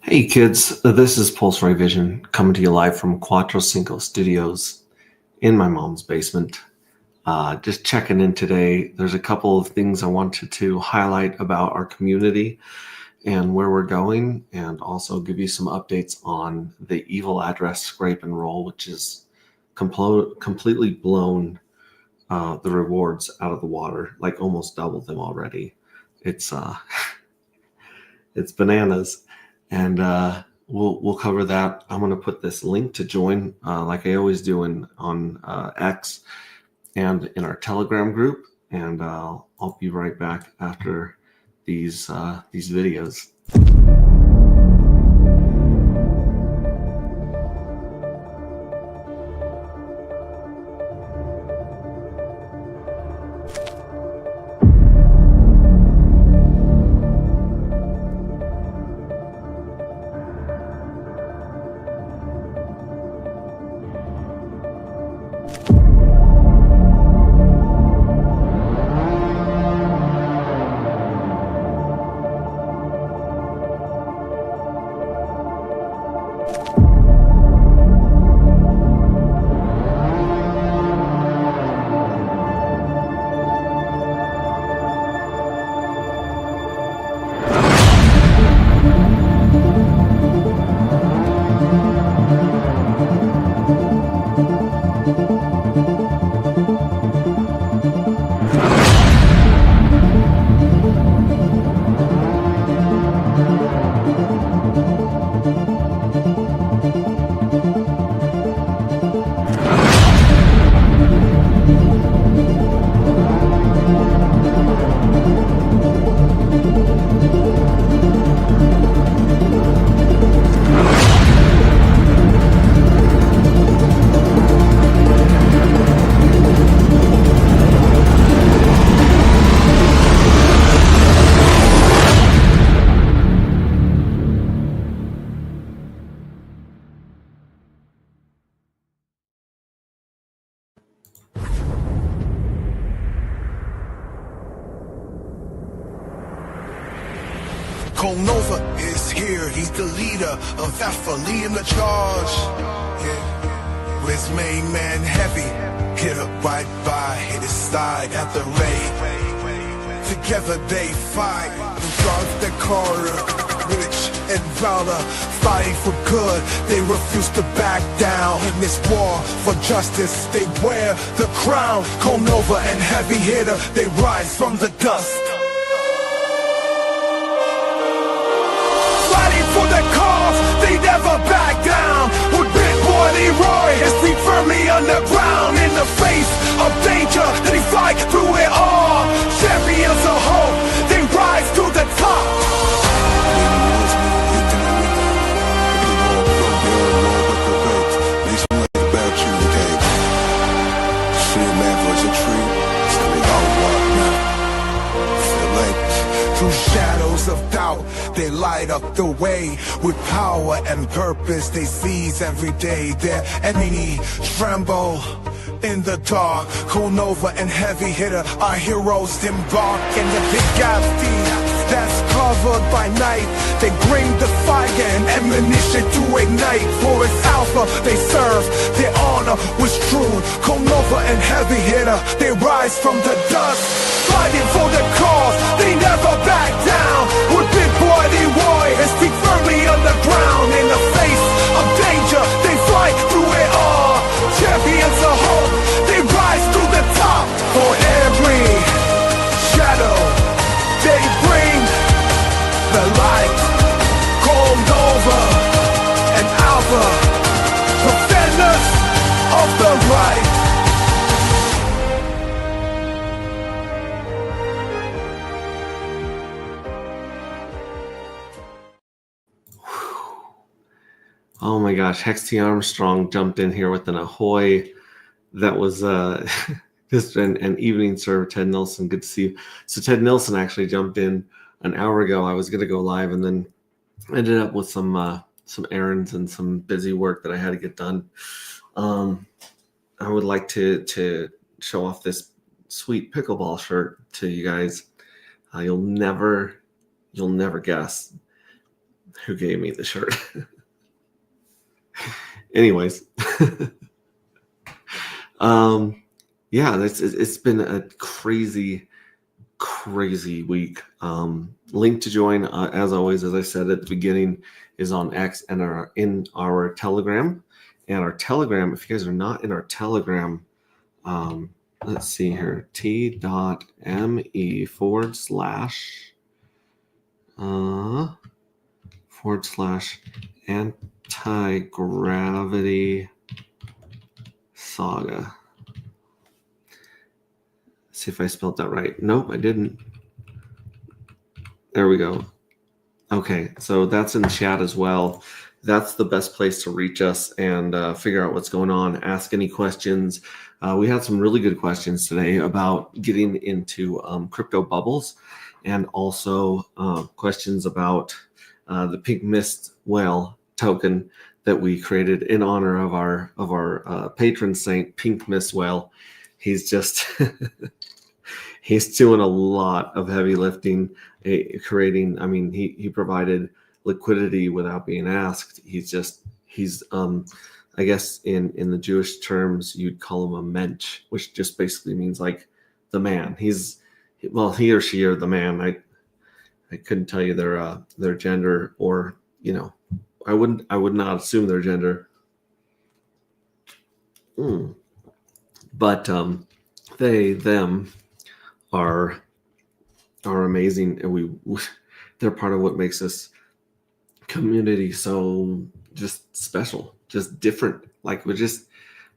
Hey kids, this is Pulse Ray Vision coming to you live from Cuatro Cinco Studios in my mom's basement. Just checking in today. There's a couple of things I wanted to highlight about our community and where we're going, and also give you some updates on the evil address scrape and roll, which is completely blown the rewards out of the water, like almost doubled them already. It's it's bananas, and we'll cover that. I'm going to put this link to join, like I always do, on X and in our Telegram group, and I'll be right back after these videos. Nova is here, he's the leader of Alpha, leading the charge. Yeah. With his main man Heavy, hit up right by, hit his side at the raid. Together they fight, guards their corner, rich and valor, fighting for good. They refuse to back down in this war for justice. They wear the crown. Nova and Heavy Hitter, they rise from the dust. For the cause, they never back down. With Big Boy Leroy, his feet firmly underground. In the face of danger, they fight through it all. Champions of hope, they rise to the top. Through shadows of doubt, they light up the way. With power and purpose, they seize every day. Their enemy tremble in the dark. Nova and Heavy Hitter, our heroes embark in the big galaxy that's covered by night. They bring the fire and ammunition to ignite. For it's Alpha they serve, their honor was true. Nova and Heavy Hitter, they rise from the dust, fighting for the cause, they never back down. With Big Boy Leroy, his feet firmly underground. In the face of danger, they fight through it all. Champions of hope, they rise to the top. For every shadow, they bring the light. Nova and Alpha, defenders of the right. Oh my gosh, Hex T. Armstrong jumped in here with an ahoy. That was just an evening serve. Ted Nelson, good to see you. So Ted Nelson actually jumped in an hour ago. I was going to go live and then ended up with some errands and some busy work that I had to get done. I would like to show off this sweet pickleball shirt to you guys. You'll never guess who gave me the shirt. Anyways, yeah, it's been a crazy week. Link to join, as always, as I said at the beginning, is on X and in our Telegram. And our Telegram, if you guys are not in our Telegram, let's see here, t.me / anti-gravity saga. See if I spelled that right. Nope, I didn't. There we go. Okay, so that's in the chat as well. That's the best place to reach us and figure out what's going on. Ask any questions. We had some really good questions today about getting into crypto bubbles, and also questions about the Pink Mist Whale token that we created in honor of our patron saint, Pink Mist Whale. He's just he's doing a lot of heavy lifting, creating. I mean, he provided liquidity without being asked. He's I guess in the Jewish terms you'd call him a mensch, which just basically means like the man. He or she are the man. I couldn't tell you their gender, or I would not assume their gender. But they, them are amazing, and they're part of what makes this community so just special, just different. Like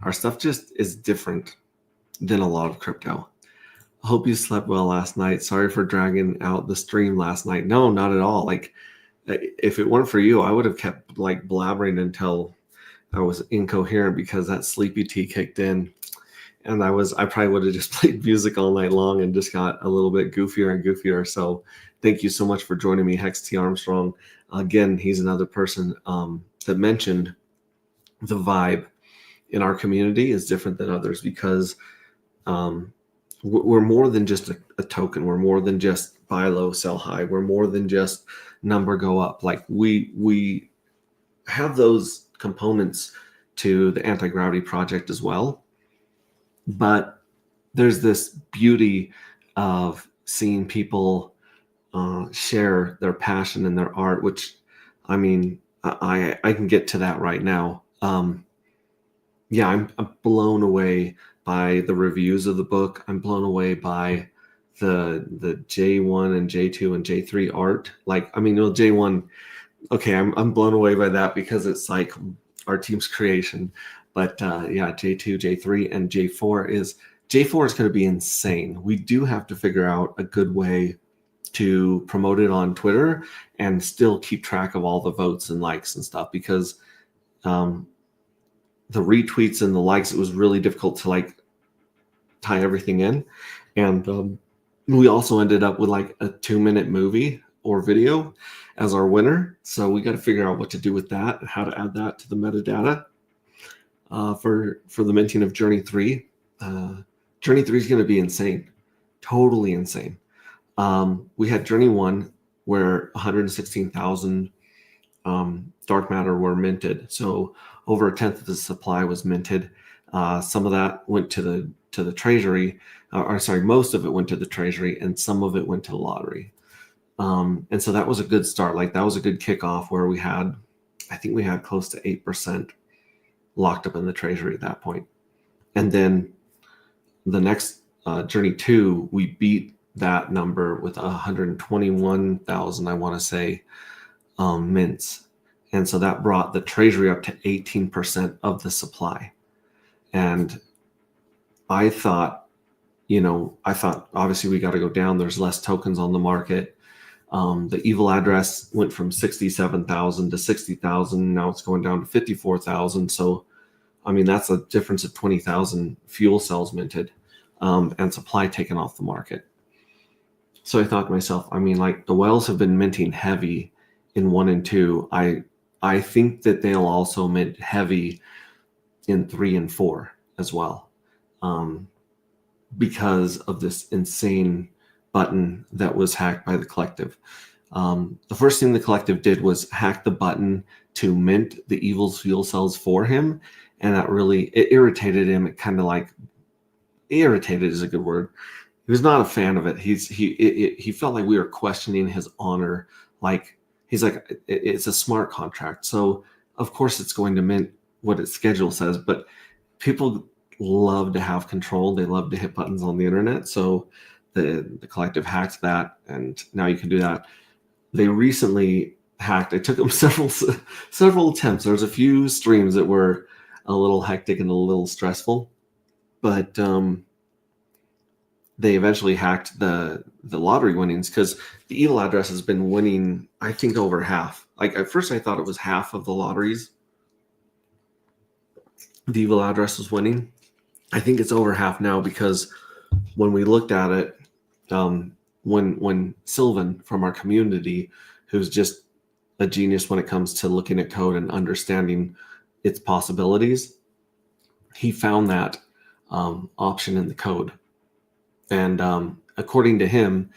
our stuff just is different than a lot of crypto. I hope you slept well last night. Sorry for dragging out the stream last night. No, not at all. Like, if it weren't for you, I would have kept like blabbering until I was incoherent, because that sleepy tea kicked in, and I probably would have just played music all night long and just got a little bit goofier and goofier. So thank you so much for joining me, Hex T. Armstrong. Again, he's another person that mentioned the vibe in our community is different than others, because we're more than just a token. We're more than just buy low, sell high. We're more than just number go up. Like we have those components to the Anti-Gravity Project as well. But there's this beauty of seeing people share their passion and their art, which, I mean, I can get to that right now. Yeah, I'm blown away by the reviews of the book. I'm blown away by the J1 and J2 and J3 art. Like, I mean, well, J1, okay, I'm blown away by that because it's like our team's creation. But yeah, J2, J3, and J4 is going to be insane. We do have to figure out a good way to promote it on Twitter and still keep track of all the votes and likes and stuff, because the retweets and the likes, it was really difficult to like tie everything in. And we also ended up with like a 2-minute movie or video as our winner. So we got to figure out what to do with that and how to add that to the metadata for the minting of Journey 3. Journey 3 is going to be insane, totally insane. We had Journey 1 where 116,000 dark matter were minted. So over 1/10 of the supply was minted. Some of that went to the treasury, or sorry, most of it went to the treasury, and some of it went to the lottery. And so that was a good start. Like, that was a good kickoff where I think we had close to 8% locked up in the treasury at that point. And then the next Journey 2, we beat that number with 121,000, I want to say, mints. And so that brought the treasury up to 18% of the supply. And I thought obviously we got to go down. There's less tokens on the market. The evil address went from 67,000 to 60,000. Now it's going down to 54,000. So, I mean, that's a difference of 20,000 fuel cells minted and supply taken off the market. So I thought to myself, I mean, like, the whales have been minting heavy in 1 and 2. I think that they'll also mint heavy in 3 and 4 as well, because of this insane button that was hacked by the collective. The first thing the collective did was hack the button to mint the evil fuel cells for him, and that really it irritated him. It kind of like irritated is a good word. He was not a fan of it. He felt like we were questioning his honor. Like he's like, it's a smart contract, so of course it's going to mint what its schedule says. But people love to have control. They love to hit buttons on the internet. So the collective hacked that, and now you can do that. They recently hacked. It took them several attempts. There's a few streams that were a little hectic and a little stressful, but they eventually hacked the lottery winnings, because the evil address has been winning, I think, over half. Like at first I thought it was half of the lotteries the evil address was winning. I think it's over half now, because when we looked at it, when Sylvan from our community, who's just a genius when it comes to looking at code and understanding its possibilities, he found that option in the code. And according to him,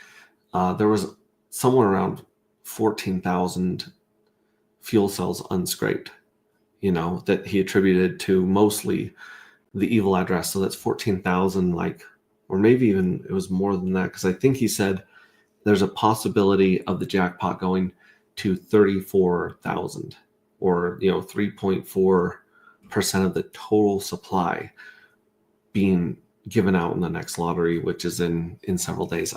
there was somewhere around 14,000 fuel cells unscraped, that he attributed to mostly the evil address. So that's 14,000, or maybe even it was more than that, because I think he said there's a possibility of the jackpot going to 34,000, or 3.4% of the total supply being given out in the next lottery, which is in several days.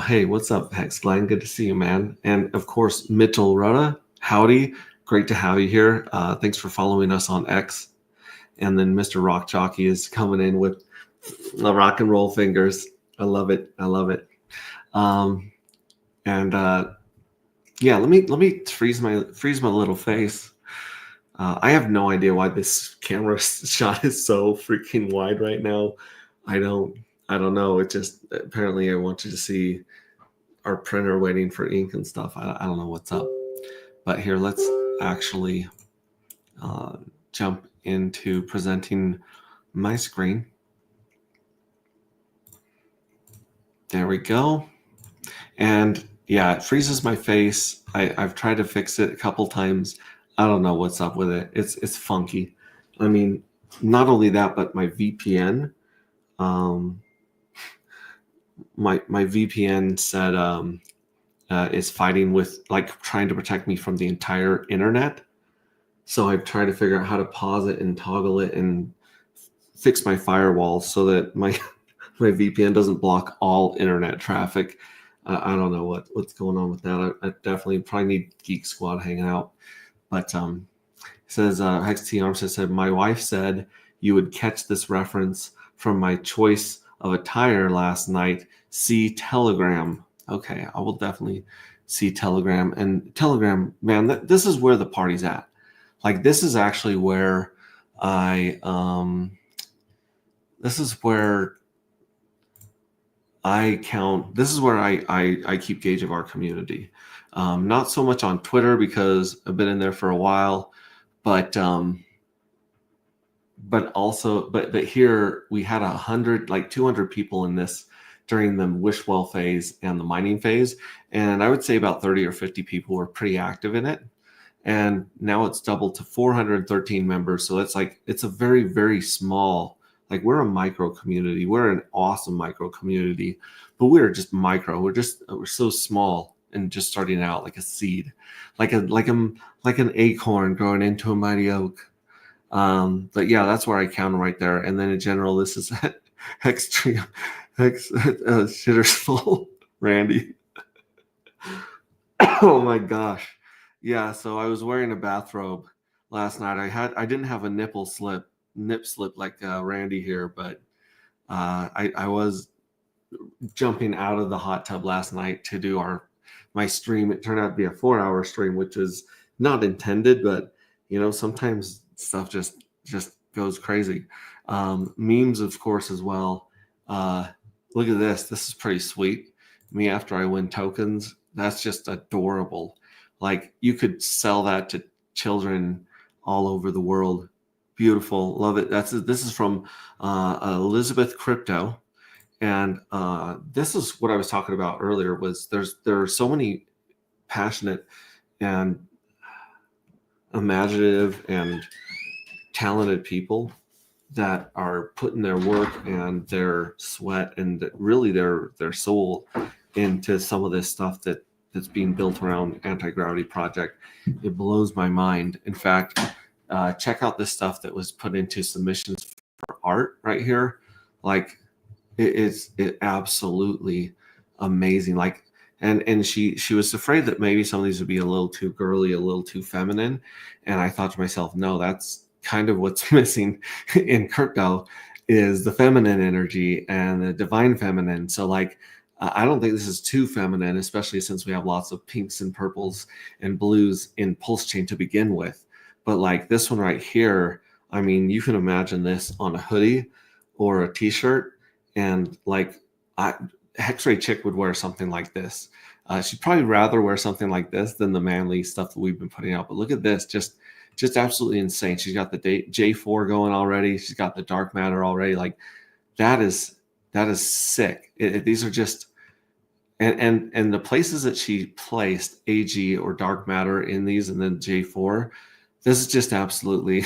Hey, what's up, Hex Glenn? Good to see you, man. And of course, Mitchell Rudda, howdy. Great to have you here. Thanks for following us on X. And then Mr. Rock Jockey is coming in with the rock and roll fingers. I love it. Yeah, let me freeze my little face. I have no idea why this camera shot is so freaking wide right now. I don't know. It just, apparently I want you to see our printer waiting for ink and stuff. I don't know what's up. But here, let's actually jump into presenting my screen. There we go. And yeah, it freezes my face. I've tried to fix it a couple times. I don't know what's up with it. It's funky. I mean, not only that, but my VPN, my VPN said is fighting with, trying to protect me from the entire internet. So I've tried to figure out how to pause it and toggle it and fix my firewall so that my VPN doesn't block all internet traffic. I don't know what's going on with that. I definitely probably need Geek Squad hanging out. But it says, Hex T. Armstead said, my wife said you would catch this reference from my choice of attire last night. See Telegram. Okay, I will definitely see Telegram. And Telegram, man, this is where the party's at. This is actually where I keep gauge of our community. Not so much on Twitter, because I've been in there for a while, but here we had 200 people in this during the Wishwell phase and the mining phase. And I would say about 30 or 50 people were pretty active in it. And now it's doubled to 413 members. So it's a very, very small, we're a micro community. We're an awesome micro community, but we're just micro. We're so small and just starting out like a seed, like an acorn growing into a mighty oak. But yeah, that's where I count right there. And then in general, this is Extreme Shitters Full Randy. Oh my gosh. Yeah, so I was wearing a bathrobe last night. I didn't have a nip slip like Randy here, but I was jumping out of the hot tub last night to do my stream. It turned out to be a 4-hour stream, which is not intended, but sometimes stuff just goes crazy. Memes, of course, as well. Look at this. This is pretty sweet. Me after I win tokens. That's just adorable. You could sell that to children all over the world. Beautiful. Love it. This is from Elizabeth Crypto. And this is what I was talking about earlier. Was there are so many passionate and imaginative and talented people that are putting their work and their sweat and really their soul into some of this stuff that's being built around Anti-Gravity Project. It blows my mind. In fact, check out this stuff that was put into submissions for art right here. Like it absolutely amazing. Like and she was afraid that maybe some of these would be a little too girly, a little too feminine. And I thought to myself, no, that's kind of what's missing in crypto is the feminine energy and the divine feminine. So like I don't think this is too feminine, especially since we have lots of pinks and purples and blues in Pulse Chain to begin with. But like this one right here, I mean, you can imagine this on a hoodie or a t-shirt, and like X-Ray Chick would wear something like this. She'd probably rather wear something like this than the manly stuff that we've been putting out. But look at this, just absolutely insane. She's got the J4 going already. She's got the dark matter already. Like that is sick. These are just and the places that she placed AG or dark matter in these, and then J4. This is just absolutely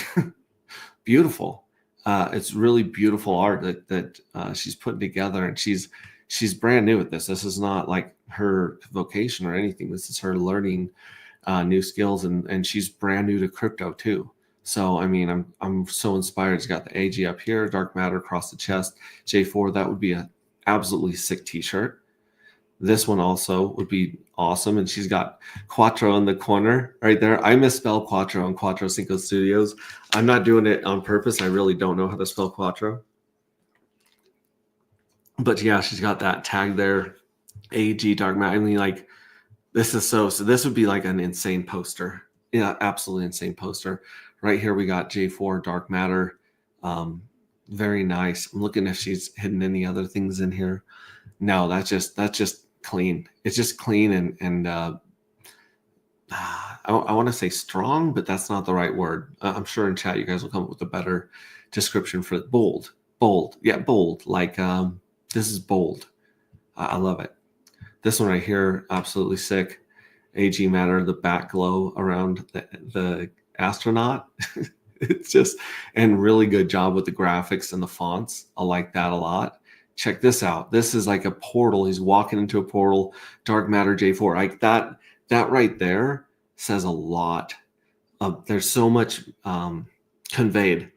beautiful. It's really beautiful art that she's putting together, and she's brand new at this. This is not like her vocation or anything. This is her learning new skills, and she's brand new to crypto too. So I mean, I'm so inspired. She's got the AG up here, dark matter across the chest, J4. That would be a absolutely sick T-shirt. This one also would be awesome, and she's got Quattro in the corner right there. I misspell Quattro on Quattro Cinco Studios. I'm not doing it on purpose. I really don't know how to spell Quattro. But yeah, she's got that tag there, AG dark matter. I mean, like this is so this would be like an insane poster. Yeah, absolutely insane poster. Right here we got J4 dark matter. Very nice. I'm looking if she's hidden any other things in here. No, that's just clean. It's just clean and I want to say strong, but that's not the right word. I'm sure in chat you guys will come up with a better description for it. Bold. Yeah, bold. Like this is bold. I love it. This one right here, absolutely sick. AG matter, the back glow around the astronaut. It's just, and really good job with the graphics and the fonts. I like that a lot. Check this out. This is like a portal. He's walking into a portal, dark matter J4. Like that right there says a lot. There's so much conveyed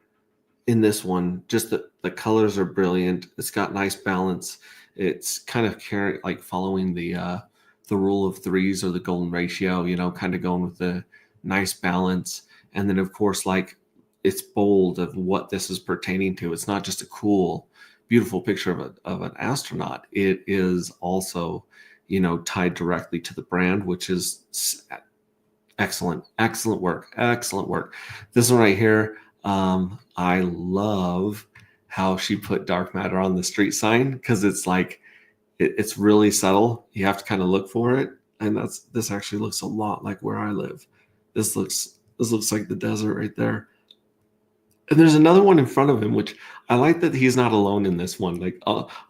in this one. Just the colors are brilliant. It's got nice balance. It's kind of like following the rule of threes or the golden ratio, you know, kind of going with the nice balance. And then of course, like it's bold of what this is pertaining to. It's not just a cool, beautiful picture of an astronaut. It is also, you know, tied directly to the brand, which is excellent work. This one right here, I love how she put dark matter on the street sign, because it's like it's really subtle. You have to kind of look for it, and this actually looks a lot like where I live. This looks like the desert right there. And there's another one in front of him, which I like that he's not alone in this one. Like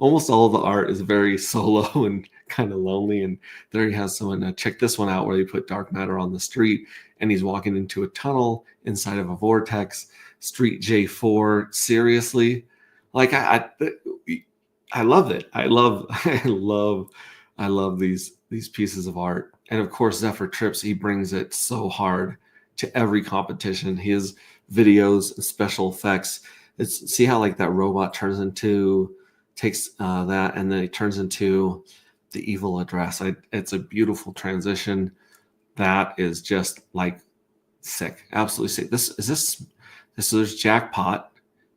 almost all of the art is very solo and kind of lonely. And there he has someone. Check this one out where they put dark matter on the street, and he's walking into a tunnel inside of a vortex. Street J4. Seriously, like I love it. I love these pieces of art. And of course, Zephyr Trips, he brings it so hard to every competition. His videos and special effects. See how like that robot takes that, and then it turns into the evil address. It's a beautiful transition. That is just like sick, absolutely sick. There's Jackpot,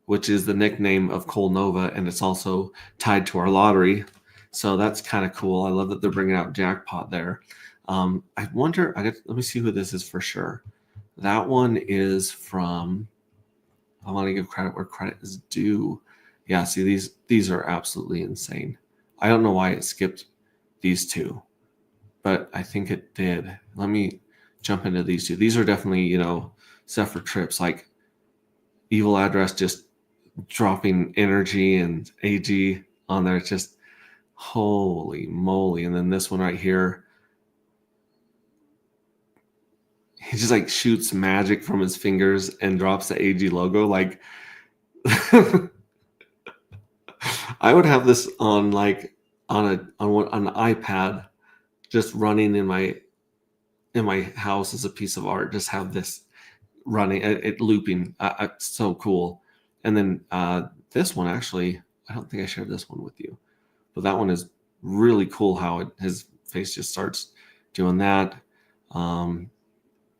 which is the nickname of Cole Nova, and it's also tied to our lottery. So that's kind of cool. I love that they're bringing out Jackpot there. I wonder, let me see who this is for sure. That one is from, I want to give credit where credit is due. Yeah, see, these are absolutely insane. I don't know why it skipped these two, but I think it did. Let me jump into these two. These are definitely, you know, Zephyr Trips, like Evil Address just dropping energy, and AG on there. It's just holy moly. And then this one right here, he just like shoots magic from his fingers and drops the AG logo. Like I would have this on like on an iPad, just running in my house as a piece of art. Just have this running, it looping. It's so cool. And then this one, actually, I don't think I shared this one with you, but that one is really cool. How his face just starts doing that.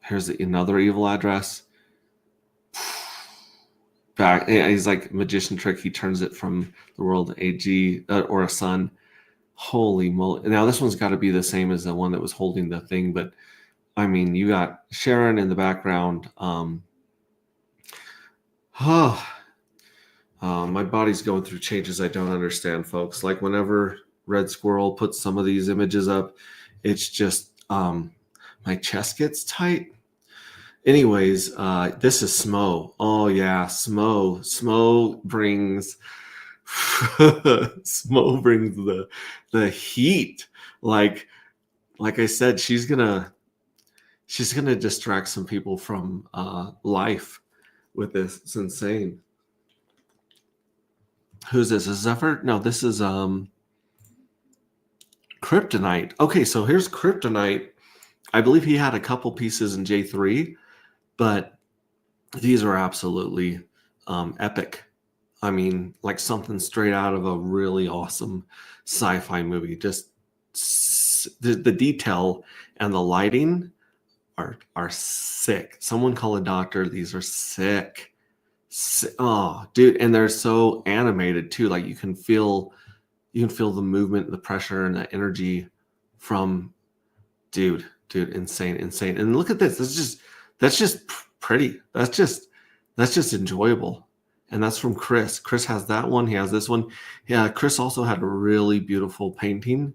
Here's another evil address. Back, he's like magician trick. He turns it from the world AG or a sun. Holy moly! Now this one's got to be the same as the one that was holding the thing, but I mean, you got Sharon in the background. My body's going through changes I don't understand, folks. Like whenever Red Squirrel puts some of these images up, it's just my chest gets tight. Anyways, this is Smo. Oh yeah, Smo. Smo brings Smo brings the heat. Like I said, she's gonna distract some people from life with this. It's insane. Who's this? Is Zephyr? No, this is Kryptonite. Okay, so here's Kryptonite. I believe he had a couple pieces in J3, but these are absolutely epic. I mean, like something straight out of a really awesome sci-fi movie. Just the detail and the lighting are sick. Someone call a doctor. These are sick. Oh, dude, and they're so animated too. Like you can feel the movement, the pressure, and the energy from dude, insane. And look at this. That's just pretty. That's just enjoyable. And that's from Chris. Chris has that one. He has this one. Yeah, Chris also had a really beautiful painting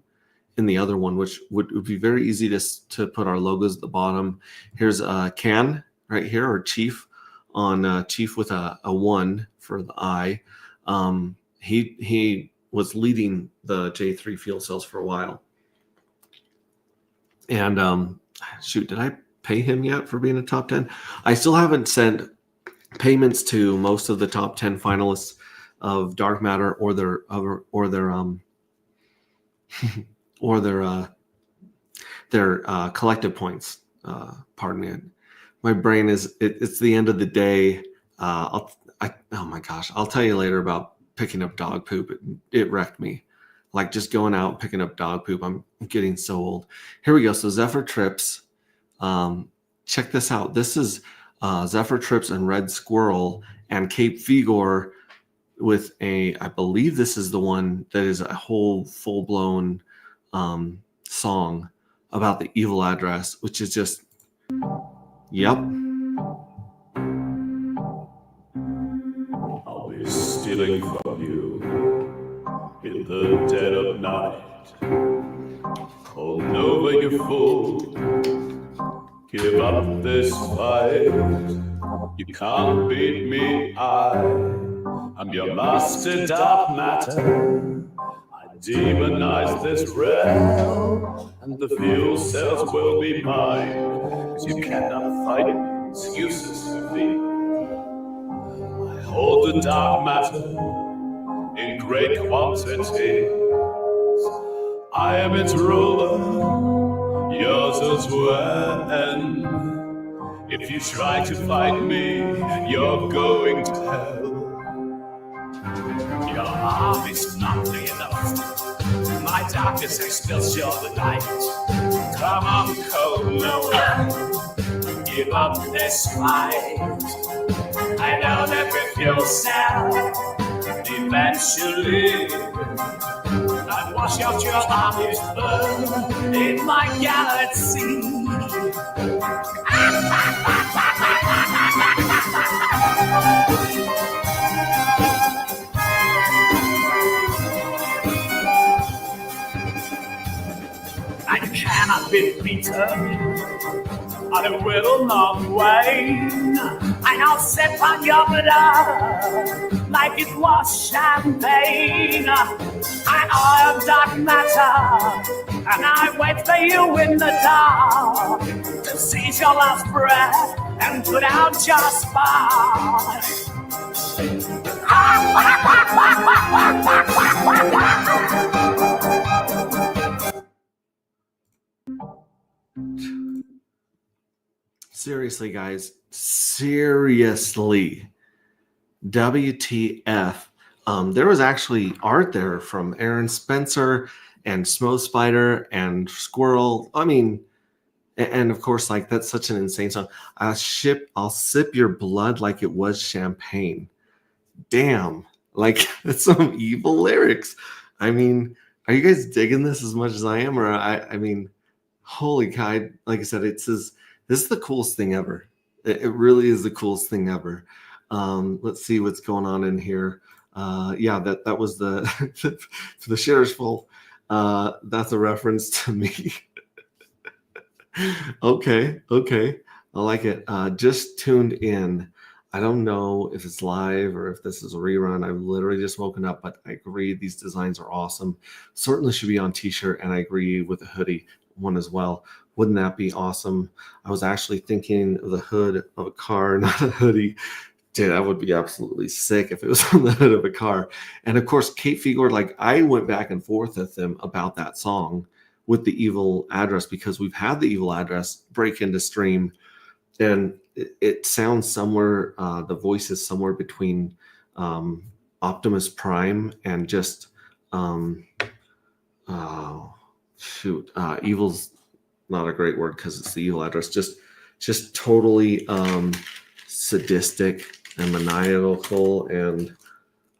in the other one, which would be very easy to put our logos at the bottom. Here's Can right here, or Chief on Chief with a 1 for the eye. He was leading the J3 field sales for a while. And shoot, did I pay him yet for being a top 10? I still haven't sent payments to most of the top 10 finalists of Dark Matter or their collective points. Pardon me. My brain it's the end of the day. Oh my gosh, I'll tell you later about picking up dog poop. It wrecked me. Like just going out and picking up dog poop. I'm getting so old. Here we go. So Zephyr Trips. Check this out. This is Zephyr Trips and Red Squirrel and Cape Figure with I believe this is the one that is a whole full-blown song about the evil address, which is just, yep. I'll be stealing from you in the dead of night. Oh, Nova, you fool, give up this fight. You can't beat me, I'm your master, Dark Matter. I demonize this realm, and the fuel cells will be mine. 'Cause you cannot fight me, it's useless to be. I hold the dark matter in great quantities. I am its ruler, yours as well. If you try to fight me, you're going to hell. Your arm is not big enough. My darkness expels your light. Come on, cold Noah, give up this fight. I know that with yourself, eventually, I'd wash out your army's blood in my galaxy. I cannot be beaten, I will not wane. I'll sip on your blood like it was champagne. I am dark matter, and I wait for you in the dark to seize your last breath and put out your spark. Seriously, guys, seriously. WTF. There was actually art there from Aaron Spencer and Smo Spider and Squirrel. I mean, and of course, like, that's such an insane song. I'll sip your blood like it was champagne. Damn, like, that's some evil lyrics. I mean, are you guys digging this as much as I am? Or I mean, holy cow! Like I said, this is the coolest thing ever. It really is the coolest thing ever. Let's see what's going on in here. Yeah, that was the for the shares full. That's a reference to me. Okay, I like it. Just tuned in. I don't know if it's live or if this is a rerun. I've literally just woken up, but I agree these designs are awesome. Certainly should be on t-shirt, and I agree with the hoodie one as well. Wouldn't that be awesome? I was actually thinking of the hood of a car, not a hoodie. Dude, that would be absolutely sick if it was on the hood of a car. And of course, Kate Figord, like, I went back and forth with them about that song with the Evil Address, because we've had the Evil Address break into stream, and it sounds somewhere, the voice is somewhere between Optimus Prime and just, evil's not a great word because it's the Evil Address, just totally sadistic and maniacal, and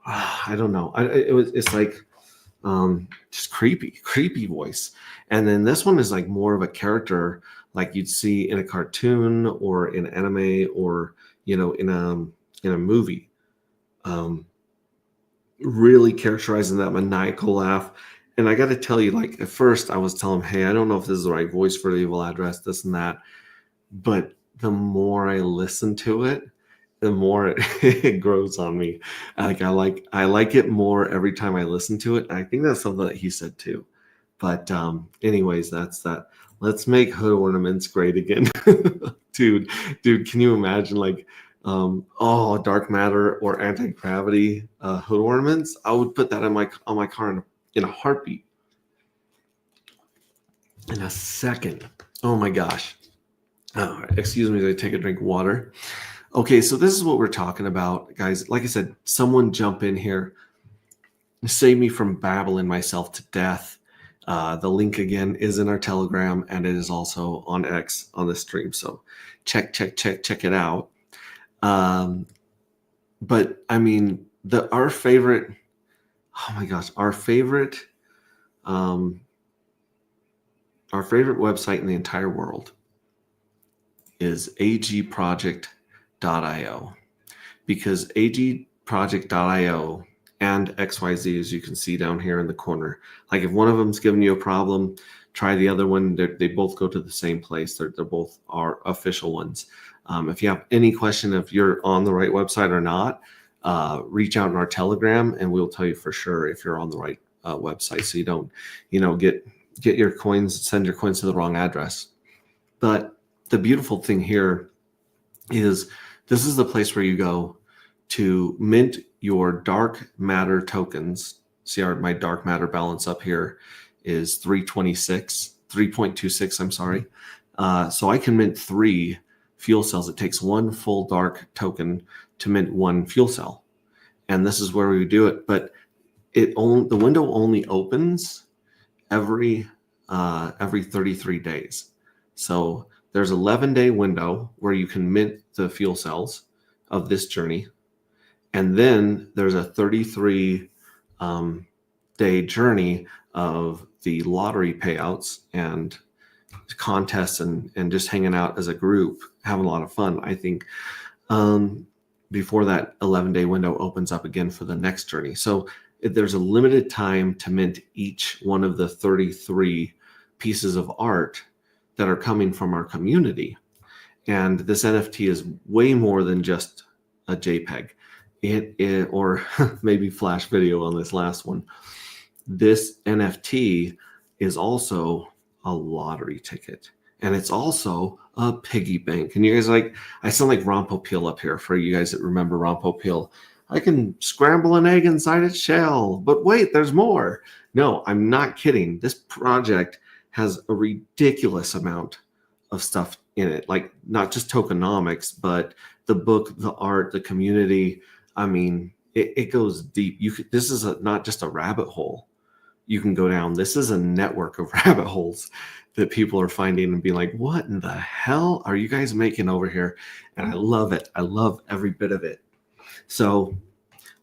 I don't know. It's like just creepy voice. And then this one is like more of a character like you'd see in a cartoon or in anime or, you know, in a movie. Really characterizing that maniacal laugh. And I got to tell you, like, at first I was telling him, hey, I don't know if this is the right voice for the Evil Address, this and that. But the more I listen to it, the more it grows on me. I like it more every time I listen to it. And I think that's something that he said too. But anyways, that's that. Let's make hood ornaments great again. dude, can you imagine, like, dark matter or anti-gravity hood ornaments? I would put that on my car in a heartbeat. In a second. Oh my gosh. Excuse me as I take a drink of water. Okay, so this is what we're talking about, guys. Like I said, someone jump in here. Save me from babbling myself to death. The link again is in our Telegram, and it is also on X on the stream. So check it out. But I mean, our favorite website in the entire world is agproject.io, because agproject.io and XYZ, as you can see down here in the corner, like, if one of them's giving you a problem, try the other one. They both go to the same place. They're both our official ones. If you have any question if you're on the right website or not, reach out in our Telegram, and we'll tell you for sure if you're on the right website, so you don't, get your coins, send your coins to the wrong address. But the beautiful thing here is this is the place where you go to mint your dark matter tokens. See, my dark matter balance up here is 3.26, I'm sorry. So I can mint 3 fuel cells. It takes 1 full dark token to mint 1 fuel cell. And this is where we do it. But the window only opens every 33 days. So there's 11-day window where you can mint the fuel cells of this journey. And then there's a 33 day journey of the lottery payouts and contests and just hanging out as a group, having a lot of fun. I think before that 11-day window opens up again for the next journey. So there's a limited time to mint each one of the 33 pieces of art that are coming from our community. And this NFT is way more than just a JPEG. It or maybe Flash video on this last one. this NFT is also a lottery ticket, and it's also a piggy bank. And you guys I sound like Ron Popeil up here for you guys that remember Ron Popeil. I can scramble an egg inside its shell, but wait, there's more. No, I'm not kidding. This project has a ridiculous amount of stuff in it, like not just tokenomics, but the book, the art, the community. I mean, it goes deep. This is not just a rabbit hole you can go down. This is a network of rabbit holes that people are finding and being like, what in the hell are you guys making over here? And I love it. I love every bit of it. So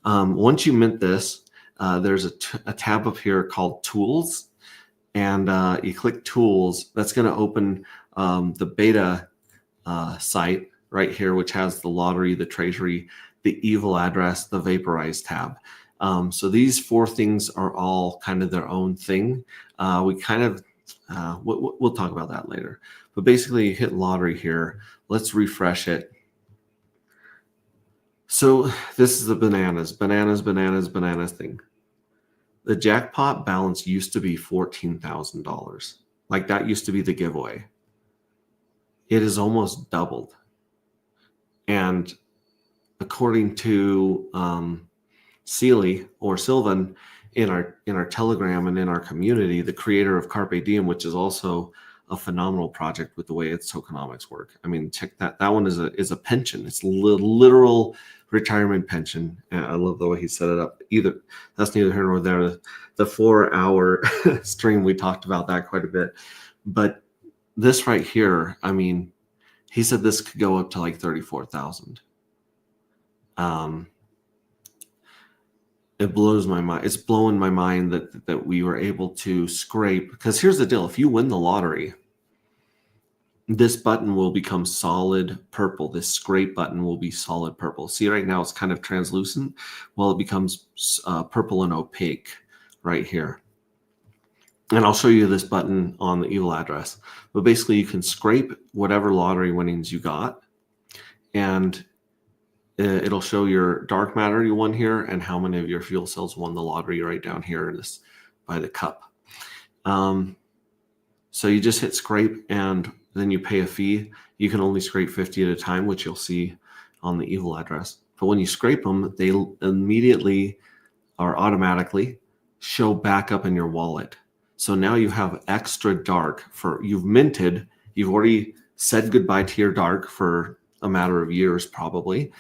once you mint this, there's a tab up here called Tools. And you click Tools. That's going to open the beta site right here, which has the lottery, the treasury, the evil address, the vaporize tab. So these 4 things are all kind of their own thing. We kind of, we'll talk about that later. But basically you hit lottery here. Let's refresh it. So this is the bananas thing. The jackpot balance used to be $14,000. Like that used to be the giveaway. It is almost doubled. And according to Sealy or Sylvan in our Telegram and in our community, the creator of Carpe Diem, which is also a phenomenal project with the way its tokenomics work. I mean, check that. That one is a pension. It's literal retirement pension. And I love the way he set it up. That's neither here nor there. The 4-hour stream, we talked about that quite a bit. But this right here, I mean, he said this could go up to like 34,000. It blows my mind. It's blowing my mind that we were able to scrape. Because here's the deal: if you win the lottery, this button will become solid purple. This scrape button will be solid purple. See, right now it's kind of translucent. Well, it becomes purple and opaque right here. And I'll show you this button on the evil address. But basically, you can scrape whatever lottery winnings you got, and it'll show your dark matter you won here and how many of your fuel cells won the lottery right down here in this by the cup. So you just hit scrape and then you pay a fee. You can only scrape 50 at a time, which you'll see on the evil address. But when you scrape them, they immediately or automatically show back up in your wallet. So now you have extra dark you've minted. You've already said goodbye to your dark for a matter of years probably,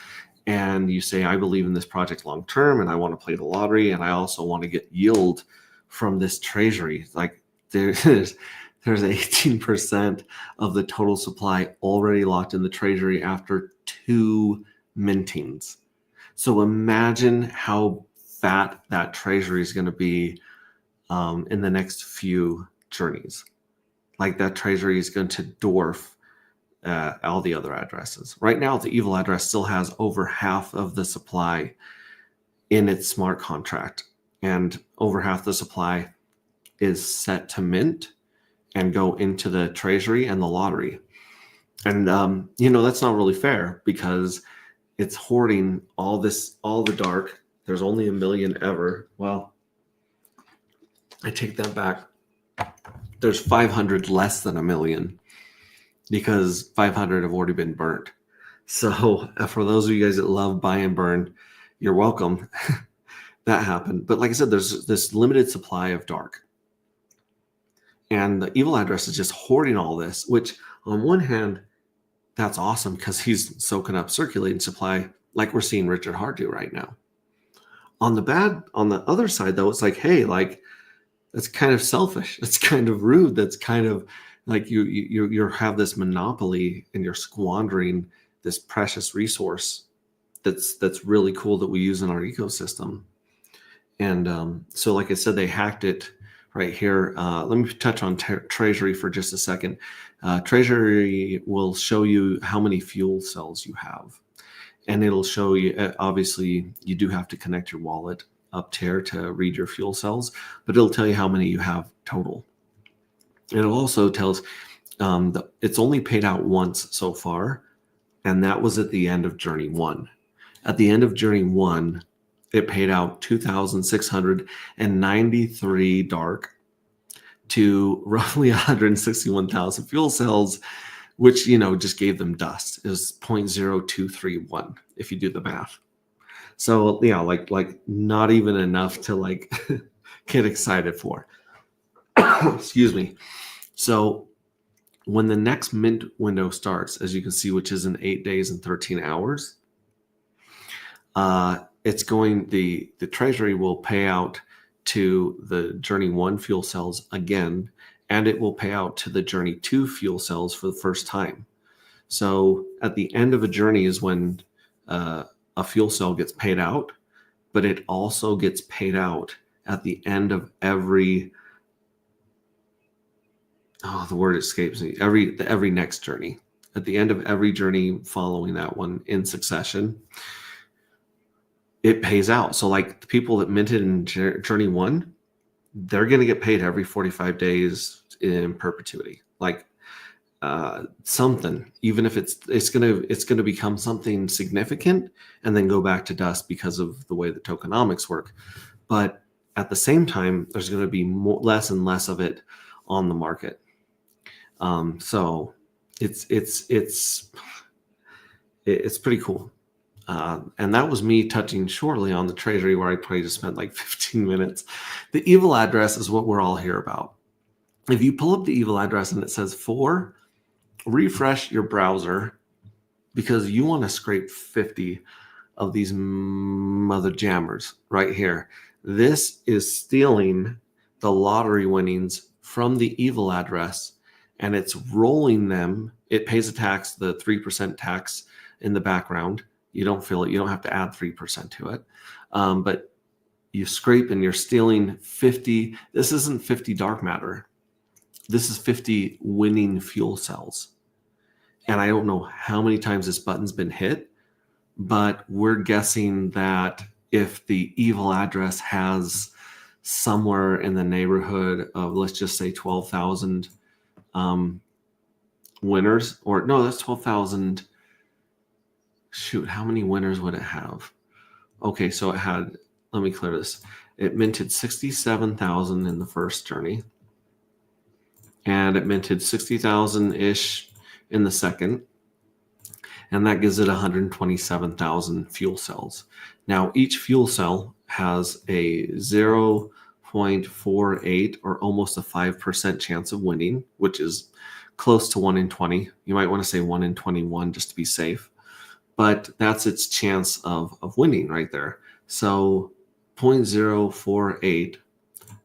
and you say, I believe in this project long term and I want to play the lottery, and I also want to get yield from this treasury. Like there's 18% of the total supply already locked in the treasury after 2 mintings. So imagine how fat that treasury is going to be in the next few journeys. Like that treasury is going to dwarf all the other addresses. Right now, the evil address still has over half of the supply in its smart contract, and over half the supply is set to mint and go into the treasury and the lottery. And that's not really fair because it's hoarding all the dark. There's only 1 million ever. Well, I take that back. There's 500 less than 1 million. Because 500 have already been burnt. So for those of you guys that love buy and burn, you're welcome. That happened. But like I said, there's this limited supply of dark. And the evil address is just hoarding all this, which on one hand, that's awesome because he's soaking up circulating supply like we're seeing Richard Hart do right now. On the other side, though, it's like, hey, like that's kind of selfish. That's kind of rude. That's kind of like you have this monopoly and you're squandering this precious resource that's really cool that we use in our ecosystem. And so like I said, they hacked it right here. Let me touch on Treasury for just a second. Treasury will show you how many fuel cells you have. And it'll show you, obviously, you do have to connect your wallet up here to read your fuel cells, but it'll tell you how many you have total. It also tells it's only paid out once so far, and that was at the end of Journey 1. At the end of Journey 1, it paid out 2,693 dark to roughly 161,000 fuel cells, which, just gave them dust. It was 0.0231 if you do the math. So yeah, like not even enough to like get excited for. Excuse me. So when the next mint window starts, as you can see, which is in 8 days and 13 hours, the Treasury will pay out to the Journey 1 fuel cells again, and it will pay out to the Journey 2 fuel cells for the first time. So at the end of a journey is when a fuel cell gets paid out, but it also gets paid out at the end of every, the word escapes me, every next journey. At the end of every journey following that one in succession, it pays out. So like the people that minted in Journey 1, they're going to get paid every 45 days in perpetuity. Like something, even if it's going to become something significant and then go back to dust because of the way the tokenomics work. But at the same time, there's going to be less and less of it on the market. So it's pretty cool. And that was me touching shortly on the Treasury, where I probably just spent like 15 minutes. The evil address is what we're all here about. If you pull up the evil address and it says 4, refresh your browser, because you want to scrape 50 of these mother jammers right here. This is stealing the lottery winnings from the evil address, and it's rolling them. It pays a tax, the 3% tax in the background. You don't feel it. You don't have to add 3% to it. But you scrape and you're stealing 50. This isn't 50 dark matter. This is 50 winning fuel cells. And I don't know how many times this button's been hit, but we're guessing that if the evil address has somewhere in the neighborhood of, let's just say 12,000 winners, or no, that's 12,000. Shoot, how many winners would it have? Okay, so it had, let me clear this. It minted 67,000 in the first journey, and it minted 60,000-ish in the second, and that gives it 127,000 fuel cells. Now, each fuel cell has a 0.48 or almost a 5% chance of winning, which is close to 1 in 20. You might want to say 1 in 21 just to be safe. But that's its chance of winning right there. So 0.048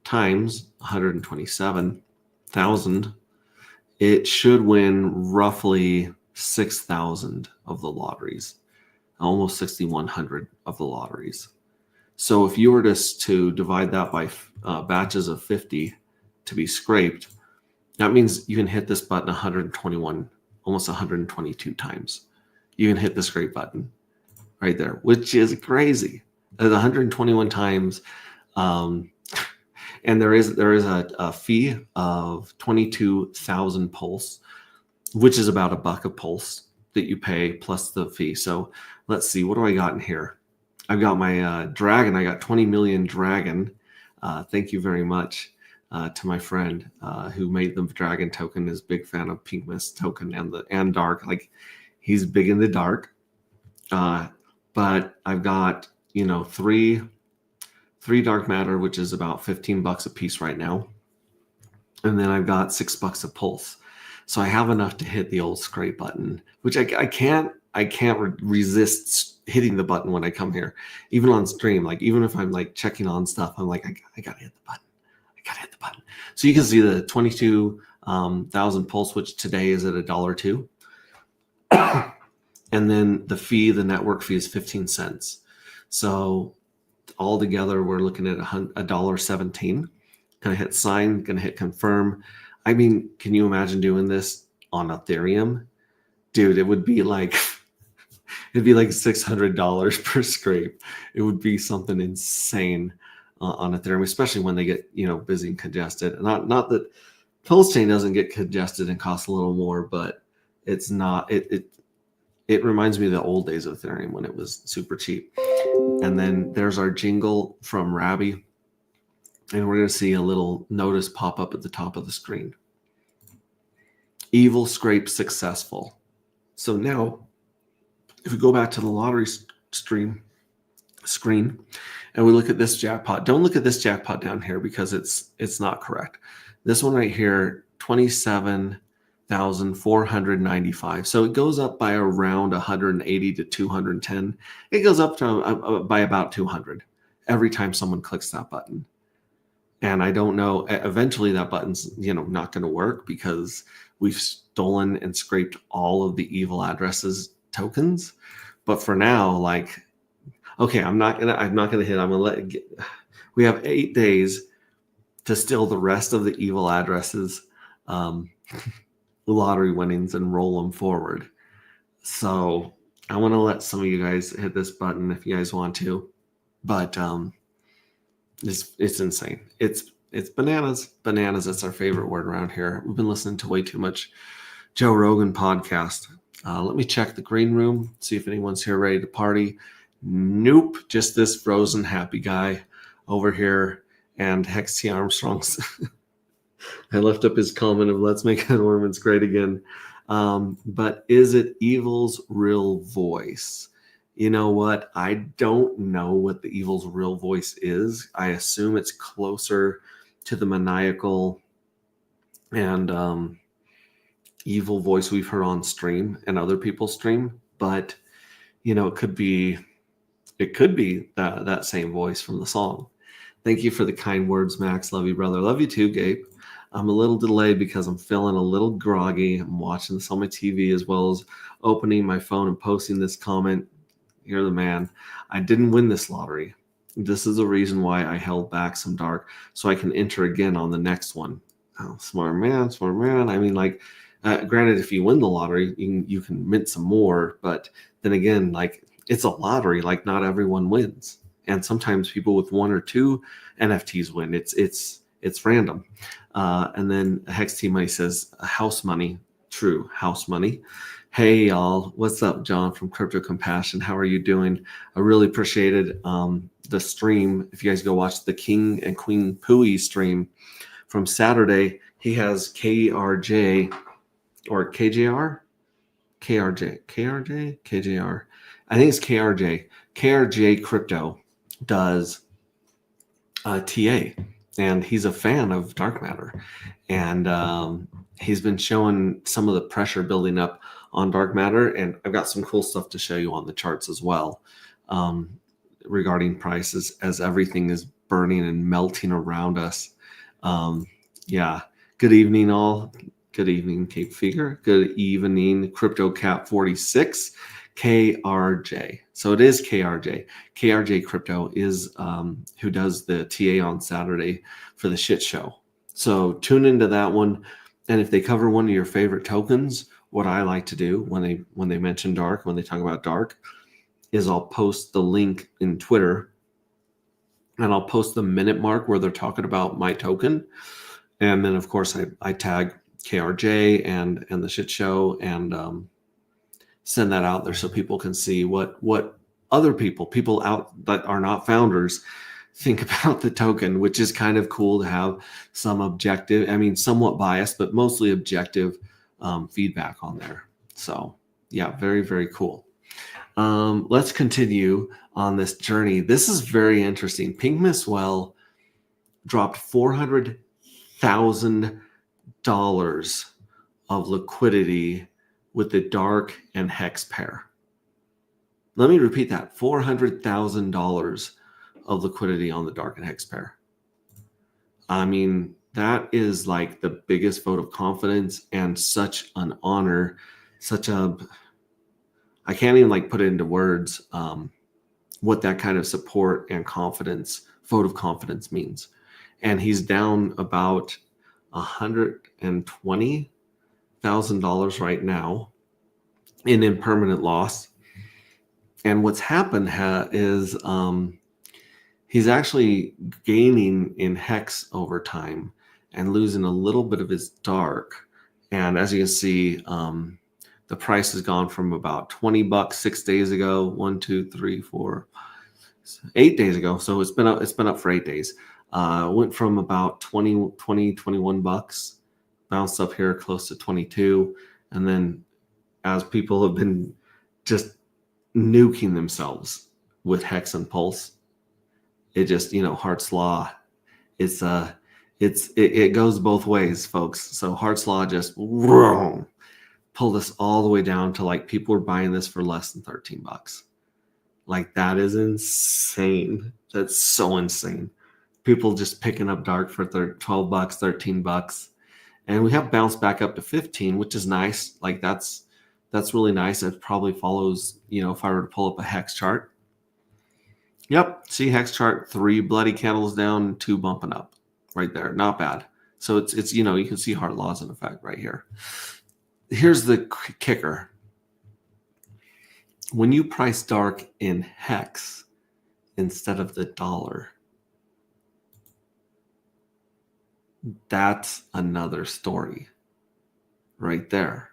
times 127,000, it should win roughly 6,000 of the lotteries, almost 6,100 of the lotteries. So if you were to divide that by batches of 50 to be scraped, that means you can hit this button 121, almost 122 times. You can hit the scrape button right there, which is crazy. At 121 times. And there is a fee of 22,000 pulse, which is about $1 a pulse that you pay plus the fee. So let's see, what do I got in here? I've got my dragon. I got 20 million dragon. Thank you very much to my friend who made the dragon token. Is a big fan of Pink Mist token and dark. Like, he's big in the dark. But I've got, three dark matter, which is about $15 a piece right now. And then I've got $6 a pulse. So I have enough to hit the old scrape button, which I can't resist hitting the button when I come here, even on stream. Like, even if I'm like checking on stuff, I'm like, I gotta hit the button. I gotta hit the button. So you can see the 22,000 pulse, which today is at $1.02. And then the fee, the network fee, is 15 cents. So altogether, we're looking at $1.17. Gonna hit sign, gonna hit confirm. I mean, can you imagine doing this on Ethereum? Dude, it would be like $600 per scrape. It would be something insane on Ethereum, especially when they get, busy and congested. Not that Pulse Chain doesn't get congested and costs a little more, but it's not, it reminds me of the old days of Ethereum when it was super cheap. And then there's our jingle from Rabby. And we're going to see a little notice pop up at the top of the screen. Evil scrape successful. So now, if we go back to the lottery screen, and we look at this jackpot, don't look at this jackpot down here because it's not correct. This one right here, 27,495. So it goes up by around 180 to 210. It goes up to by about 200 every time someone clicks that button. And I don't know, eventually that button's, not going to work because we've stolen and scraped all of the evil addresses tokens. But for now, okay, I'm not gonna hit. I'm gonna let it get. We have 8 days to steal the rest of the evil addresses, lottery winnings, and roll them forward. So I want to let some of you guys hit this button if you guys want to, but it's insane. It's bananas. Bananas. That's our favorite word around here. We've been listening to way too much Joe Rogan podcast. Let me check the green room, see if anyone's here ready to party. Nope, just this frozen happy guy over here. And Hex T. Armstrong's. I left up his comment of let's make Norman's great again. But is it Evil's real voice? You know what? I don't know what the Evil's real voice is. I assume it's closer to the maniacal and evil voice we've heard on stream and other people's stream. But, it could be that same voice from the song. Thank you for the kind words, Max. Love you, brother. Love you too, Gabe. I'm a little delayed because I'm feeling a little groggy. I'm watching this on my TV as well as opening my phone and posting this comment. You're the man. I didn't win this lottery. This is the reason why I held back some dark so I can enter again on the next one. Oh, smart man, smart man. I mean, granted, if you win the lottery, you can mint some more. But then again, it's a lottery. Not everyone wins. And sometimes people with 1 or 2 NFTs win. It's random. And then Hex T Money says house money. True, house money. Hey y'all, what's up, John from Crypto Compassion? How are you doing? I really appreciated the stream. If you guys go watch the King and Queen Pooey stream from Saturday, he has KRJ or KJR, KJR. I think it's KRJ. KRJ Crypto does TA, and he's a fan of dark matter, and he's been showing some of the pressure building up on dark matter, and I've got some cool stuff to show you on the charts as well regarding prices as everything is burning and melting around us. Yeah, good evening all. Good evening, Cape Figure. Good evening, Crypto Cap 46. KRJ. So it is KRJ. KRJ Crypto is who does the TA on Saturday for the shit show. So tune into that one. And if they cover one of your favorite tokens, what I like to do when they mention dark, when they talk about dark, is I'll post the link in Twitter and I'll post the minute mark where they're talking about my token. And then of course I tag KRJ and the shit show and send that out there so people can see what other people out that are not founders think about the token, which is kind of cool to have some objective, somewhat biased, but mostly objective feedback on there. So yeah, very, very cool. Let's continue on this journey. This is very interesting. Pink Miss Well dropped $400,000 of liquidity with the dark and hex pair. Let me repeat that. $400,000 of liquidity on the dark and hex pair. That is the biggest vote of confidence and such an honor, I can't even put it into words what that kind of support and confidence, vote of confidence means. And he's down about $120,000 right now in impermanent loss. And what's happened is he's actually gaining in hex over time and losing a little bit of his dark. And as you can see, the price has gone from about $20 6 days ago, 1, 2, 3, 4, 8 days ago. So it's been up for 8 days. Went from about 21 bucks, bounced up here close to 22. And then as people have been just nuking themselves with Hex and Pulse, it just, Hart's Law, it goes both ways, folks. So Hart's Law just pulled us all the way down to like people were buying this for less than 13 bucks. Like that is insane. That's so insane. People just picking up dark for 12 bucks, 13 bucks. And we have bounced back up to 15, which is nice. Like that's really nice. It probably follows, if I were to pull up a Hex chart. Yep. See Hex chart, 3 bloody candles down, 2 bumping up right there. Not bad. So it's you can see Hart Laws in effect right here. Here's the kicker. When you price dark in Hex instead of the dollar, that's another story right there.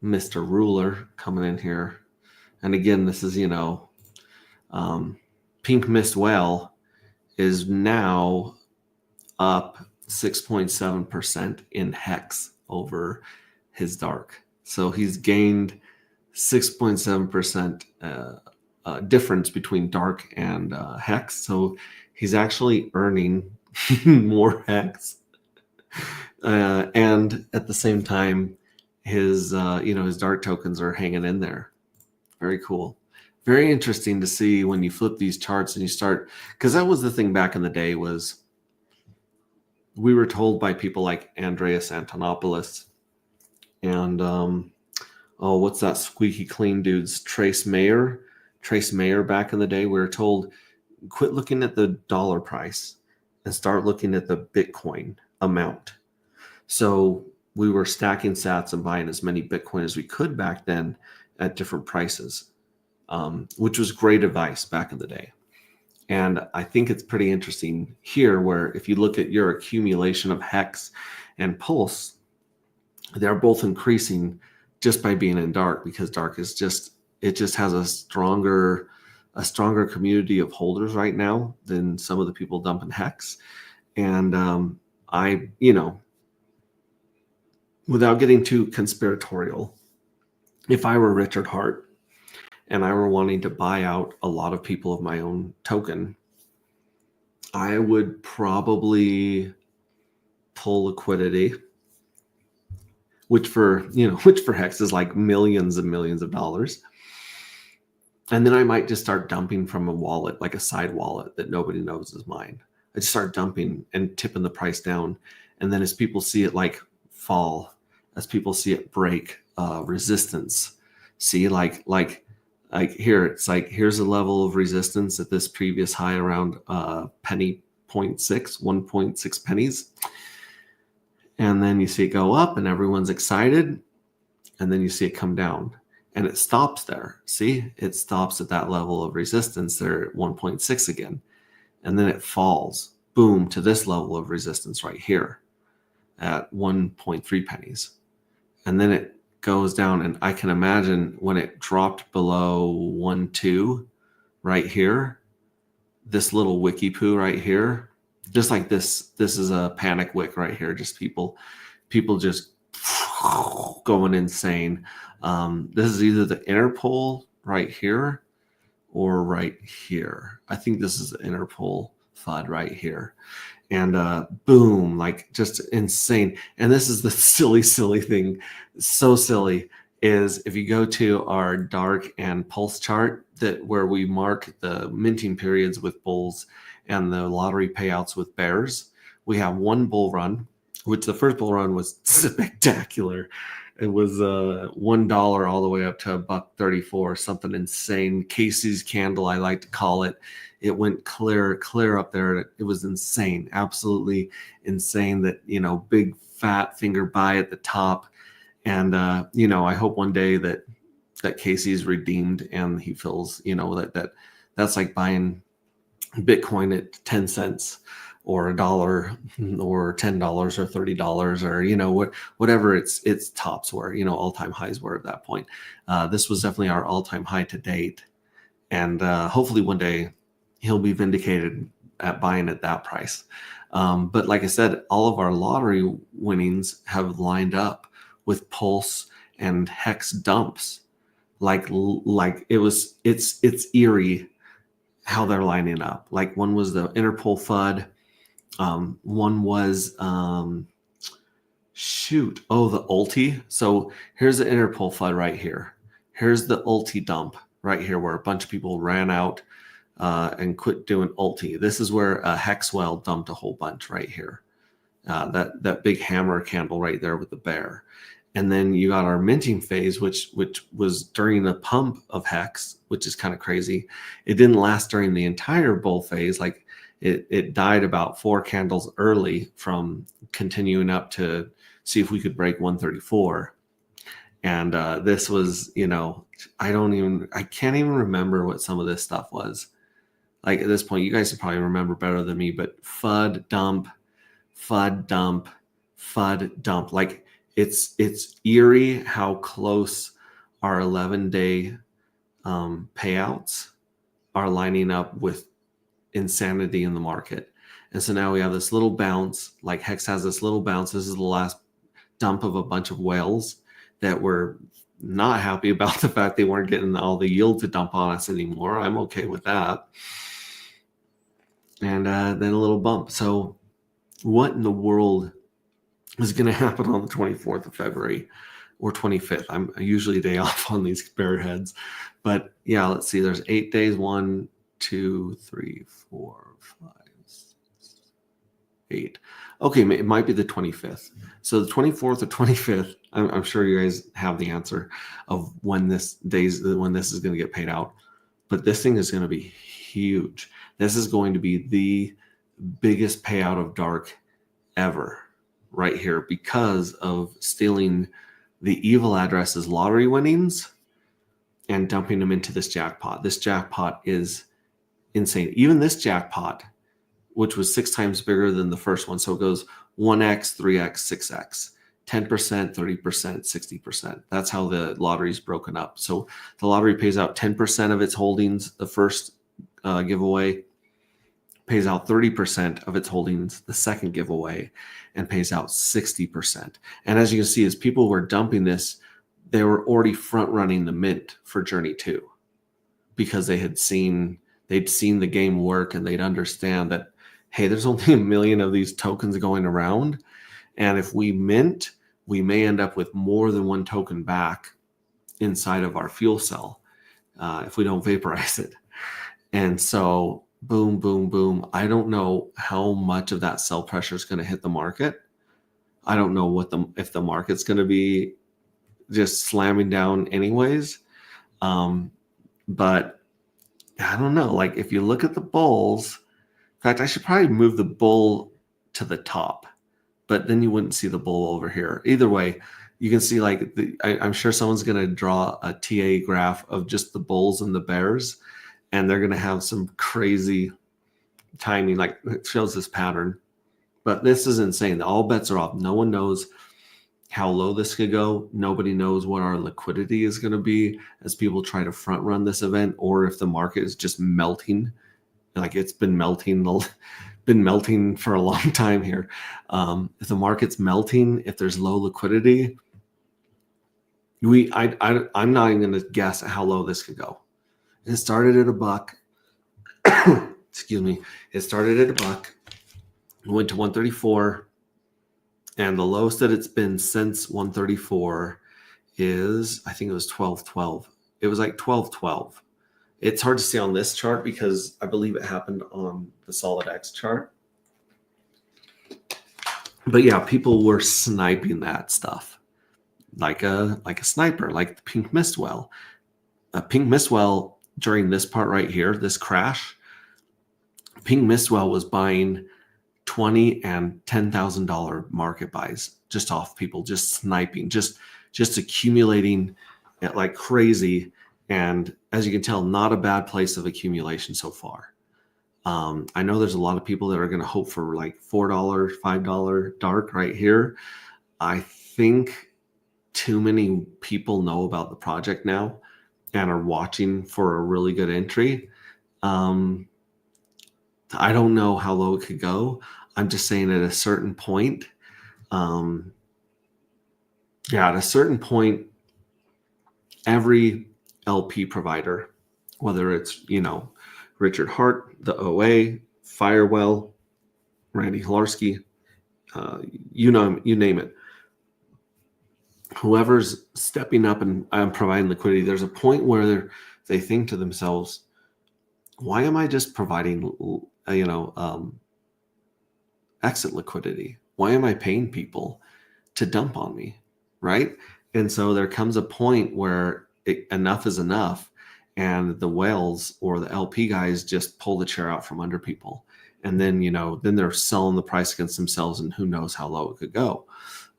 Mr. Ruler coming in here. And again, this is, Pink Mist Whale is now up 6.7% in Hex over his dark. So he's gained 6.7% difference between dark and Hex. So he's actually earning more Hex. And at the same time, his dark tokens are hanging in there. Very cool. Very interesting to see when you flip these charts and you start, because that was the thing back in the day, was we were told by people like Andreas Antonopoulos and what's that squeaky clean dude's Trace Mayer back in the day. We were told, quit looking at the dollar price and start looking at the Bitcoin amount. So we were stacking sats and buying as many Bitcoin as we could back then at different prices, which was great advice back in the day. And I think it's pretty interesting here where if you look at your accumulation of Hex and Pulse, they're both increasing just by being in dark, because dark is just has a stronger community of holders right now than some of the people dumping Hex. And without getting too conspiratorial, if I were Richard Hart and I were wanting to buy out a lot of people of my own token, I would probably pull liquidity, which for Hex is like millions and millions of dollars. And then I might just start dumping from a wallet, like a side wallet that nobody knows is mine. I just start dumping and tipping the price down. And then as people see it like fall, as people see it break resistance, see like here, it's like, here's a level of resistance at this previous high around penny 1.6 pennies. And then you see it go up and everyone's excited. And then you see it come down and it stops there. See, it stops at that level of resistance there at 1.6 again. And then it falls, boom, to this level of resistance right here at 1.3 pennies. And then it goes down, and I can imagine when it dropped below 1.2 right here, this little wiki poo right here, just like this is a panic wick right here, just people just going insane. This is either the inner pole right here or right here. I think this is the inner pole FUD right here. And boom, like just insane. And this is the silly thing, so silly, is if you go to our dark and pulse chart, that where we mark the minting periods with bulls and the lottery payouts with bears, we have one bull run, which the first bull run was spectacular. It was $1 all the way up to $1.34, something insane. Casey's candle, I like to call it. It went clear up there. It was insane, absolutely insane. That big fat finger buy at the top, and I hope one day that Casey's redeemed and he feels that's like buying Bitcoin at 10 cents. Or $1 or $10 or $30 or whatever its tops were, all-time highs were at that point. This was definitely our all-time high to date, And hopefully one day he'll be vindicated at buying at that price. But like I said, all of our lottery winnings have lined up with Pulse and Hex dumps. Like it's eerie how they're lining up. Like one was the Interpol FUD. One was the Ulti. So here's the Interpol FUD right here. Here's the Ulti dump right here, where a bunch of people ran out and quit doing Ulti. This is where Hexwell dumped a whole bunch right here. That big hammer candle right there with the bear. And then you got our minting phase, which was during the pump of Hex, which is kind of crazy. It didn't last during the entire bull phase. Like it died about 4 candles early from continuing up to see if we could break 134. And this was, I can't even remember what some of this stuff was. Like at this point, you guys probably remember better than me, but FUD dump, FUD dump, FUD dump. Like it's eerie how close our 11-day payouts are lining up with insanity in the market. And so now we have this little bounce, like Hex has this little bounce. This is the last dump of a bunch of whales that were not happy about the fact they weren't getting all the yield to dump on us anymore. I'm okay with that. And then a little bump. So what in the world is going to happen on the 24th of February or 25th? I'm usually a day off on these bear heads. But yeah, let's see. There's 8 days. 1, 2, 3, 4, 5, 6, 8. Okay, it might be the 25th. So the 24th or 25th, I'm sure you guys have the answer of when this is going to get paid out. But this thing is going to be huge. This is going to be the biggest payout of dark ever right here because of stealing the evil addresses lottery winnings and dumping them into this jackpot. This jackpot is insane. Even this jackpot, which was 6 times bigger than the first one. So it goes 1x, 3x, 6x, 10%, 30%, 60%. That's how the lottery is broken up. So the lottery pays out 10% of its holdings the first giveaway, pays out 30% of its holdings the second giveaway, and pays out 60%. And as you can see, as people were dumping this, they were already front running the mint for Journey 2 because they'd seen the game work, and they'd understand that, hey, there's only 1 million of these tokens going around. And if we mint, we may end up with more than 1 token back inside of our fuel cell if we don't vaporize it. And so boom, boom, boom. I don't know how much of that sell pressure is going to hit the market. I don't know if the market's going to be just slamming down anyways. But I don't know. Like if you look at the bulls, in fact, I should probably move the bull to the top, but then you wouldn't see the bull over here. Either way, you can see like I'm sure someone's going to draw a TA graph of just the bulls and the bears, and they're going to have some crazy timing. Like it shows this pattern, but this is insane. All bets are off. No one knows how low this could go. Nobody knows what our liquidity is going to be as people try to front run this event, or if the market is just melting. Like it's been melting for a long time here. If the market's melting, if there's low liquidity, I'm not even going to guess how low this could go. It started at $1. Excuse me. It started at $1. It went to 134, and the lowest that it's been since 134 is, I think it was 12.12. It was like 12.12. It's hard to see on this chart because I believe it happened on the SolidX chart. But yeah, people were sniping that stuff like a sniper, like the Pink Mistwell. Pink Mistwell during this part right here, this crash, Pink Mistwell was buying $20,000 and $10,000 market buys just off people, just sniping, just accumulating like crazy. And as you can tell, not a bad place of accumulation so far. I know there's a lot of people that are going to hope for like $4, $5 dark right here. I think too many people know about the project now and are watching for a really good entry. I don't know how low it could go. I'm just saying at a certain point, at a certain point, every LP provider, whether it's, Richard Hart, the OA, Firewell, Randy Hilarski, you name it. Whoever's stepping up and providing liquidity, there's a point where they think to themselves, why am I just providing, exit liquidity? Why am I paying people to dump on me, right? And so there comes a point where enough is enough, and the whales or the LP guys just pull the chair out from under people. And then, then they're selling the price against themselves, and who knows how low it could go.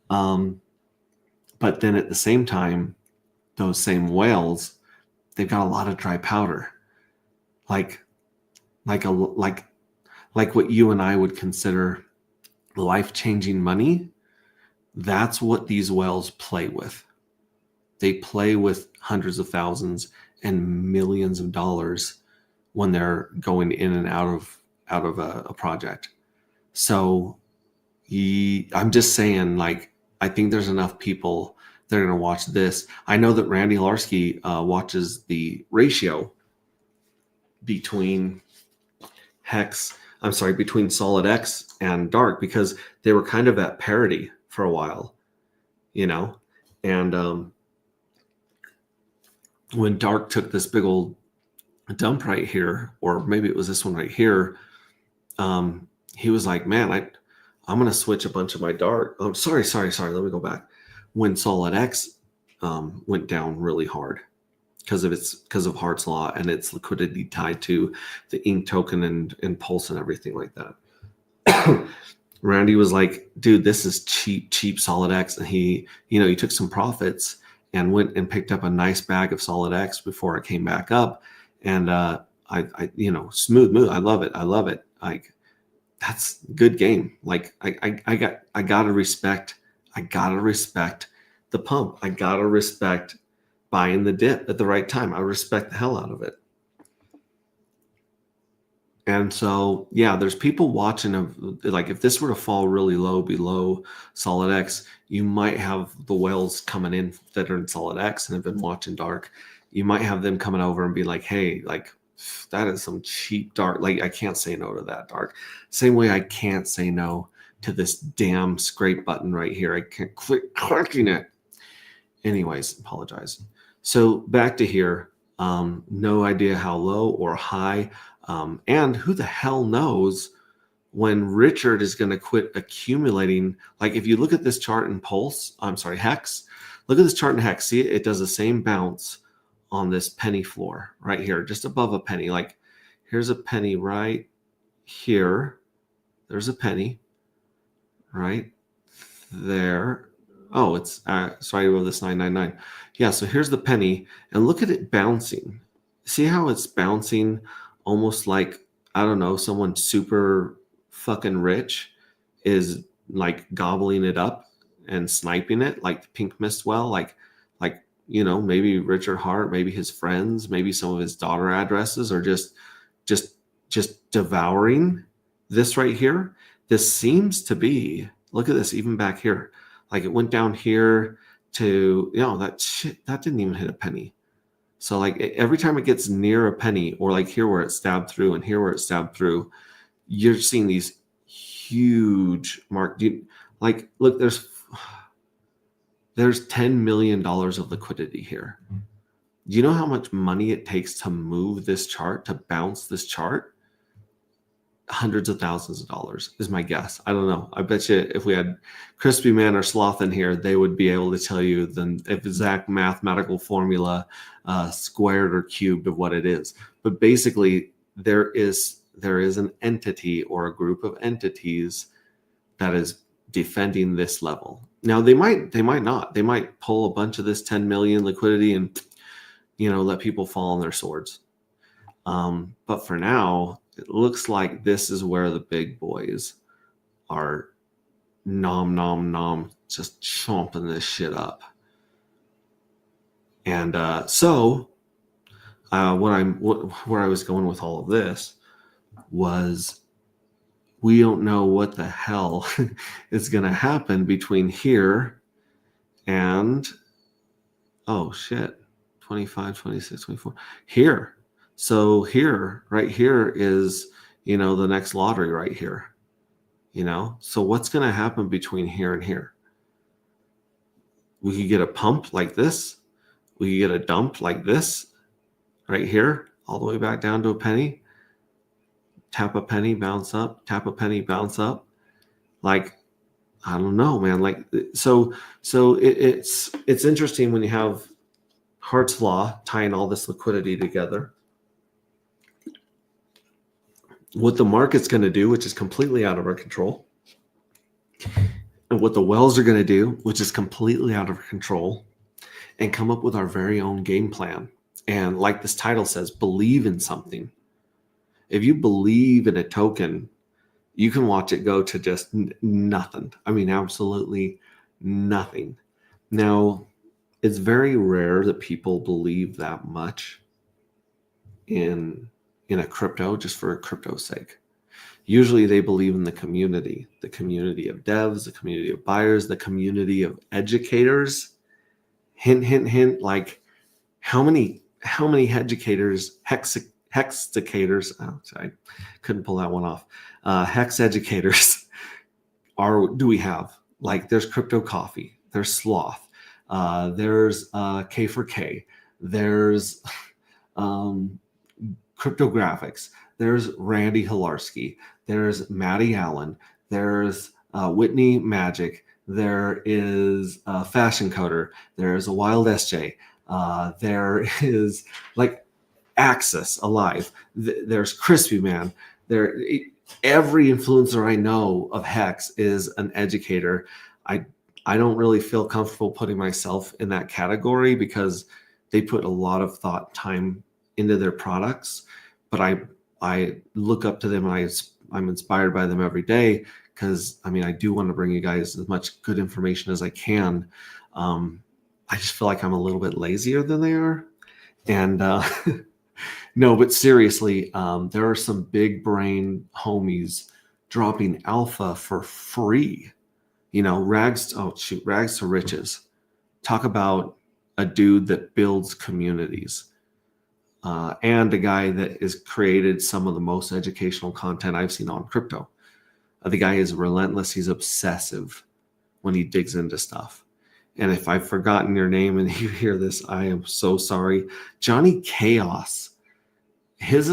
But then at the same time, those same whales, they've got a lot of dry powder, like what you and I would consider life-changing money. That's what these whales play with. They play with hundreds of thousands and millions of dollars when they're going in and out of a project. So I'm just saying, I think there's enough people that are going to watch this. I know that Randy Hilarski watches the ratio between between Solid X and Dark, because they were kind of at parity for a while, and when Dark took this big old dump right here, or maybe it was this one right here, he was like, man, I'm going to switch a bunch of my Dark. Oh, sorry. Let me go back. When Solid X went down really hard because of Hart's Law and its liquidity tied to the Ink token and Pulse and everything like that. Randy was like, dude, this is cheap Solid X. And he took some profits and went and picked up a nice bag of Solid X before it came back up. And I smooth move. I love it. Like, that's good game. Like, I gotta respect the pump. I gotta respect buying the dip at the right time. I respect the hell out of it. And so, there's people watching if this were to fall really low below Solid X, you might have the whales coming in that are in Solid X and have been watching Dark. You might have them coming over and be like, hey, that is some cheap Dark. Like, I can't say no to that Dark. Same way I can't say no to this damn scrape button right here. I can't clicking it. Anyways, apologize. So back to here, no idea how low or high, and who the hell knows when Richard is going to quit accumulating. Like, if you look at this chart in Hex, look at this chart in Hex. See, it does the same bounce on this penny floor right here, just above a penny. Like, here's a penny right here. There's a penny right there. Oh, it's sorry about this 999. Yeah, so here's the penny, and look at it bouncing. See how it's bouncing almost like, I don't know, someone super fucking rich is like gobbling it up and sniping it like the Pink Mist well, like maybe Richard Hart, maybe his friends, maybe some of his daughter addresses are just devouring this right here. This seems to be, look at this, even back here. Like, it went down here to, that didn't even hit a penny. So like, every time it gets near a penny, or like here where it stabbed through and here where it stabbed through, you're seeing these huge look, there's $10 million of liquidity here. Do you know how much money it takes to move this chart, to bounce this chart? Hundreds of thousands of dollars is my guess. I don't know. I bet you if we had Crispy Man or Sloth in here, they would be able to tell you the exact mathematical formula, squared or cubed, of what it is. But basically, there is an entity or a group of entities that is defending this level. Now they might not. They might pull a bunch of this 10 million liquidity and let people fall on their swords. But for now, it looks like this is where the big boys are nom, just chomping this shit up. And so where I was going with all of this was we don't know what the hell is going to happen between here and, oh shit, 25, 26, 24 here. So here, right here is, the next lottery right here, so what's going to happen between here and here? We could get a pump like this. We could get a dump like this right here, all the way back down to a penny. Tap a penny, bounce up, tap a penny, bounce up. Like, I don't know, man. Like, so it's interesting when you have Hart's Law tying all this liquidity together. What the market's going to do, which is completely out of our control, and what the wells are going to do, which is completely out of our control, and come up with our very own game plan. And like this title says, believe in something. If you believe in a token, you can watch it go to just nothing. I mean, absolutely nothing. Now, it's very rare that people believe that much in a crypto just for a crypto's sake. Usually they believe in the community of devs, the community of buyers, the community of educators. Hint, hint, hint. Like, how many educators, hexeducators, I couldn't pull that one off. Hex educators do we have? Like, there's Crypto Coffee, there's Sloth, there's K4K, there's Cryptographics, there's Randy Hilarski, there's Maddie Allen, there's Whitney Magic, there is Fashion Coder, there's a Wild SJ, there is like Axis Alive, there's Crispy Man, every influencer I know of Hex is an educator. I don't really feel comfortable putting myself in that category because they put a lot of thought, time into their products, but I look up to them and I'm inspired by them every day because I do want to bring you guys as much good information as I can. I just feel like I'm a little bit lazier than they are, and no, but seriously, there are some big brain homies dropping alpha for free. Rags to riches. Talk about a dude that builds communities. And a guy that has created some of the most educational content I've seen on crypto. The guy is relentless. He's obsessive when he digs into stuff. And if I've forgotten your name and you hear this, I am so sorry. Johnny Chaos. His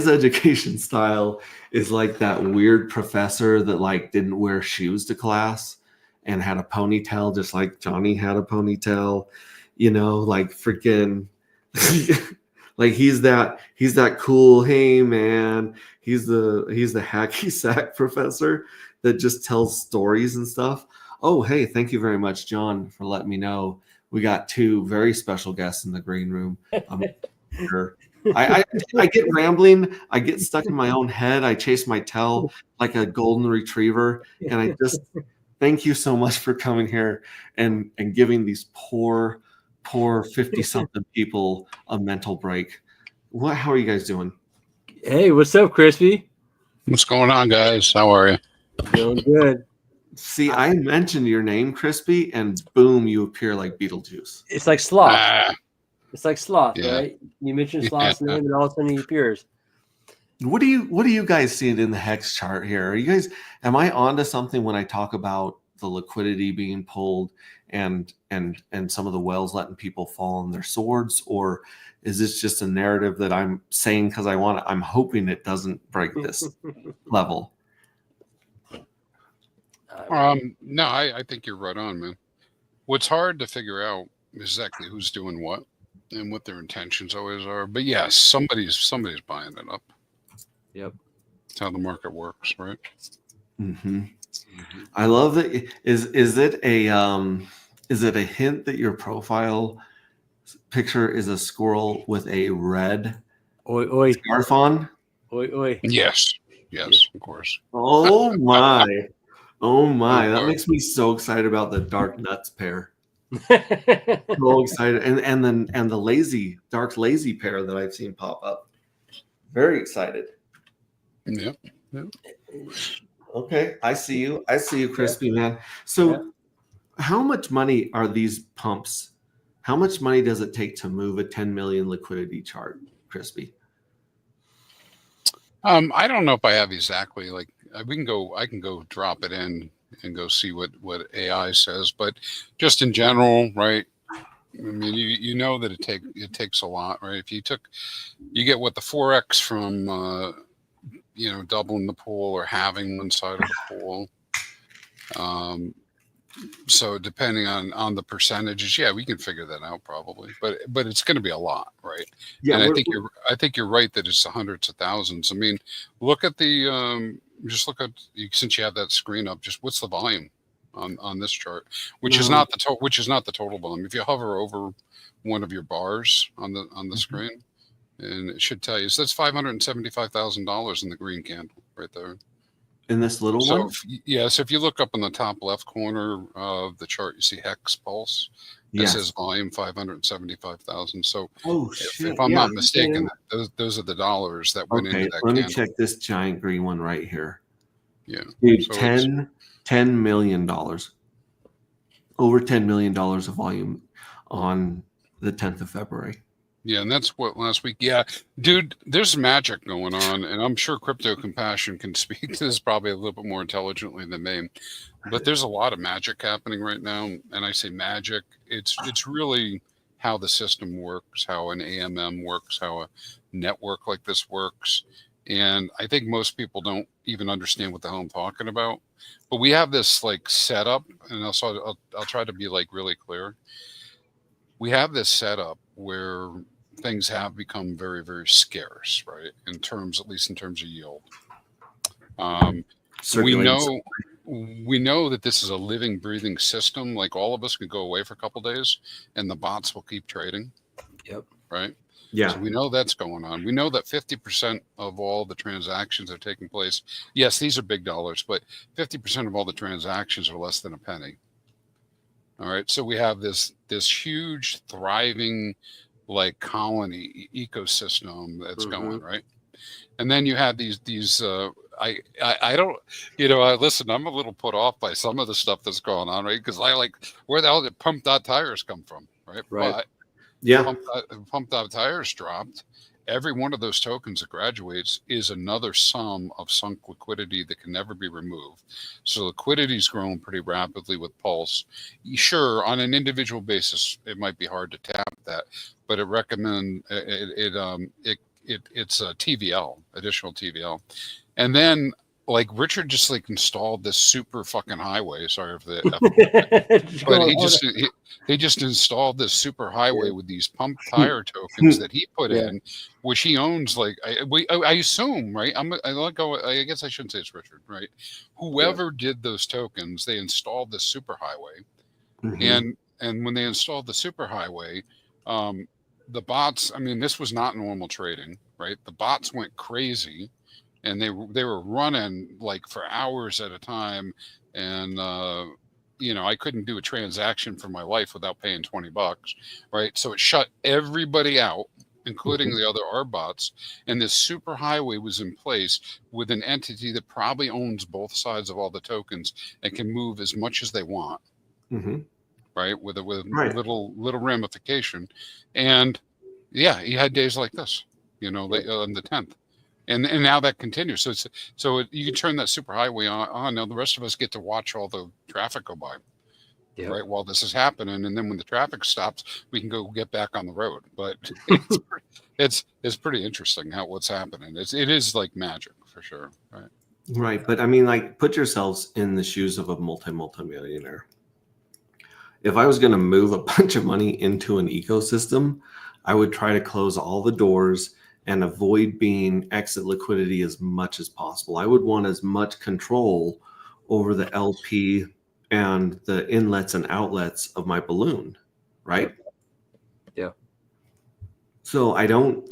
education style is like that weird professor that didn't wear shoes to class and had a ponytail, just like Johnny had a ponytail, freaking like he's that cool, hey man, he's the hacky sack professor that just tells stories and stuff. Oh, hey, thank you very much, John, for letting me know. We got two very special guests in the green room. Here. I get rambling. I get stuck in my own head. I chase my tail like a golden retriever. And I just thank you so much for coming here and giving these poor 50-something people a mental break. How are you guys doing? Hey, what's up, Crispy? What's going on, guys? How are you? Doing good. See, I mentioned your name, Crispy, and boom, you appear like Beetlejuice. It's like Sloth. It's like Sloth, yeah. right? You mention Sloth's name, and all of a sudden he appears. What do you guys see in the Hex chart here? Am I onto something when I talk about the liquidity being pulled and some of the whales letting people fall on their swords, or is this just a narrative that I'm saying because I want it? I'm hoping it doesn't break this level. No, I think you're right on, man. What's hard to figure out is exactly who's doing what and what their intentions always are. But yes, somebody's buying it up. Yep. That's how the market works, right? Mm-hmm. I love that. Is it a hint that your profile picture is a squirrel with a red scarf on? Yes, of course. Oh my. Oh my, that makes me so excited about the Dark Nuts pair. So excited, and the lazy dark lazy pair that I've seen pop up. Very excited. Yeah. Okay, I see you. I see you, Crispy Man. So, how much money are these pumps? How much money does it take to move a 10 million liquidity chart, Crispy? I don't know if I have exactly like I can go drop it in and go see what AI says, but just in general, right? I mean, you know that it takes a lot, right? If you get what the 4x from doubling the pool or having one side of the pool. So depending on the percentages, yeah, we can figure that out probably, but it's going to be a lot, right? Yeah, and I think you're right that it's hundreds of thousands. I mean, look at just look at since you have that screen up, just what's the volume on this chart, which is not the total volume. If you hover over one of your bars on the screen, and it should tell you, so that's $575,000 in the green candle right there. in this little one? So if you look up in the top left corner of the chart, you see Hex Pulse. It says volume 575,000. So if I'm not mistaken, those are the dollars that went into that. Let me check this giant green one right here. Yeah. Dude, so $10 million. Over $10 million of volume on the 10th of February. Yeah, and that's what last week. Yeah, dude, there's magic going on, and I'm sure Crypto Compassion can speak to this probably a little bit more intelligently than me. But there's a lot of magic happening right now, and I say magic. It's really how the system works, how an AMM works, how a network like this works, and I think most people don't even understand what the hell I'm talking about. But we have this like setup, and I'll try to be like really clear. We have this setup where things have become very, very scarce, right? At least in terms of yield. We know that this is a living, breathing system. Like all of us could go away for a couple of days, and the bots will keep trading. Yep. Right. Yeah. So we know that's going on. We know that 50% of all the transactions are taking place. Yes, these are big dollars, but 50% of all the transactions are less than a penny. All right, so we have this huge, thriving, like colony ecosystem that's going right, and then you have these. I don't, listen. I'm a little put off by some of the stuff that's going on, right? Because I like where the hell did Pump.Tires come from, right? Right. But Yeah. Pump.Tires dropped. Every one of those tokens that graduates is another sum of sunk liquidity that can never be removed. So liquidity's grown pretty rapidly with Pulse. Sure, on an individual basis, it might be hard to tap that, but it's a TVL, additional TVL. And then like Richard just like installed this super fucking highway. Sorry for the but he just installed this super highway with these pump tire tokens that he put in, which he owns. Like I assume, right? I guess I shouldn't say it's Richard, right? Whoever did those tokens, they installed this super highway, and when they installed the super highway, the bots. I mean, this was not normal trading, right? The bots went crazy. And they were running like for hours at a time, and I couldn't do a transaction for my life without paying $20, right? So it shut everybody out, including the other R bots. And this super highway was in place with an entity that probably owns both sides of all the tokens and can move as much as they want, right? With little ramification. And yeah, he had days like this, on the 10th. And now that continues. So you can turn that super highway on. Now the rest of us get to watch all the traffic go by, right? While this is happening, and then when the traffic stops, we can go get back on the road. But it's pretty interesting what's happening. It is like magic for sure, right? Right, but I mean, like, put yourselves in the shoes of a multimillionaire. If I was going to move a bunch of money into an ecosystem, I would try to close all the doors and avoid being exit liquidity as much as possible. I would want as much control over the LP and the inlets and outlets of my balloon, right? Yeah. So I don't,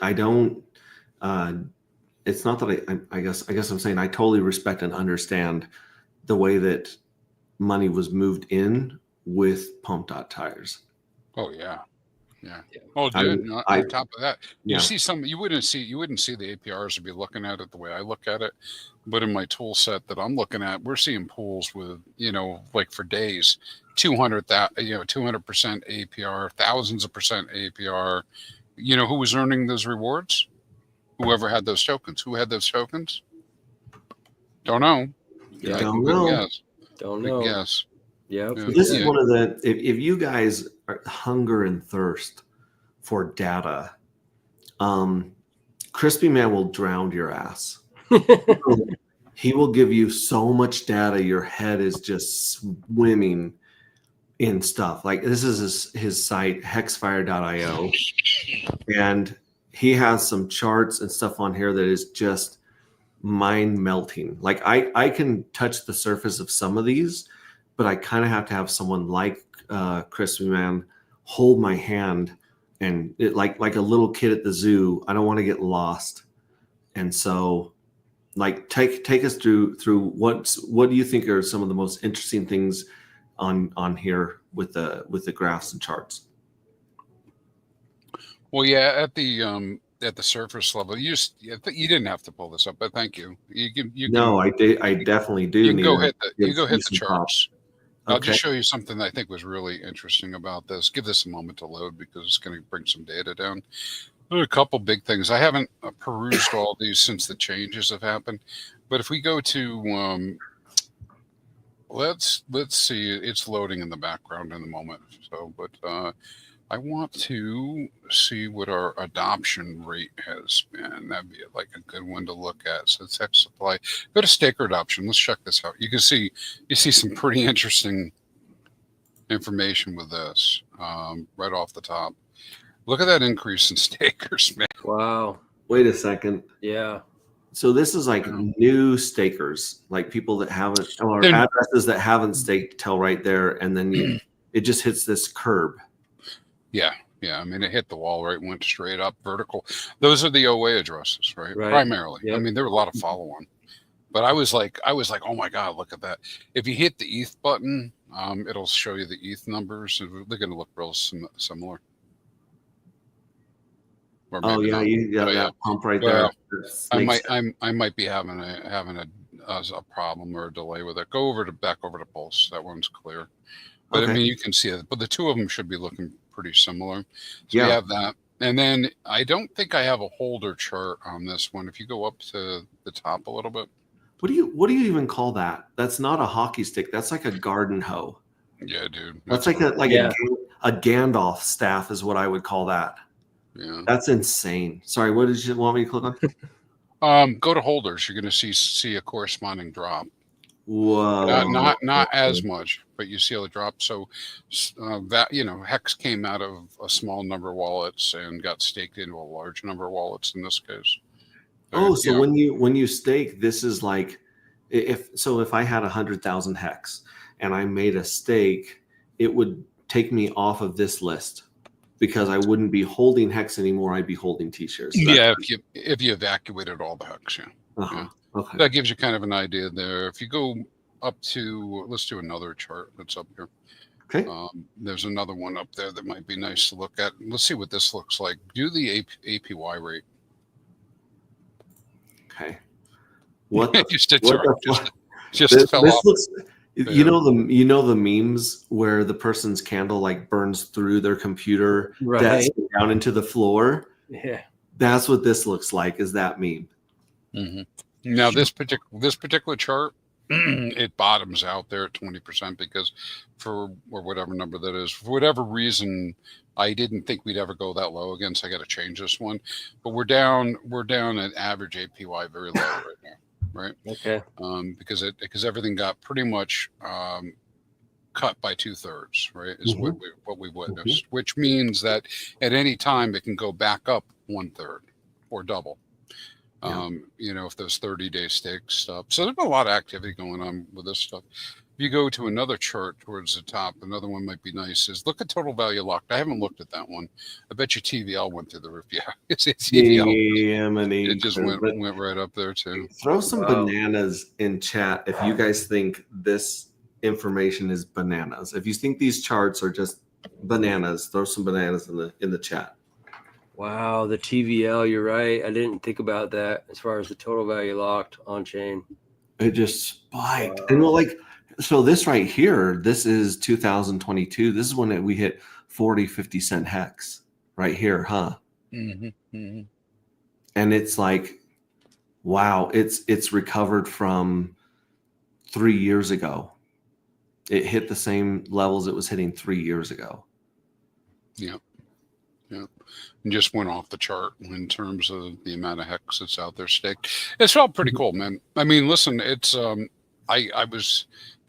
it's not that I guess I'm saying I totally respect and understand the way that money was moved in with pumped out tires. Oh yeah. Yeah. Yeah. Oh, I dude. mean, On top of that, yeah. you see some. You wouldn't see the APRs to be looking at it the way I look at it, but in my tool set that I'm looking at, we're seeing pools with like for days, 200% APR, thousands of percent APR. You know who was earning those rewards? Whoever had those tokens. Who had those tokens? Don't know. Yeah. Don't Good know. guess. Don't Good know. guess. Yep. Yeah. This is Yeah. one of the if you guys are hunger and thirst for data, Crispy Man will drown your ass. He will give you so much data, your head is just swimming in stuff. Like this is his site, hexfire.io, and he has some charts and stuff on here that is just mind melting. Like I can touch the surface of some of these, but I kind of have to have someone like Crispy Man hold my hand, and it like a little kid at the zoo. I don't want to get lost, and so like take us through what do you think are some of the most interesting things on here with the graphs and charts? Well, yeah, at the surface level, you didn't have to pull this up, but thank you. No, I definitely do. You can need go to hit the give charts. props. I'll Okay. just show you something that I think was really interesting about this. Give this a moment to load because it's going to bring some data down. There are a couple big things. I haven't perused all these since the changes have happened, but if we go to let's see, it's loading in the background in the moment. So, but I want to see what our adoption rate has been. That'd be like a good one to look at. So text supply. Go to staker adoption. Let's check this out. You see some pretty interesting information with this right off the top. Look at that increase in stakers, man. Wow. Wait a second. Yeah. So this is like new stakers, like people that haven't, or They're- addresses that haven't staked till right there, and then it just hits this curb. Yeah. I mean, it hit the wall, right? Went straight up, vertical. Those are the OA addresses, right? Right. Primarily. Yep. I mean, there were a lot of follow-on, but I was like, oh my god, look at that! If you hit the ETH button, it'll show you the ETH numbers. They're going to look real similar. Or Oh maybe yeah, not. you got But, that pump right Well, there. I might be having a problem or a delay with it. Go back over to Pulse. That one's clear. But Okay. I mean, you can see it. But the two of them should be looking pretty similar. So Yeah. we have that. And then I don't think I have a holder chart on this one. If you go up to the top a little bit. What do you even call that? That's not a hockey stick. That's like a garden hoe. Yeah, dude. That's what- like Yeah. a Gandalf staff is what I would call that. yeah. That's insane. Sorry, what did you want me to click on? Go to holders. You're going to see a corresponding drop. Whoa. Not as much, but you see a drop. So that Hex came out of a small number of wallets and got staked into a large number of wallets in this case. Oh, so Yeah. when you stake, this is like if I had 100,000 hex and I made a stake, it would take me off of this list because I wouldn't be holding hex anymore. I'd be holding T-shares. Yeah, if you evacuated all the Hex, yeah. Uh-huh. Okay. That gives you kind of an idea there. If you go up to, let's do another chart that's up here. Okay. There's another one up there that might be nice to look at. Let's see what this looks like. Do the APY rate. Okay. What the, just did what sorry, the fuck? just This fell off. looks. Yeah. You know the memes where the person's candle like burns through their computer Right. desk down into the floor. Yeah. That's what this looks like. Is that meme? Mhm. Now this particular chart, it bottoms out there at 20% because or whatever number that is, for whatever reason, I didn't think we'd ever go that low again. So I got to change this one. But we're down at average APY very low right now, right? Okay. Because everything got pretty much cut by 2/3, right? Is what we witnessed, which means that at any time it can go back up 1/3 or double. Yeah. If those 30-day stakes stuff. So there's been a lot of activity going on with this stuff. If you go to another chart towards the top, another one might be nice. Is look at total value locked. I haven't looked at that one. I bet your TVL went through the roof. Yeah, it's TVL. It just went right up there too. Throw some Wow. bananas in chat if you guys think this information is bananas. If you think these charts are just bananas, throw some bananas in the chat. Wow, the TVL, you're right. I didn't think about that as far as the total value locked on chain. It just spiked. Wow. And well, like, so this right here, this is 2022. This is when we hit 40, 50 cent hex right here, huh? Mm-hmm. And it's like, wow, it's recovered from 3 years ago. It hit the same levels it was hitting 3 years ago. Yep. Yep. And just went off the chart in terms of the amount of hex that's out there staked. It's all pretty cool, man. I mean, listen, it's I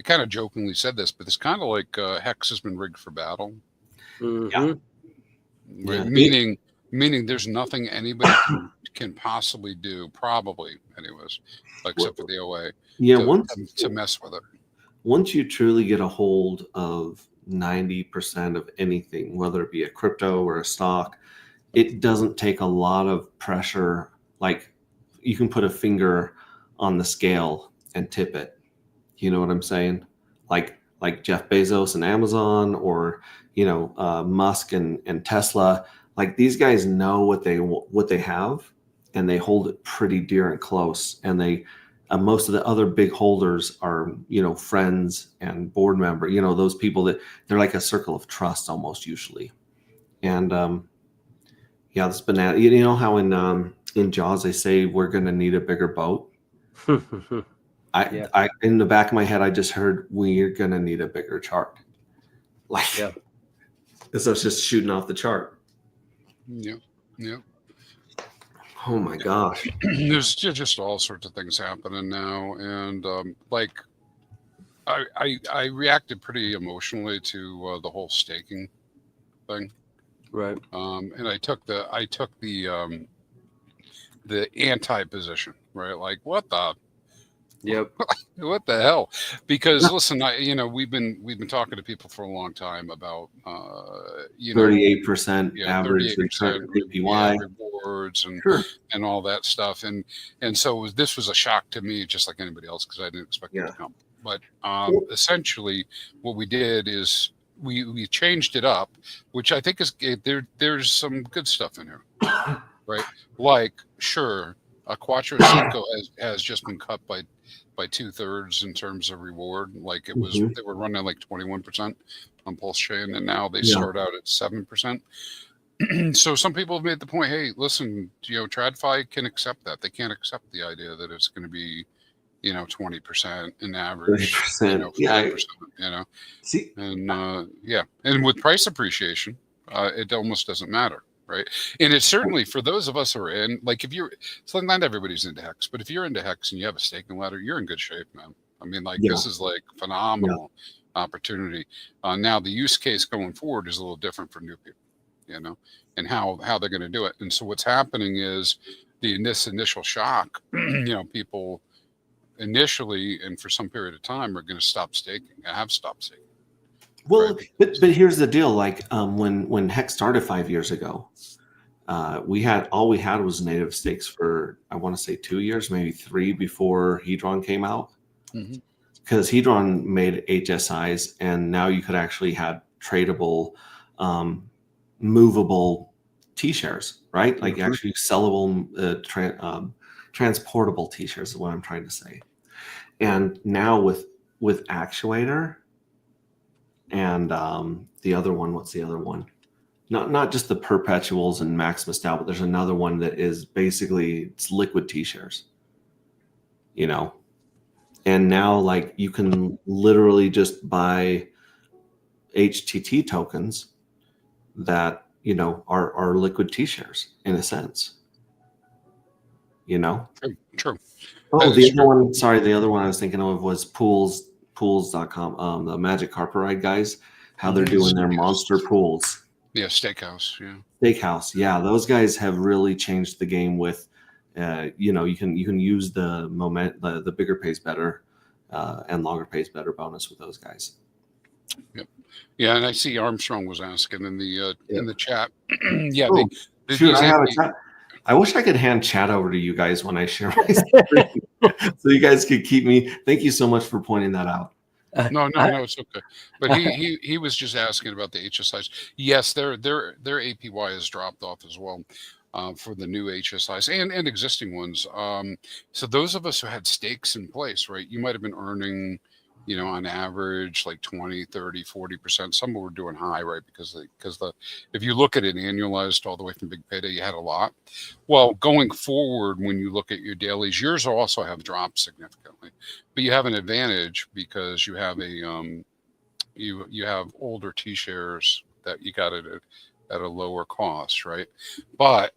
kind of jokingly said this, but it's kind of like hex has been rigged for battle. Mm-hmm. Right? Yeah. Meaning there's nothing anybody can possibly do, probably anyways, except for the OA, to mess with it. Once you truly get a hold of 90% of anything, whether it be a crypto or a stock, it doesn't take a lot of pressure. Like, you can put a finger on the scale and tip it. You know what I'm saying? Like Jeff Bezos and Amazon, or Musk and Tesla. Like, these guys know what they have, and they hold it pretty dear and close. And they most of the other big holders are friends and board member. Those people that they're like a circle of trust almost usually. And yeah, this banana. You know how in Jaws they say we're going to need a bigger boat. I in the back of my head I just heard we're going to need a bigger chart. Like, so it's just shooting off the chart. Yep. Oh my gosh. There's just all sorts of things happening now, and like I reacted pretty emotionally to the whole staking thing. Right. And I took the anti position, right? Like, what the what the hell? Because listen, we've been talking to people for a long time about 38% average return APY rewards and all that stuff, and so this was a shock to me, just like anybody else, because I didn't expect it to come. But essentially, what we did is we changed it up, which I think is there's some good stuff in here, right? Like, sure, Quattro Cinco has just been cut by 2/3 in terms of reward. Like, it was they were running like 21% on Pulse Chain, and now they start out at 7%. So some people have made the point, hey, listen, TradFi can accept that. They can't accept the idea that it's going to be 20% in average, 5%, See, and and with price appreciation, it almost doesn't matter, right? And it's certainly for those of us who are in, like, so not everybody's into Hex, but if you're into Hex and you have a staking ladder, you're in good shape, man. I mean, like, this is like phenomenal opportunity. Now the use case going forward is a little different for new people, and how they're going to do it. And so what's happening is this initial shock, people initially and for some period of time are going to stop staking. I have stopped staking. Well, right? but here's the deal. Like, when Hex started 5 years ago, we had was native stakes for, I want to say 2 years, maybe 3, before Hedron came out. Because Hedron made HSIs, and now you could actually have tradable, movable T-shares, right? Like, actually sellable, transportable T-shares is what I'm trying to say. And now with Actuator and the other one, what's the other one? Not just the perpetuals and Maximus DAO, but there's another one that is basically, it's liquid T-shares. And now, like, you can literally just buy HTT tokens that are liquid T-shares in a sense. True. Oh, the other one. Sorry, the other one I was thinking of was pools.com. The Magic Carpet Ride guys, how they're doing their monster pools. Yeah, Steakhouse. Yeah. Steakhouse. Yeah, those guys have really changed the game with, you can use the bigger pays better, and longer pays better bonus with those guys. Yep. Yeah, and I see Armstrong was asking in the chat. Yeah. Shoot, I have a chat. I wish I could hand chat over to you guys when I share my screen, so you guys could keep me. Thank you so much for pointing that out. No, it's okay. But he was just asking about the HSIs. Yes, their APY has dropped off as well for the new HSIs and existing ones. So those of us who had stakes in place, right? You might have been earning, on average like 20, 30, 40%. Some were doing high, right? Because if you look at it annualized all the way from big payday, you had a lot. Well, going forward, when you look at your dailies, yours also have dropped significantly, but you have an advantage because you have you have older T shares that you got at a lower cost, right? But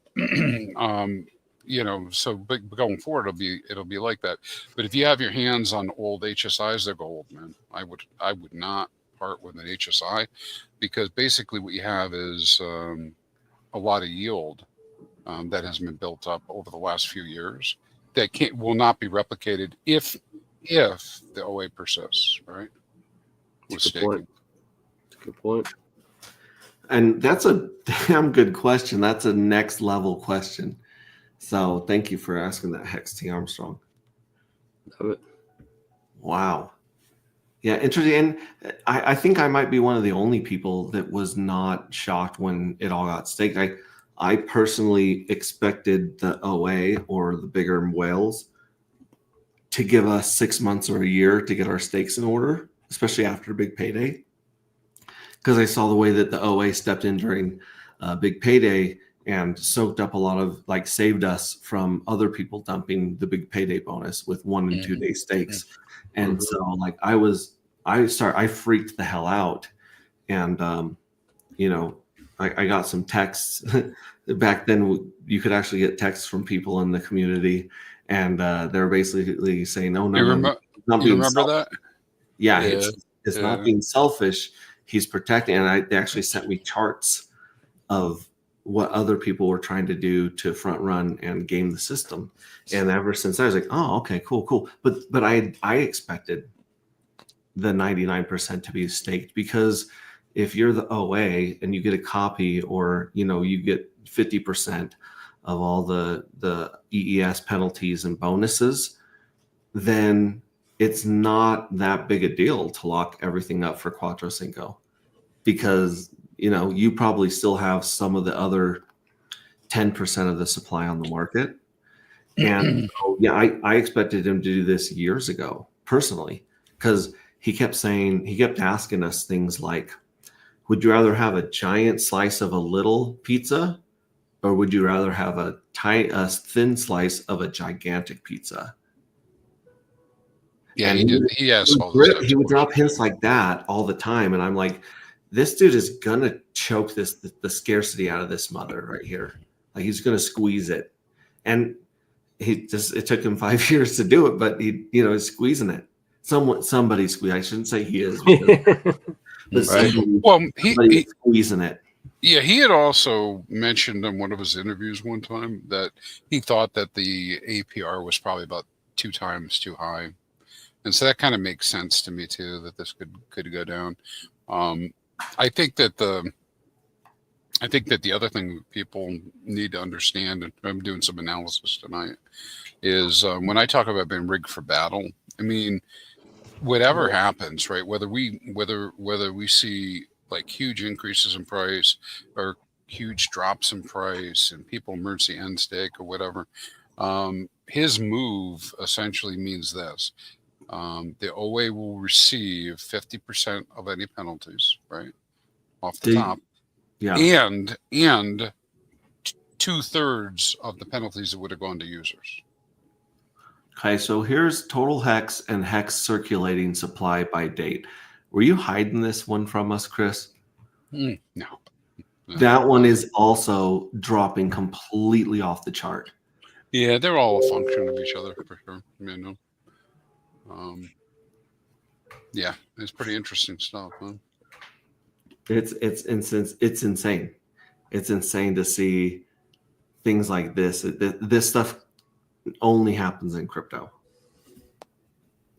so going forward, it'll be like that. But if you have your hands on old HSIs, they're gold, man. I would not part with an HSI because basically what you have is a lot of yield that has been built up over the last few years that will not be replicated if the OA persists, right? That's a good point. That's a good point. And that's a damn good question. That's a next level question. So thank you for asking that, Hex T. Armstrong. Love it. Wow. Yeah, interesting. And I think I might be one of the only people that was not shocked when it all got staked. I personally expected the OA or the bigger whales to give us 6 months or a year to get our stakes in order, especially after a big payday. Because I saw the way that the OA stepped in during big payday and soaked up a lot of, saved us from other people dumping the big payday bonus with 1 and 2 day stakes. And so I freaked the hell out. And, I got some texts. Back then, you could actually get texts from people in the community. And they're basically saying, "Oh, no, you remember that? Yeah, it's not being selfish. He's protecting." And they actually sent me charts of what other people were trying to do to front run and game the system. And ever since I was like, "Oh, okay, cool." But I expected the 99% to be staked, because if you're the OA and you get a copy, or you get 50% of all the EES penalties and bonuses, then it's not that big a deal to lock everything up for Cuatro Cinco, because you probably still have some of the other 10% of the supply on the market. And I expected him to do this years ago personally, because he kept asking us things like, would you rather have a giant slice of a little pizza, or would you rather have a thin slice of a gigantic pizza? Yeah, and he would drop hints like that all the time. And I'm like, this dude is gonna choke the scarcity out of this mother right here. Like, he's gonna squeeze it. And it took him 5 years to do it, but he's squeezing it. Somebody squeeze. I shouldn't say he is, but somebody's squeezing it. Yeah, he had also mentioned in one of his interviews one time that he thought that the APR was probably about 2 times too high. And so that kind of makes sense to me too, that this could go down. I think that the other thing people need to understand, and I'm doing some analysis tonight, is when I talk about being rigged for battle, I mean, whatever happens, right? Whether we see like huge increases in price or huge drops in price and people emergency end stake or whatever, his move essentially means this. The OA will receive 50% of any penalties, right, off the top, and 2/3 of the penalties that would have gone to users. Okay, so here's total hex and hex circulating supply by date. Were you hiding this one from us, Chris? No. That one is also dropping completely off the chart. Yeah, they're all a function of each other for sure. Yeah, it's pretty interesting stuff, huh? It's insane. It's insane to see things like this. This stuff only happens in crypto.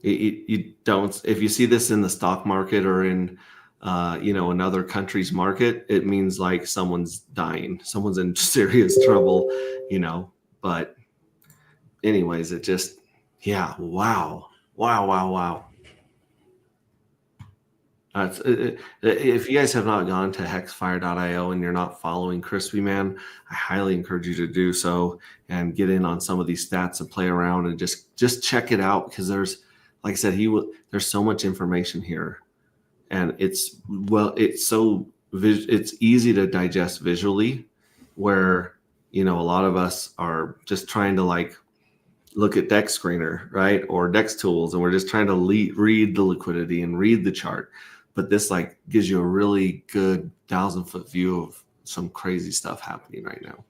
You don't. If you see this in the stock market or in another country's market, it means like someone's dying, someone's in serious trouble, But anyways, it just, wow. If you guys have not gone to hexfire.io and you're not following Crispy Man, I highly encourage you to do so and get in on some of these stats and play around and just check it out, because there's, like I said, there's so much information here, and it's easy to digest visually, where a lot of us are just trying to like look at Dex Screener, right, or Dex Tools, and we're just trying to read the liquidity and read the chart. But this like gives you a really good 1,000-foot view of some crazy stuff happening right now.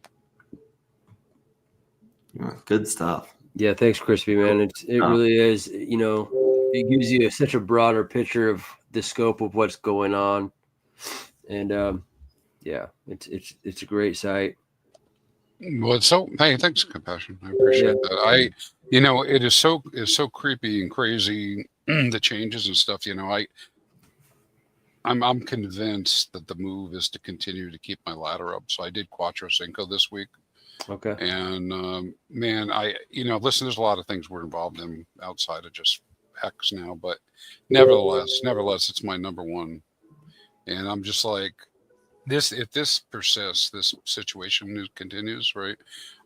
Good stuff. Yeah, thanks, Crispy Man. It really is. It gives you such a broader picture of the scope of what's going on, and yeah, it's a great site. Well, hey, thanks, Compassion. I appreciate that. It is so creepy and crazy, the changes and stuff. I'm convinced that the move is to continue to keep my ladder up. So I did Quattro Cinco this week. Okay. And man, listen, there's a lot of things we're involved in outside of just Hex now, but nevertheless, it's my number one. And I'm just like, if this persists, this situation continues, right?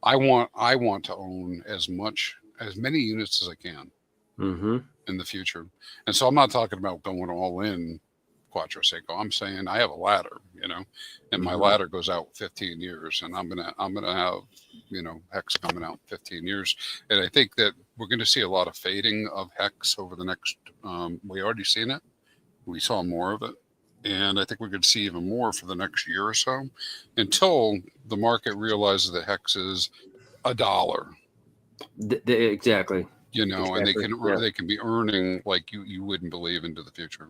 I want to own as many units as I can in the future. And so I'm not talking about going all in Quattro Cinco. I'm saying I have a ladder, and my ladder goes out 15 years, and I'm gonna have, Hex coming out 15 years. And I think that we're going to see a lot of fading of Hex over the next, we already seen it. We saw more of it. And I think we're going to see even more for the next year or so, until the market realizes that Hex is $1. Exactly. And they can be earning like you wouldn't believe into the future.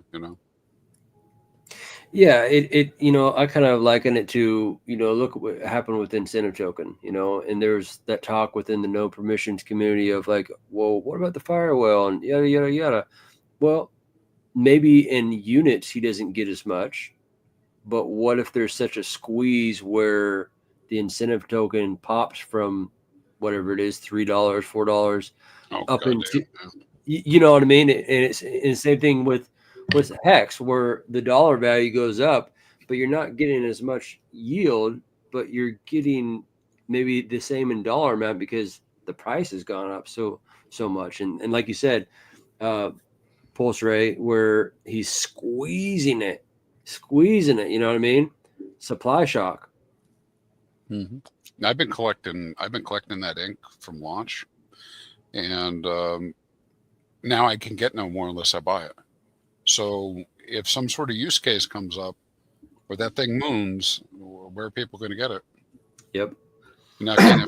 Yeah, I kind of liken it to, look at what happened with Incentive Token, and there's that talk within the no permissions community of like, well, what about the firewall and yada, yada, yada. Well, maybe in units he doesn't get as much, but what if there's such a squeeze where the Incentive Token pops from whatever it is, $3, $4 up into, you know what I mean? And it's the same thing with Hex, where the dollar value goes up, but you're not getting as much yield, but you're getting maybe the same in dollar amount because the price has gone up so much. And like you said, Pulse Ray, where he's squeezing it, you know what I mean? Supply shock. Mm-hmm. I've been collecting that ink from launch, and now I can get no more unless I buy it. So if some sort of use case comes up where that thing moons, where are people going to get it? Yep. You're not going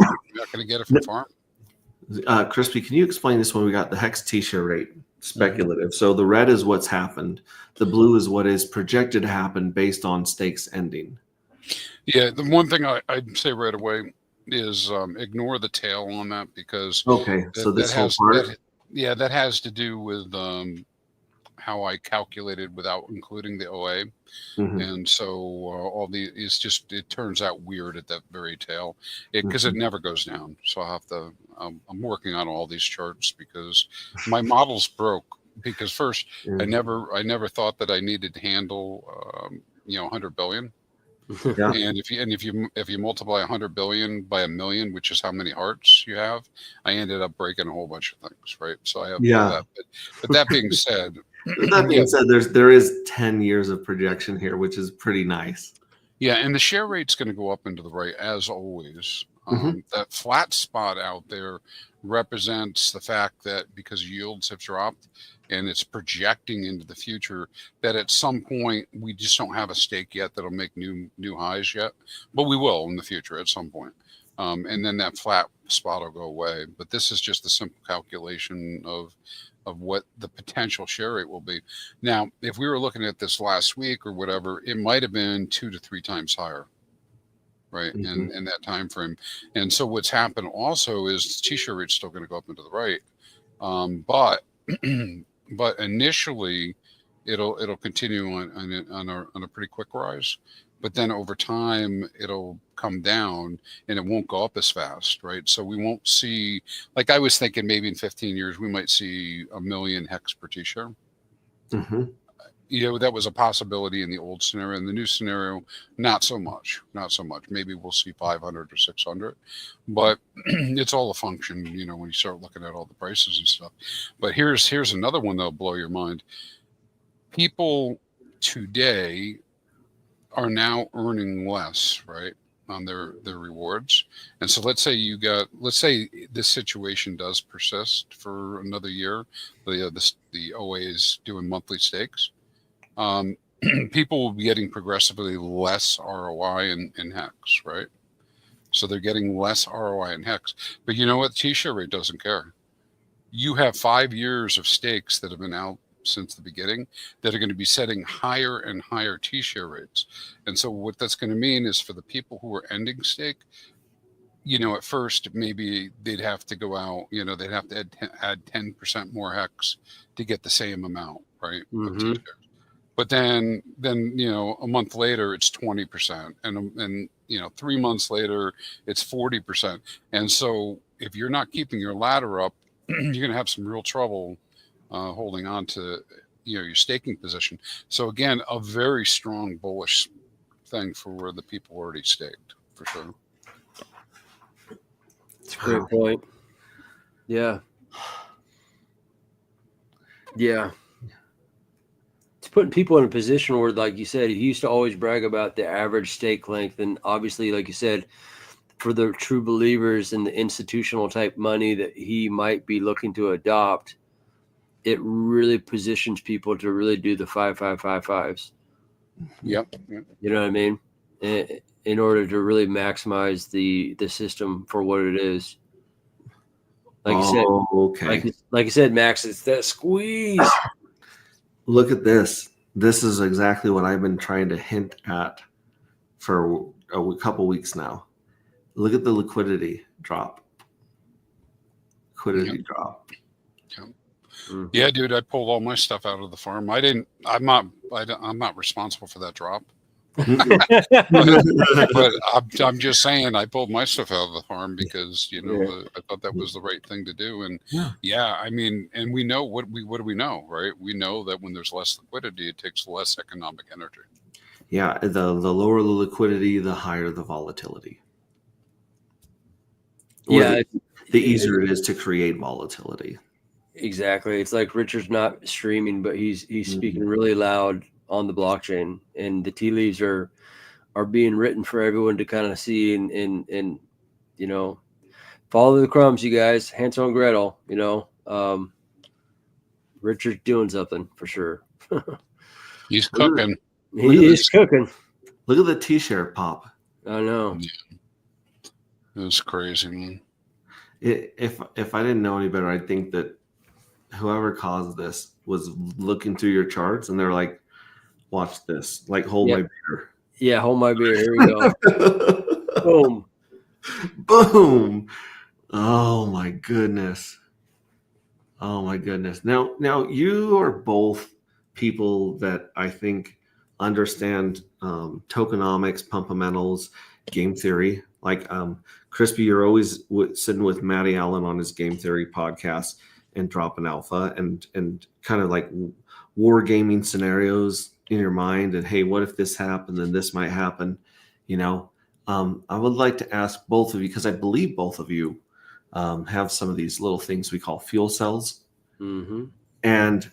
to get it from farm. Crispy, can you explain this when we got the Hex T-share rate speculative? So the red is what's happened. The blue is what is projected to happen based on stakes ending. Yeah, the one thing I'd say right away is ignore the tail on that, because that has to do with how I calculated without including the OA. And so it turns out weird at that very tail, because it never goes down. So I'm working on all these charts because my model's broke, because first I never thought that I needed to handle 100 billion. Yeah. And if you multiply 100 billion by 1,000,000, which is how many hearts you have, I ended up breaking a whole bunch of things, right? So I have that. But that being said, there is 10 years of projection here, which is pretty nice. Yeah, and the share rate's going to go up into the right as always. That flat spot out there represents the fact that because yields have dropped and it's projecting into the future, that at some point we just don't have a stake yet that'll make new highs yet, but we will in the future at some point. And then that flat spot will go away. But this is just a simple calculation of what the potential share rate will be. Now, if we were looking at this last week or whatever, it might have been 2 to 3 times higher, right? In that time frame. And so what's happened also is the T-share rate's still going to go up into the right. But initially it'll continue on a pretty quick rise. But then over time, it'll come down and it won't go up as fast, right? So we won't see, like I was thinking maybe in 15 years, we might see 1,000,000 hex per T-share. that was a possibility in the old scenario. In the new scenario, not so much. Maybe we'll see 500 or 600, but it's all a function, when you start looking at all the prices and stuff. But here's another one that'll blow your mind. People today are now earning less, right, on their rewards. And so let's say this situation does persist for another year. The OA is doing monthly stakes. People will be getting progressively less ROI in Hex, right? So they're getting less ROI in Hex. But you know what? T-share rate doesn't care. You have 5 years of stakes that have been out since the beginning that are going to be setting higher and higher T-share rates. And so what that's going to mean is for the people who are ending stake, at first maybe they'd have to go out, they'd have to add 10% more Hex to get the same amount, right? Mm-hmm. But then a month later it's 20%, and 3 months later it's 40%. And so if you're not keeping your ladder up, you're going to have some real trouble holding on to your staking position. So again, a very strong bullish thing for the people already staked, for sure. It's a great point. Yeah. It's putting people in a position where, like you said, he used to always brag about the average stake length. And obviously, like you said, for the true believers in the institutional type money that he might be looking to adopt, it really positions people to really do the 5-5-5-5s. Yep. You know what I mean? In order to really maximize the system for what it is. Like you said, okay. Like you said, Max, it's that squeeze. Look at this. This is exactly what I've been trying to hint at for a couple weeks now. Look at the liquidity drop. Drop. Yeah, dude, I pulled all my stuff out of the farm. I'm not responsible for that drop. but I'm just saying I pulled my stuff out of the farm because I thought that was the right thing to do. And I mean, and we know what do we know, right? We know that when there's less liquidity, it takes less economic energy. Yeah, the lower the liquidity, the higher the volatility. The easier it is to create volatility. Exactly. It's like Richard's not streaming, but he's speaking really loud on the blockchain, and the tea leaves are being written for everyone to kind of see and follow the crumbs, you guys. Hansel and Gretel, Richard's doing something for sure. He's cooking. He's cooking. Look at the T-share pop. I know. It was crazy, man. If I didn't know any better, I'd think that whoever caused this was looking through your charts and they're like, watch this. Like, hold my beer. Yeah, hold my beer. Here we go. Boom. Boom. Oh my goodness. Now you are both people that I think understand tokenomics, pumpamentals, game theory. Like Crispy, you're always sitting with Matty Allen on his game theory podcast and dropping alpha and kind of like wargaming scenarios in your mind. And hey, what if this happened? Then this might happen. I would like to ask both of you, because I believe both of you have some of these little things we call fuel cells. Mm-hmm. And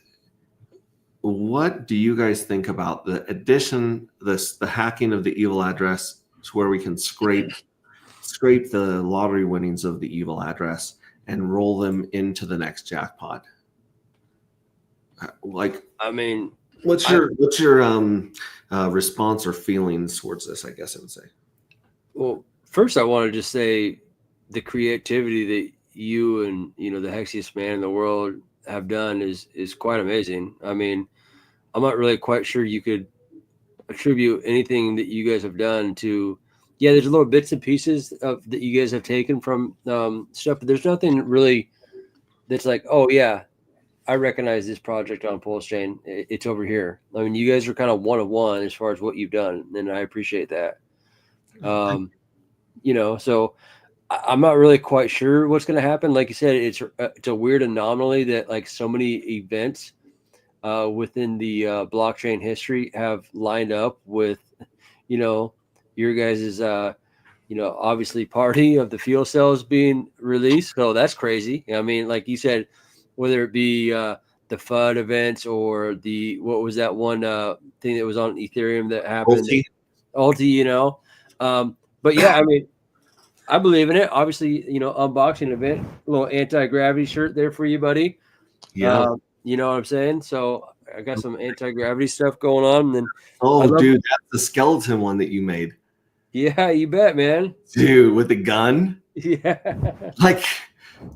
what do you guys think about the addition, the hacking of the evil address to where we can scrape the lottery winnings of the evil address and roll them into the next jackpot? What's your response or feelings towards this? I guess I would say. Well, first I want to just say the creativity that you and the hexiest man in the world have done is quite amazing. I mean, I'm not really quite sure you could attribute anything that you guys have done to. Yeah, there's little bits and pieces that you guys have taken from stuff, but there's nothing really that's like, oh yeah, I recognize this project on Pulse Chain. It's over here. I mean, you guys are kind of one of one as far as what you've done, and I appreciate that. So I'm not really quite sure what's going to happen. Like you said, it's a weird anomaly that like so many events within the blockchain history have lined up with, your guys's, obviously party of the fuel cells being released. So that's crazy. I mean, like you said, whether it be the FUD events or what was that one thing that was on Ethereum that happened? Ulti, but yeah, I mean, I believe in it. Obviously, unboxing event, a little anti-gravity shirt there for you, buddy. Yeah. You know what I'm saying? So I got some anti-gravity stuff going on. And then, dude, that's the skeleton one that you made. Yeah, you bet, man. Dude, with the gun? Yeah. Like,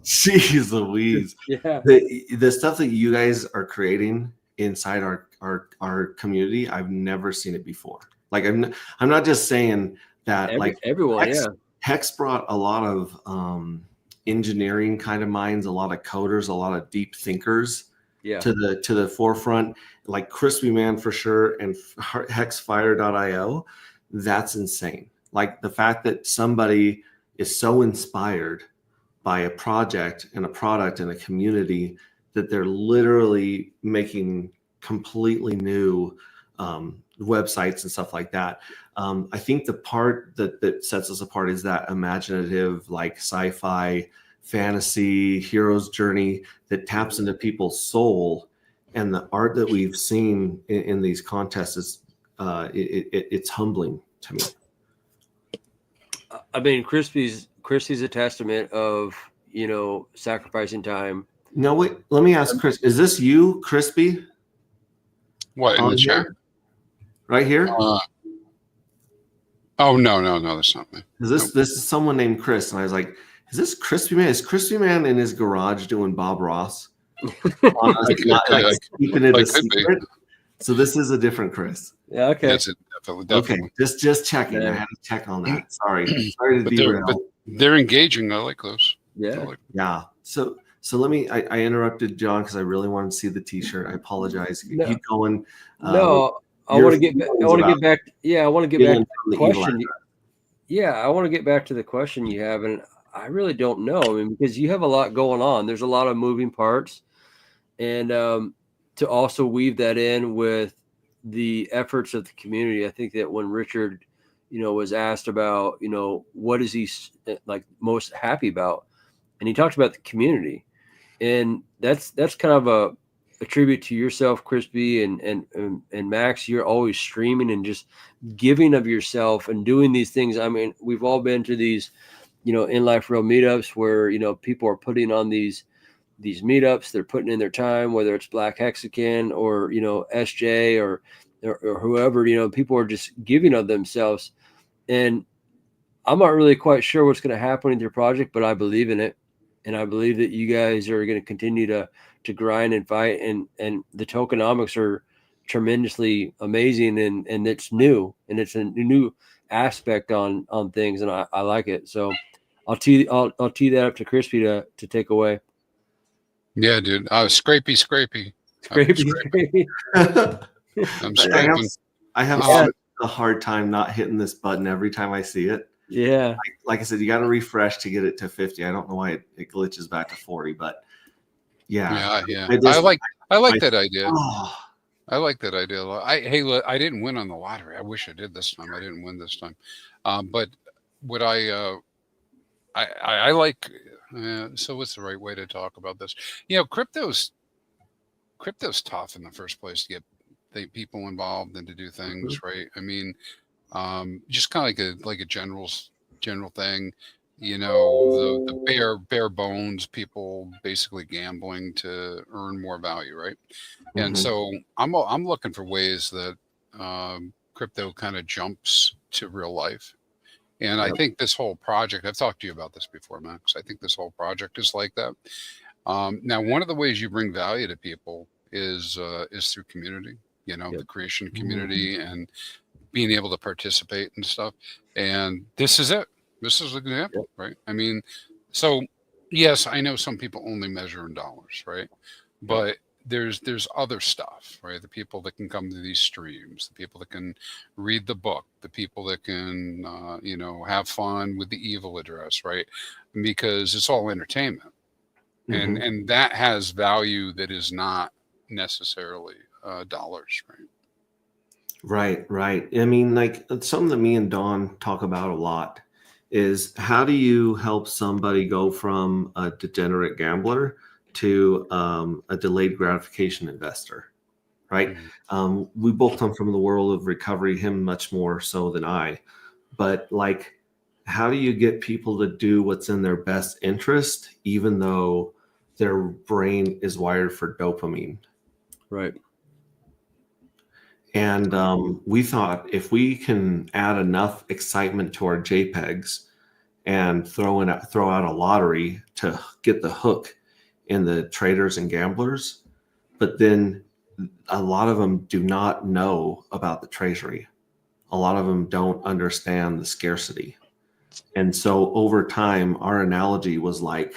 jeez Louise. Yeah. The stuff that you guys are creating inside our community, I've never seen it before. Like, I'm not just saying that. Everyone, Hex brought a lot of engineering kind of minds, a lot of coders, a lot of deep thinkers to the forefront, like Crispy Man for sure, and Hexfire.io. That's insane. Like the fact that somebody is so inspired by a project and a product and a community that they're literally making completely new websites and stuff like that. I think the part that sets us apart is that imaginative, like sci-fi, fantasy, hero's journey that taps into people's soul. And the art that we've seen in these contests is it's humbling to me. I mean, Crispy's a testament of, sacrificing time. No, wait, let me ask Chris, is this you, Crispy? What, in the chat? Right here? Oh, no, that's not me. This is someone named Chris, and I was like, is this Crispy Man? Is Crispy Man in his garage doing Bob Ross? Keeping it a secret? So this is a different Chris. Yeah, okay. That's it, definitely. Okay, just checking. I had to check on that. Sorry to derail. But they're engaging. I like those. Yeah. Yeah. So let me. I interrupted John because I really wanted to see the T-shirt. I apologize. No. Keep going. No, I want to get back. I want to get back. Yeah, I want to get back to the question. Yeah, I want to get back to the question you have, and I really don't know. I mean, because you have a lot going on. There's a lot of moving parts, and to also weave that in with the efforts of the community. I think that when Richard, was asked about, what is he like most happy about, and he talked about the community, and that's kind of a tribute to yourself, Crispy, and Max. You're always streaming and just giving of yourself and doing these things. I mean, we've all been to these, in life real meetups where, people are putting on these meetups, they're putting in their time, whether it's Black Hexagon or, SJ or whoever, people are just giving of themselves. And I'm not really quite sure what's going to happen with your project, but I believe in it. And I believe that you guys are going to continue to grind and fight, and the tokenomics are tremendously amazing, and it's new, and it's a new aspect on things, and I like it. So I'll tee that up to Crispy to take away. Yeah, dude. Scrapey. I'm scraping. I have a hard time not hitting this button every time I see it. Yeah. Like I said, you got to refresh to get it to 50. I don't know why it glitches back to 40, but yeah. I like that idea. Oh. I like that idea a lot. I didn't win on the lottery. I wish I did this time. I didn't win this time. But what I like. So what's the right way to talk about this? Crypto's tough in the first place to get people involved and to do things, right? I mean, just kind of like a general thing. The bare bones, people basically gambling to earn more value, right? Mm-hmm. And so I'm looking for ways that crypto kind of jumps to real life. And I think this whole project, I've talked to you about this before, Max. I think this whole project is like that. Now, one of the ways you bring value to people is through community, the creation of community and being able to participate and stuff. And this is it. This is an example, right? I mean, so yes, I know some people only measure in dollars, right? But there's other stuff, right? The people that can come to these streams, the people that can read the book, the people that can, have fun with the evil address, right? Because it's all entertainment. And that has value that is not necessarily dollars, right? Right. I mean, like something that me and Dawn talk about a lot is how do you help somebody go from a degenerate gambler to a delayed gratification investor, right? We both come from the world of recovery, him much more so than I. But like, how do you get people to do what's in their best interest, even though their brain is wired for dopamine? Right. And we thought if we can add enough excitement to our JPEGs and throw out a lottery to get the hook in the traders and gamblers, but then a lot of them do not know about the treasury. A lot of them don't understand the scarcity. And so over time, our analogy was like,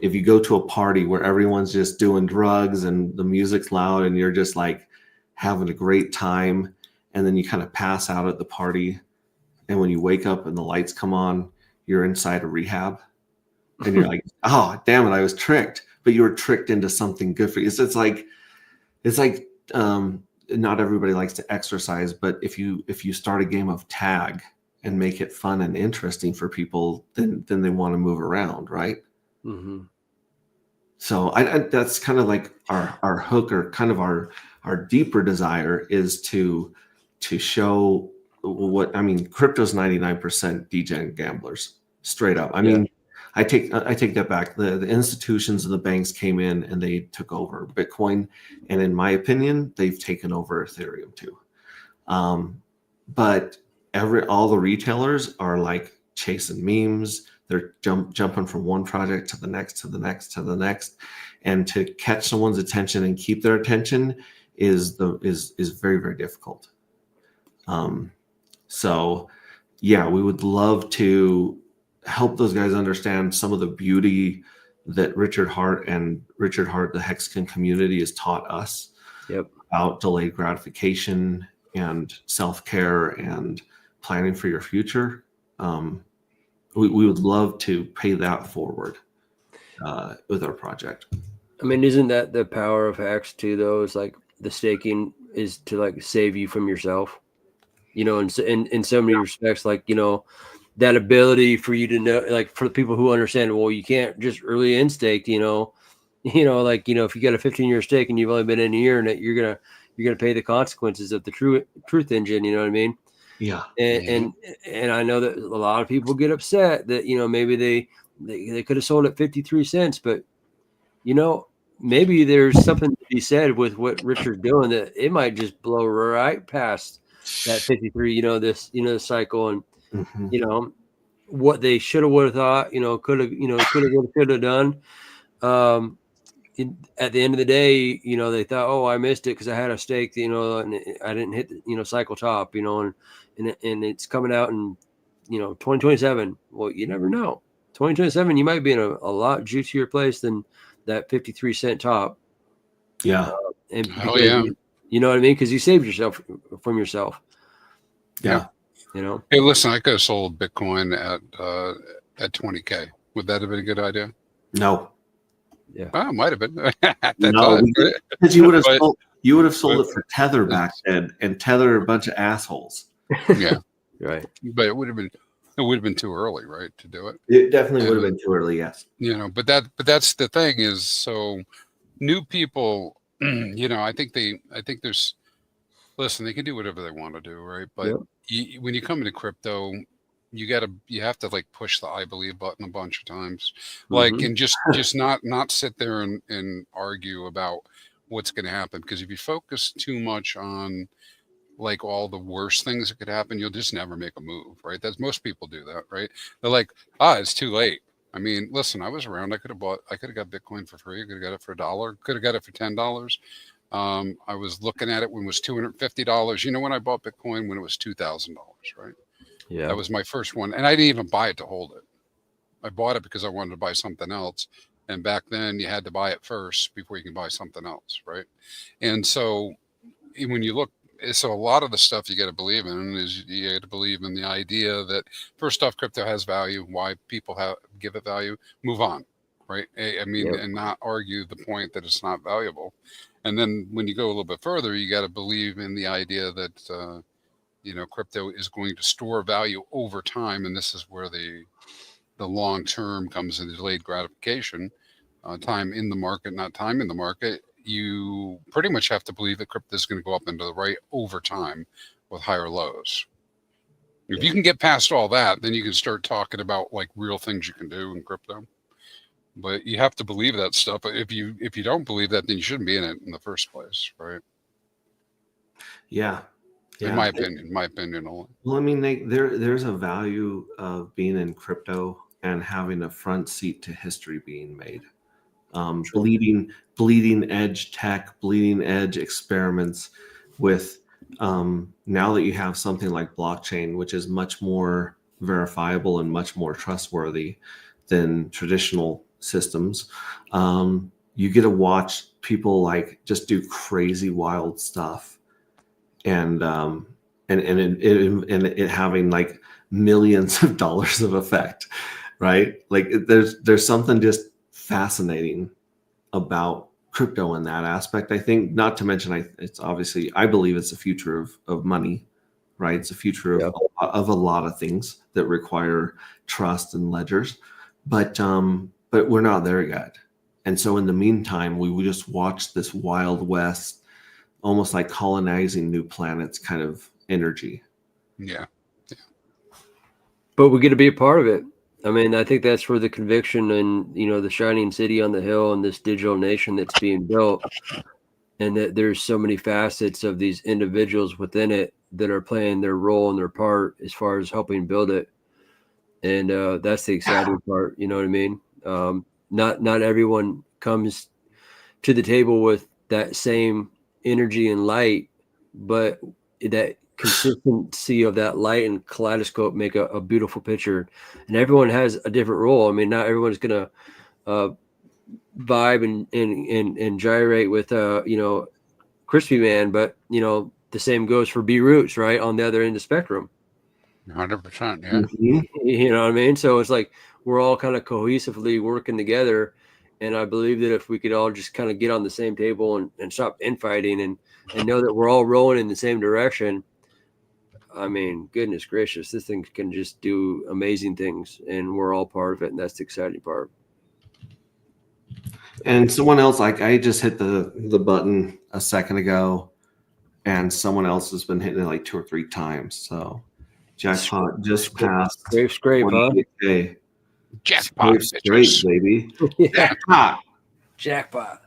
if you go to a party where everyone's just doing drugs and the music's loud and you're just like having a great time, and then you kind of pass out at the party, and when you wake up and the lights come on, you're inside a rehab, and you're like, oh damn it, I was tricked. But you were tricked into something good for you. It's like not everybody likes to exercise, but if you start a game of tag and make it fun and interesting for people, then they want to move around, right? Mm-hmm. So I that's kind of like our hook, or kind of our deeper desire is to show what, I mean, crypto's 99% degen gamblers, straight up. I mean, I take that back. The institutions and the banks came in and they took over Bitcoin, and in my opinion, they've taken over Ethereum too. But all the retailers are like chasing memes. They're jumping from one project to the next, to the next, to the next, and to catch someone's attention and keep their attention is very, very difficult. So yeah, we would love to help those guys understand some of the beauty that Richard Hart, the Hexagon community, has taught us about delayed gratification and self-care and planning for your future. We would love to pay that forward with our project. I mean, isn't that the power of Hex too, though? Is like the staking is to like save you from yourself, you know, in so many respects, like, you know, that ability for you to know, like for the people who understand, well, you can't just early in stake, you know, like, you know, if you got a 15-year stake and you've only been in a year, and you're gonna pay the consequences of the truth engine, you know what I mean? Yeah. And I know that a lot of people get upset that, you know, maybe they could have sold at 53 cents, but, you know, maybe there's something to be said with what Richard's doing, that it might just blow right past that 53, you know, this cycle, and you know what they should have, would have thought, you know, could have done. At the end of the day, you know, they thought, oh, I missed it because I had a stake, you know, and I didn't hit, you know, cycle top, you know, and it's coming out in, you know, 2027. Well, you never know. 2027, you might be in a lot juicier place than that 53 cent top. Yeah. And hell yeah. You know what I mean? Because you saved yourself from yourself. Yeah. You know. Hey, listen, I could have sold Bitcoin at 20K. Would that have been a good idea? No. Yeah. Well, it might have been. No, because you would have sold it for Tether back then, and Tether a bunch of assholes. Yeah. Right. But it would have been too early, right, to do it. It definitely would have been too early. Yes. You know, but that's the thing is, so new people, you know, I think there's, listen, they can do whatever they want to do, right? But when you come into crypto, you have to like push the I believe button a bunch of times, like, and just not sit there and argue about what's going to happen. Because if you focus too much on like all the worst things that could happen, you'll just never make a move, right? That's, most people do that, right? They're like, it's too late. I mean, listen, I was around. I could have got Bitcoin for free. I could have got it for $1. Could have got it for $10. I was looking at it when it was $250. You know, when I bought Bitcoin, when it was $2,000, right? Yeah. That was my first one. And I didn't even buy it to hold it. I bought it because I wanted to buy something else. And back then you had to buy it first before you can buy something else, right? And so when you look, so a lot of the stuff you got to believe in is you got to believe in the idea that, first off, crypto has value. Why people give it value, move on, right? I mean, Yep. and not argue the point that it's not valuable. And then when you go a little bit further, you got to believe in the idea that crypto is going to store value over time, and this is where the long term comes in, delayed gratification, time in the market, not time in the market. You pretty much have to believe that crypto is going to go up into the right over time with higher lows. If you can get past all that, then you can start talking about like real things you can do in crypto. But you have to believe that stuff. If you don't believe that, then you shouldn't be in it in the first place, right? Yeah. In my opinion only. Well, I mean, there's a value of being in crypto and having a front seat to history being made. Bleeding edge tech, bleeding edge experiments with now that you have something like blockchain, which is much more verifiable and much more trustworthy than traditional systems. You get to watch people like just do crazy, wild stuff, and it having like millions of dollars of effect, right? Like there's something just fascinating about crypto in that aspect. I think, not to mention, it's obviously, I believe it's the future of money, right? It's the future of a lot of things that require trust and ledgers, but we're not there yet. And so in the meantime, we just watch this Wild West, almost like colonizing new planets kind of energy. Yeah. But we get to be a part of it. I mean, I think that's where the conviction and, the shining city on the hill and this digital nation that's being built, and that there's so many facets of these individuals within it that are playing their role and their part as far as helping build it. And that's the exciting part. You know what I mean? Not everyone comes to the table with that same energy and light, but that consistency of that light and kaleidoscope make a beautiful picture. And everyone has a different role. I mean, not everyone's gonna vibe and gyrate with Crispy Man, but the same goes for B Roots, right, on the other end of the spectrum. 100%. Yeah. Mm-hmm. You know what I mean? So it's like we're all kind of cohesively working together. And I believe that if we could all just kind of get on the same table and stop infighting and know that we're all rolling in the same direction, I mean, goodness gracious, this thing can just do amazing things, and we're all part of it, and that's the exciting part. And someone else, like I just hit the button a second ago, and someone else has been hitting it like 2 or 3 times. So jackpot just passed. Scrape, huh? Jackpot, straight, baby. Yeah. Jackpot.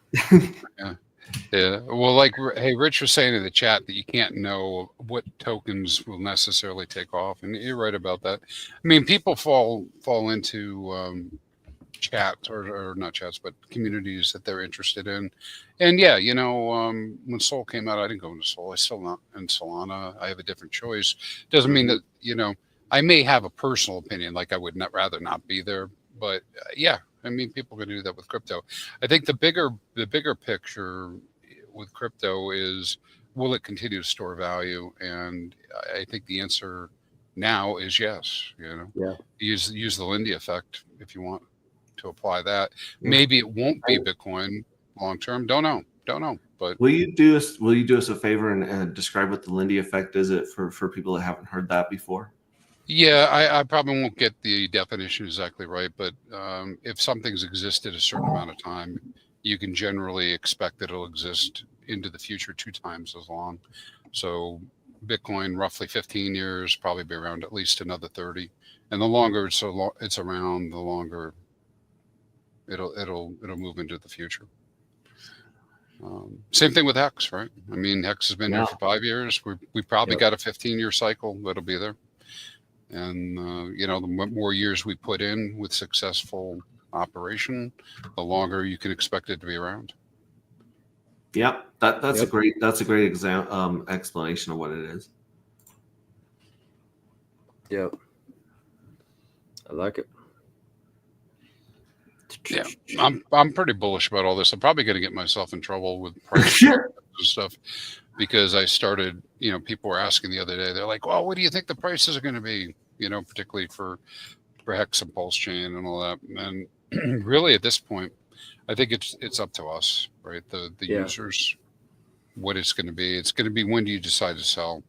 Yeah. Well, like, hey, Rich was saying in the chat that you can't know what tokens will necessarily take off, and you're right about that. I mean, people fall into chats or not chats, but communities that they're interested in. And yeah, when Sol came out, I didn't go into Sol. I still not in Solana. I have a different choice. Doesn't mean that I may have a personal opinion, like I would rather not be there. But yeah, I mean, people can do that with crypto. I think the bigger picture with crypto is, will it continue to store value? And I think the answer now is yes. Yeah. Use the Lindy effect if you want to apply that. Maybe it won't be Bitcoin long term. Don't know. But will you do us a favor and describe what the Lindy effect is? It for people that haven't heard that before. Yeah, I probably won't get the definition exactly right, but if something's existed a certain amount of time, you can generally expect that it'll exist into the future 2 times as long. So Bitcoin, roughly 15 years, probably be around at least another 30. And the longer it's around, the longer it'll move into the future. Same thing with Hex, right? I mean, Hex has been there for 5 years. We probably got a 15-year cycle that'll be there. And, the more years we put in with successful operation, the longer you can expect it to be around. Yeah, that's a great explanation of what it is. Yep. I like it. Yeah, I'm pretty bullish about all this. I'm probably going to get myself in trouble with price and stuff because I started, people were asking the other day, they're like, well, what do you think the prices are going to be? Particularly for Hex and Pulse Chain and all that. And really at this point, I think it's up to us, right? The Yeah. users, what it's going to be. It's going to be when do you decide to sell,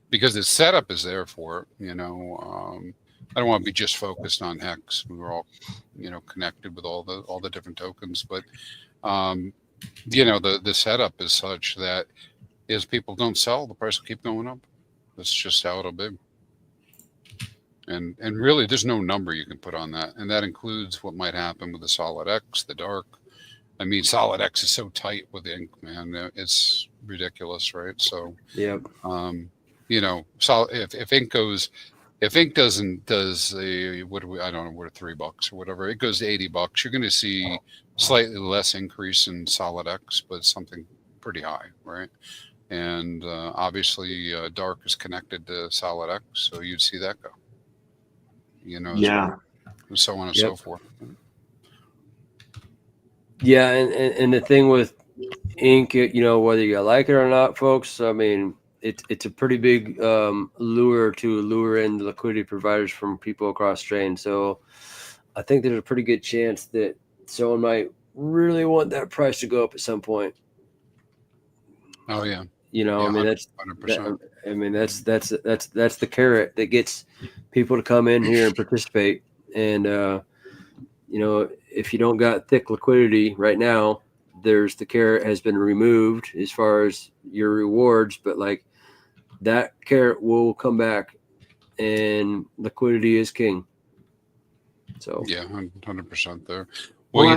because the setup is there for it. You know, I don't want to be just focused on Hex. We're all, you know, connected with all the different tokens, but you know, the setup is such that as people don't sell, the price will keep going up. That's just how it'll be. And really, there's no number you can put on that, and that includes what might happen with the Solid X, the Dark. I mean, Solid X is so tight with ink, man. It's ridiculous, right? So, Yeah. you know, if ink goes, if ink does a what do we? I don't know, what, $3 or whatever. It goes to $80. You're going to see slightly less increase in Solid X, but something pretty high, right? And obviously, Dark is connected to Solid X, so you'd see that go. You know, Yeah. and so on and so forth. Yeah, and the thing with ink, you know, whether you like it or not, folks, I mean, it's a pretty big lure to lure in the liquidity providers from people across chain. So I think there's a pretty good chance that someone might really want that price to go up at some point. Oh yeah. You know, Yeah, I mean, that's 100%. I mean, that's the carrot that gets people to come in here and participate. And you know, if you don't got thick liquidity right now, there's the carrot has been removed as far as your rewards, but like that carrot will come back, and liquidity is king. So Yeah, 100% there. Well, Well,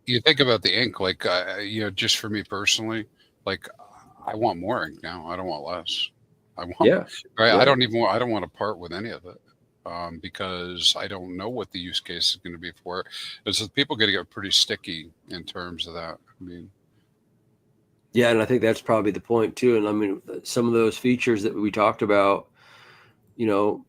you think about the ink, like you know, just for me personally, like I want more ink now. I don't want less. I want, yeah, right. yeah. I don't want to part with any of it because I don't know what the use case is going to be for it. And so people going to get pretty sticky in terms of that. I mean, Yeah, and I think that's probably the point too. And I mean, some of those features that we talked about, you know,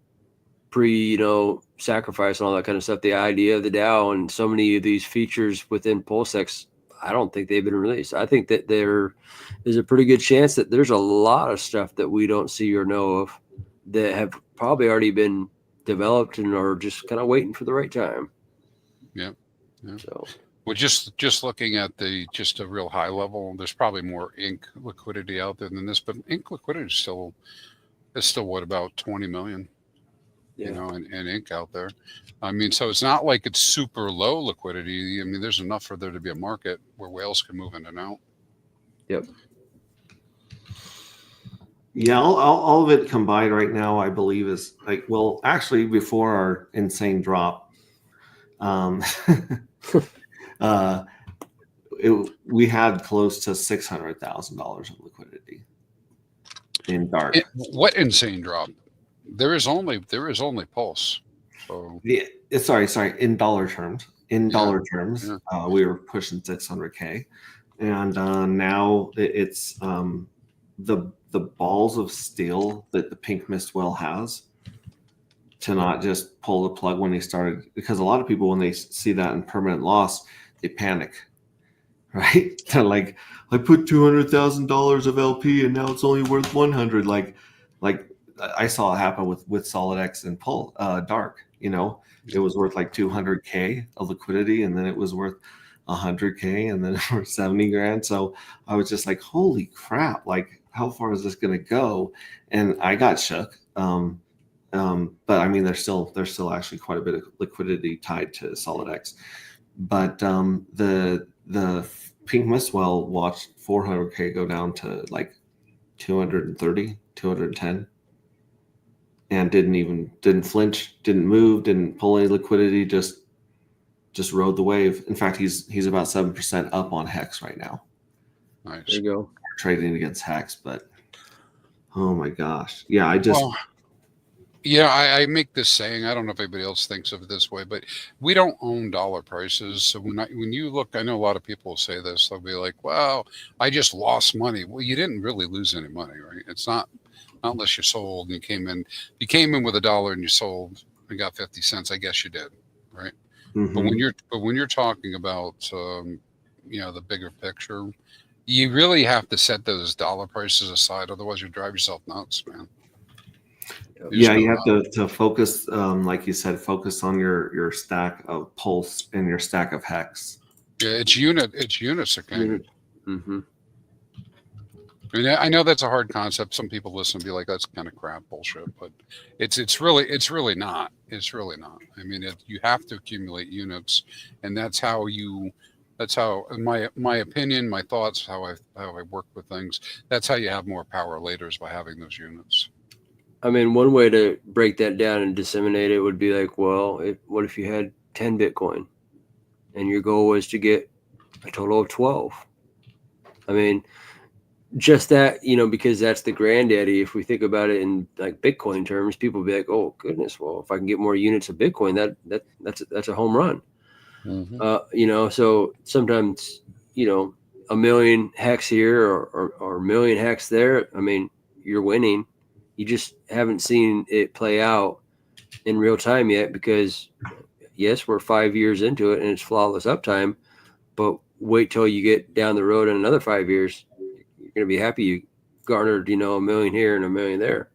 sacrifice and all that kind of stuff, the idea of the DAO and so many of these features within PulseX, I don't think they've been released. I think that there is a pretty good chance that there's a lot of stuff that we don't see or know of that have probably already been developed and are just kind of waiting for the right time. yeah. So Well, just looking at just a real high level, there's probably more ink liquidity out there than this, but ink liquidity is still what, about 20 million. yeah. You know, and ink out there. I mean, so it's not like it's super low liquidity. I mean, there's enough for there to be a market where whales can move in and out. Yep. Yeah, all of it combined right now, I believe, is like, well, actually, before our insane drop, we had close to $600,000 of liquidity in Dark. What insane drop? There is only Pulse. So Yeah, sorry, in dollar terms. In dollar terms, yeah. we were pushing 600K, and now it's the balls of steel that the Pink Mist Whale has to not just pull the plug when he started, because a lot of people, when they see that in permanent loss, they panic, right? They're like, I put $200,000 of LP and now it's only worth 100. Like I saw it happen with Solid X and Dark. You know, it was worth like 200K of liquidity, and then it was worth 100K, and then it was 70 grand. So I was just like, holy crap! Like, how far is this going to go? And I got shook. But I mean, there's still actually quite a bit of liquidity tied to Solid X. But the Pink Mist Whale watched 400K go down to like 230, 210. And didn't flinch, didn't move, didn't pull any liquidity, just rode the wave. In fact, he's about 7% up on Hex right now. Nice. There you go. Trading against Hex, but oh my gosh. Yeah, I make this saying, I don't know if anybody else thinks of it this way, but we don't own dollar prices. So when you look, I know a lot of people will say this, they'll be like, well, I just lost money. Well, you didn't really lose any money, right? It's not unless you sold and you came in with $1 and you sold and got 50 cents. I guess you did, right? Mm-hmm. But when you're talking about the bigger picture, you really have to set those dollar prices aside. Otherwise, you drive yourself nuts, man. Yeah, you have to focus, like you said, focus on your stack of pulse and your stack of hex. Yeah, it's units again. Mm-hmm. I mean, I know that's a hard concept. Some people listen and be like, "That's kind of crap bullshit," but it's really not. It's really not. I mean, you have to accumulate units, and that's how in my opinion, my thoughts, how I work with things. That's how you have more power later, is by having those units. I mean, one way to break that down and disseminate it would be like, well, what if you had 10 Bitcoin, and your goal was to get a total of 12? I mean, just that, because that's the granddaddy. If we think about it in like Bitcoin terms, people be like, oh goodness, well, if I can get more units of Bitcoin, that's a home run. Mm-hmm. So sometimes, a million hex here or a million hex there. I mean, you're winning. You just haven't seen it play out in real time yet, because yes, we're 5 years into it and it's flawless uptime, but wait till you get down the road in another 5 years. You're going to be happy you garnered, a million here and a million there.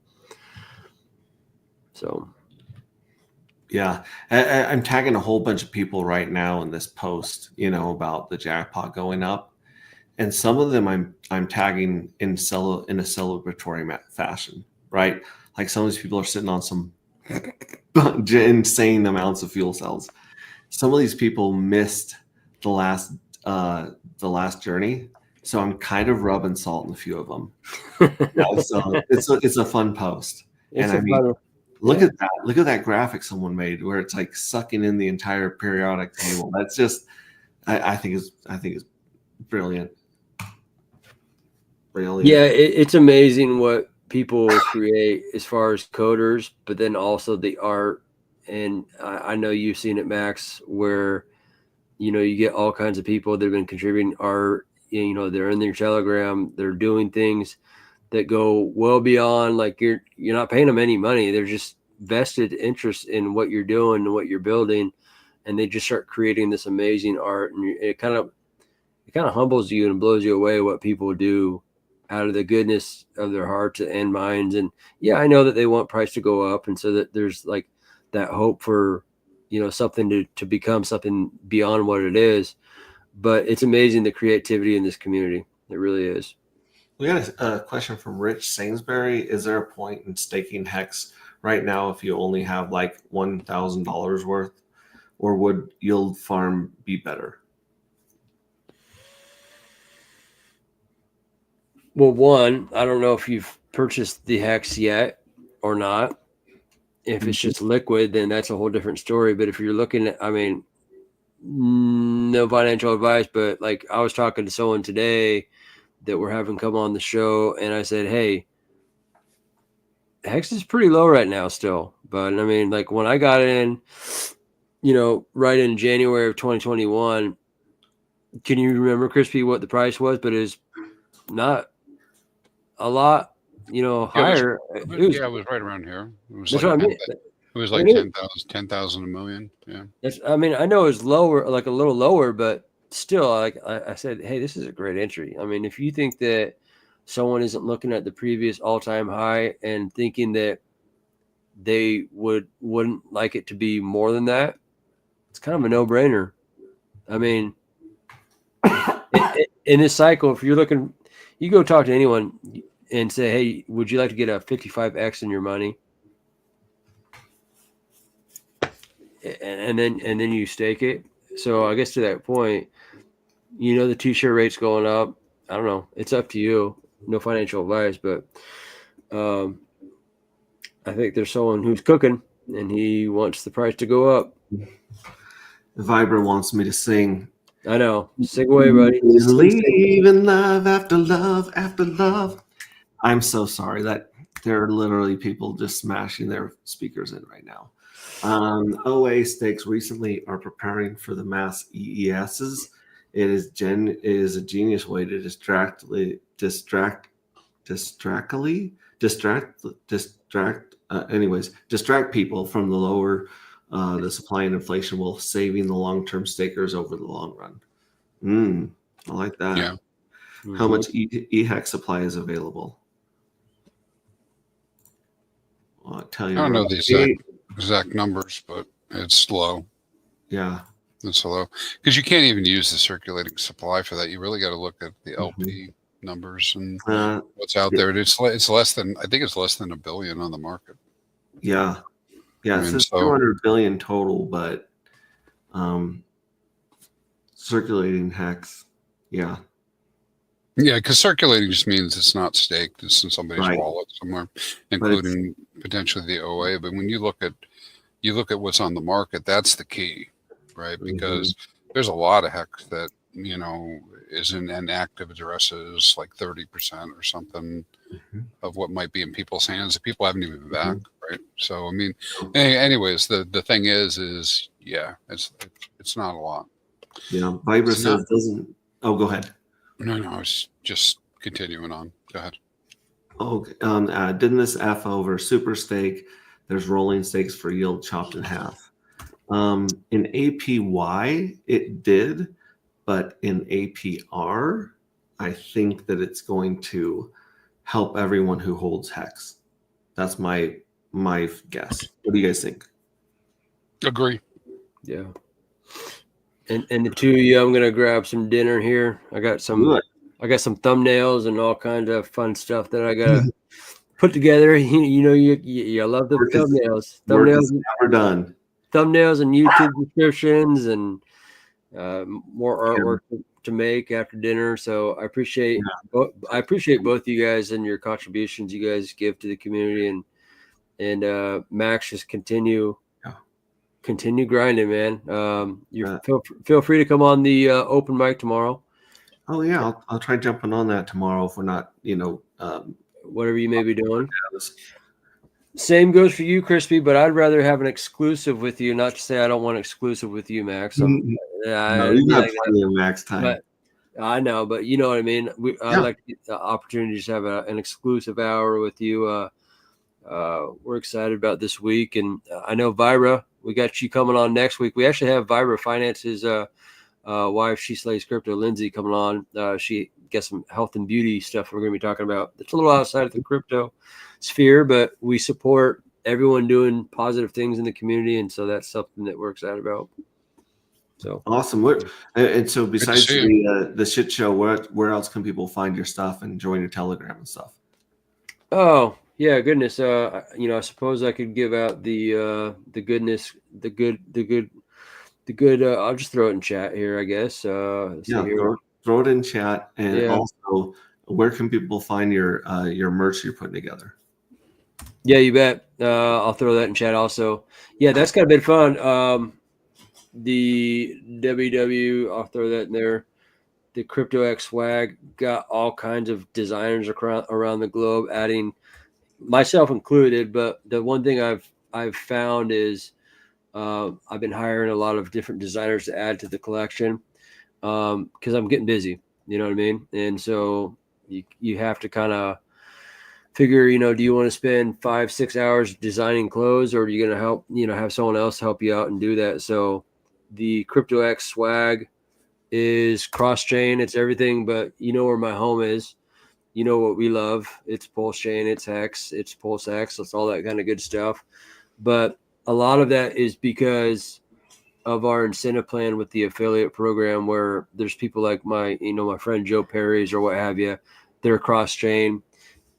So, yeah, I'm tagging a whole bunch of people right now in this post, about the jackpot going up, and some of them I'm tagging in a celebratory fashion, right? Like some of these people are sitting on some insane amounts of fuel cells. Some of these people missed the last journey. So I'm kind of rubbing salt in a few of them. So it's a fun post. Look at that. Look at that graphic someone made where it's like sucking in the entire periodic table. That's just, I think it's brilliant. Brilliant. Yeah, it's amazing what people create as far as coders, but then also the art. And I know you've seen it, Max, where, you get all kinds of people that have been contributing art. They're in their Telegram, they're doing things that go well beyond, like, you're not paying them any money. They're just vested interest in what you're doing and what you're building, and they just start creating this amazing art. And it kind of humbles you and blows you away what people do out of the goodness of their hearts and minds. And yeah, I know that they want price to go up, and so that there's like that hope for something to become something beyond what it is. But it's amazing the creativity in this community. It really is. We got a question from Rich Sainsbury. Is there a point in staking hex right now if you only have like $1,000 worth, or would yield farm be better? Well, one, I don't know if you've purchased the hex yet or not. If it's just liquid, then that's a whole different story. But if you're looking at, no financial advice, but like I was talking to someone today that we're having come on the show, and I said, hey, hex is pretty low right now still. But like when I got in, right in January of 2021, can you remember, Crispy, what the price was? But it's not a lot, higher. It was right around here. It was that's like what I mean. It was like 10,000 a million. Yeah. I know it's lower, like a little lower, but still, like I said, hey, this is a great entry. If you think that someone isn't looking at the previous all-time high and thinking that they wouldn't like it to be more than that, it's kind of a no-brainer. In this cycle, if you're looking, you go talk to anyone and say, hey, would you like to get a 55x in your money? And then you stake it. So I guess to that point, the t-shirt rate's going up. I don't know. It's up to you. No financial advice, but I think there's someone who's cooking and he wants the price to go up. Vibra wants me to sing. I know. Sing away, buddy. Believe in love after love after love. I'm so sorry that there are literally people just smashing their speakers in right now. OA stakes recently are preparing for the mass EESs. It is a genius way to distract people from the lower the supply and inflation, while saving the long-term stakers over the long run. I like that. Yeah. How much EHEX supply is available? I'll tell you. I don't know the Eight- exact numbers, but it's low. Yeah. It's low because you can't even use the circulating supply for that. You really got to look at the LP numbers and what's out there. It's less than, I think it's less than $1 billion on the market. Yeah. Yeah. I It mean, says so- 200 billion total, but circulating hex. Yeah. Yeah, because circulating just means it's not staked. It's in somebody's Right. wallet somewhere, including potentially the OA. But when you look at what's on the market, that's the key, right? Because there's a lot of hex that is in inactive addresses, like 30% or something of what might be in people's hands that people haven't even been back, right? So I mean, anyways, the thing is yeah, it's not a lot. Yeah. Vibra It's says not- doesn't. Oh, go ahead. No, I was just continuing on. Go ahead. Okay. Didn't this F over super steak? There's rolling steaks for yield chopped in half. In APY, it did, but in APR, I think that it's going to help everyone who holds hex. That's my guess. What do you guys think? Agree. Yeah. And the two of you, I'm gonna grab some dinner here. I got some Good. thumbnails and all kinds of fun stuff that I gotta put together. You love the Work is- thumbnails. Work Thumbnails, is never done. thumbnails and YouTube descriptions and more artwork to make after dinner. So I appreciate both of you guys and your contributions you guys give to the community, and Max, just continue grinding, man. Feel free to come on the open mic tomorrow. Oh yeah, I'll try jumping on that tomorrow if we're not, Whatever you may be doing. Same goes for you, Crispy, but I'd rather have an exclusive with you. Not to say I don't want an exclusive with you, Max. No, you got plenty of Max time. But I know, but you know what I mean. I like the opportunity to have an exclusive hour with you. We're excited about this week, and I know Vibra. We got you coming on next week. We actually have Vibra Finance's wife, She Slays Crypto, Lindsay, coming on. She gets some health and beauty stuff we're going to be talking about. It's a little outside of the crypto sphere, but we support everyone doing positive things in the community, and so that's something that we're excited about. So awesome. And so besides the shit show, where else can people find your stuff and join your Telegram and stuff? Oh yeah, goodness. I suppose I could give out the goodness, the good. I'll just throw it in chat here, I guess. Throw it in chat, and also, where can people find your merch you're putting together? Yeah, you bet. I'll throw that in chat also. Yeah, that's kind of been fun. The WW, I'll throw that in there. The CryptoX swag got all kinds of designers around the globe, adding myself included. But the one thing I've found is I've been hiring a lot of different designers to add to the collection because I'm getting busy. You know what I mean? And so you have to kind of figure, do you want to spend 5-6 hours designing clothes, or are you going to help, have someone else help you out and do that? So the CryptoX swag is cross-chain. It's everything, but you know where my home is. You know what we love. It's Pulse Chain, it's Hex, it's Pulse X. It's all that kind of good stuff. But a lot of that is because of our incentive plan with the affiliate program, where there's people like my friend Joe Perry's or what have you. They're cross-chain.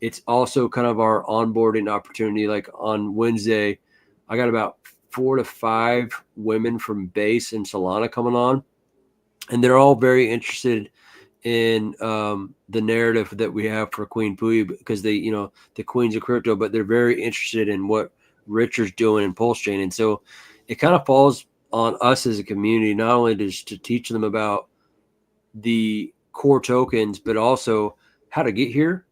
It's also kind of our onboarding opportunity. Like on Wednesday, I got about 4 to 5 women from Base and Solana coming on, and they're all very interested in the narrative that we have for Queen Puyi, because they, the Queens of Crypto, but they're very interested in what Richard's doing in Pulse Chain. And so it kind of falls on us as a community, not only to teach them about the core tokens, but also how to get here,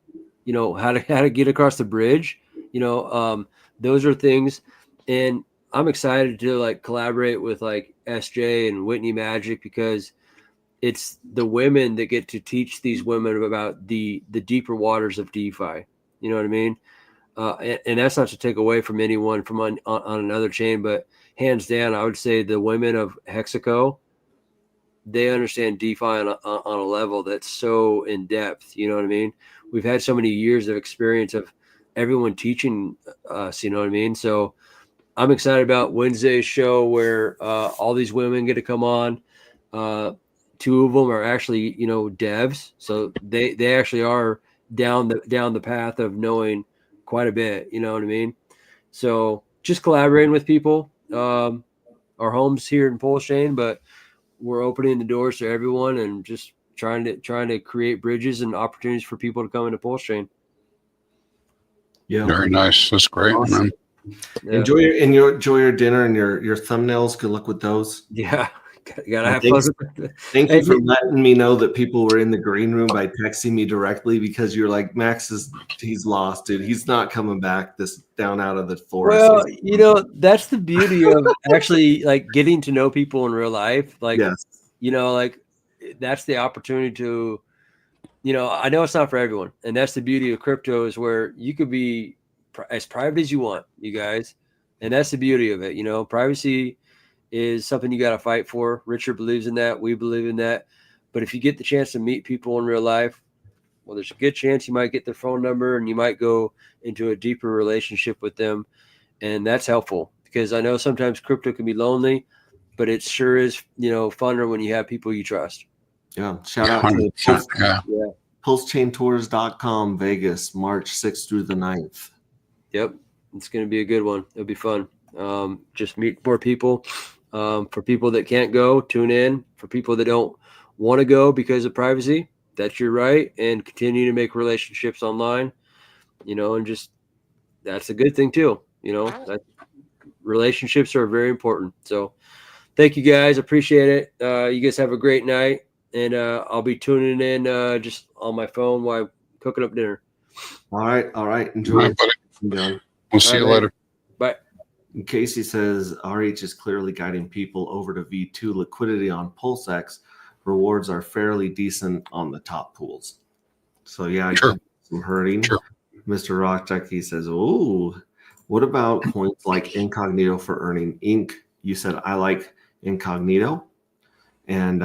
how to get across the bridge, those are things. And I'm excited to collaborate with SJ and Whitney Magic, because it's the women that get to teach these women about the deeper waters of DeFi. You know what I mean? And that's not to take away from anyone from on another chain, but hands down, I would say the women of Hexaco, they understand DeFi on a level that's so in depth. You know what I mean? We've had so many years of experience of everyone teaching us, you know what I mean? So I'm excited about Wednesday's show where all these women get to come on. 2 of them are actually, you know, devs, so they actually are down the path of knowing quite a bit, you know what I mean? So just collaborating with people. Our home's here in Polish Chain, but we're opening the doors to everyone and just trying to create bridges and opportunities for people to come into Polish Chain. Yeah. Very nice. That's great, Awesome. man. Yeah. Enjoy your dinner and your thumbnails. Good luck with those. Yeah. Gotta have fun with it. Thank you for letting me know that people were in the green room by texting me directly, because you're like, he's lost, dude. He's not coming back down out of the forest. Well, you know, that's the beauty of actually like getting to know people in real life. Like, yes. you know, like that's the opportunity to, you know, I know it's not for everyone. And that's the beauty of crypto, is where you could be as private as you want, you guys. And that's the beauty of it. You know, privacy is something you got to fight for. Richard believes in that. We believe in that. But if you get the chance to meet people in real life, well, there's a good chance you might get their phone number and you might go into a deeper relationship with them. And that's helpful, because I know sometimes crypto can be lonely, but it sure is, you know, funner when you have people you trust. Yeah. Shout out to 100%, pulsechaintours.com, Vegas, March 6th through the 9th. Yep. It's going to be a good one. It'll be fun. Just meet more people. For people that can't go, tune in. For people that don't want to go because of privacy, that's your right. And continue to make relationships online, you know, and just, that's a good thing too. You know, that relationships are very important. So thank you guys. Appreciate it. You guys have a great night, and I'll be tuning in just on my phone while I'm cooking up dinner. All right. Enjoy it. We'll see you later. Bye. Casey says RH is clearly guiding people over to V2 liquidity on PulseX. Rewards are fairly decent on the top pools. So yeah, Sure. some hurting. Sure. Mr. Rockchucky says, "Ooh, what about coins like Incognito for earning Inc?" You said I like Incognito, and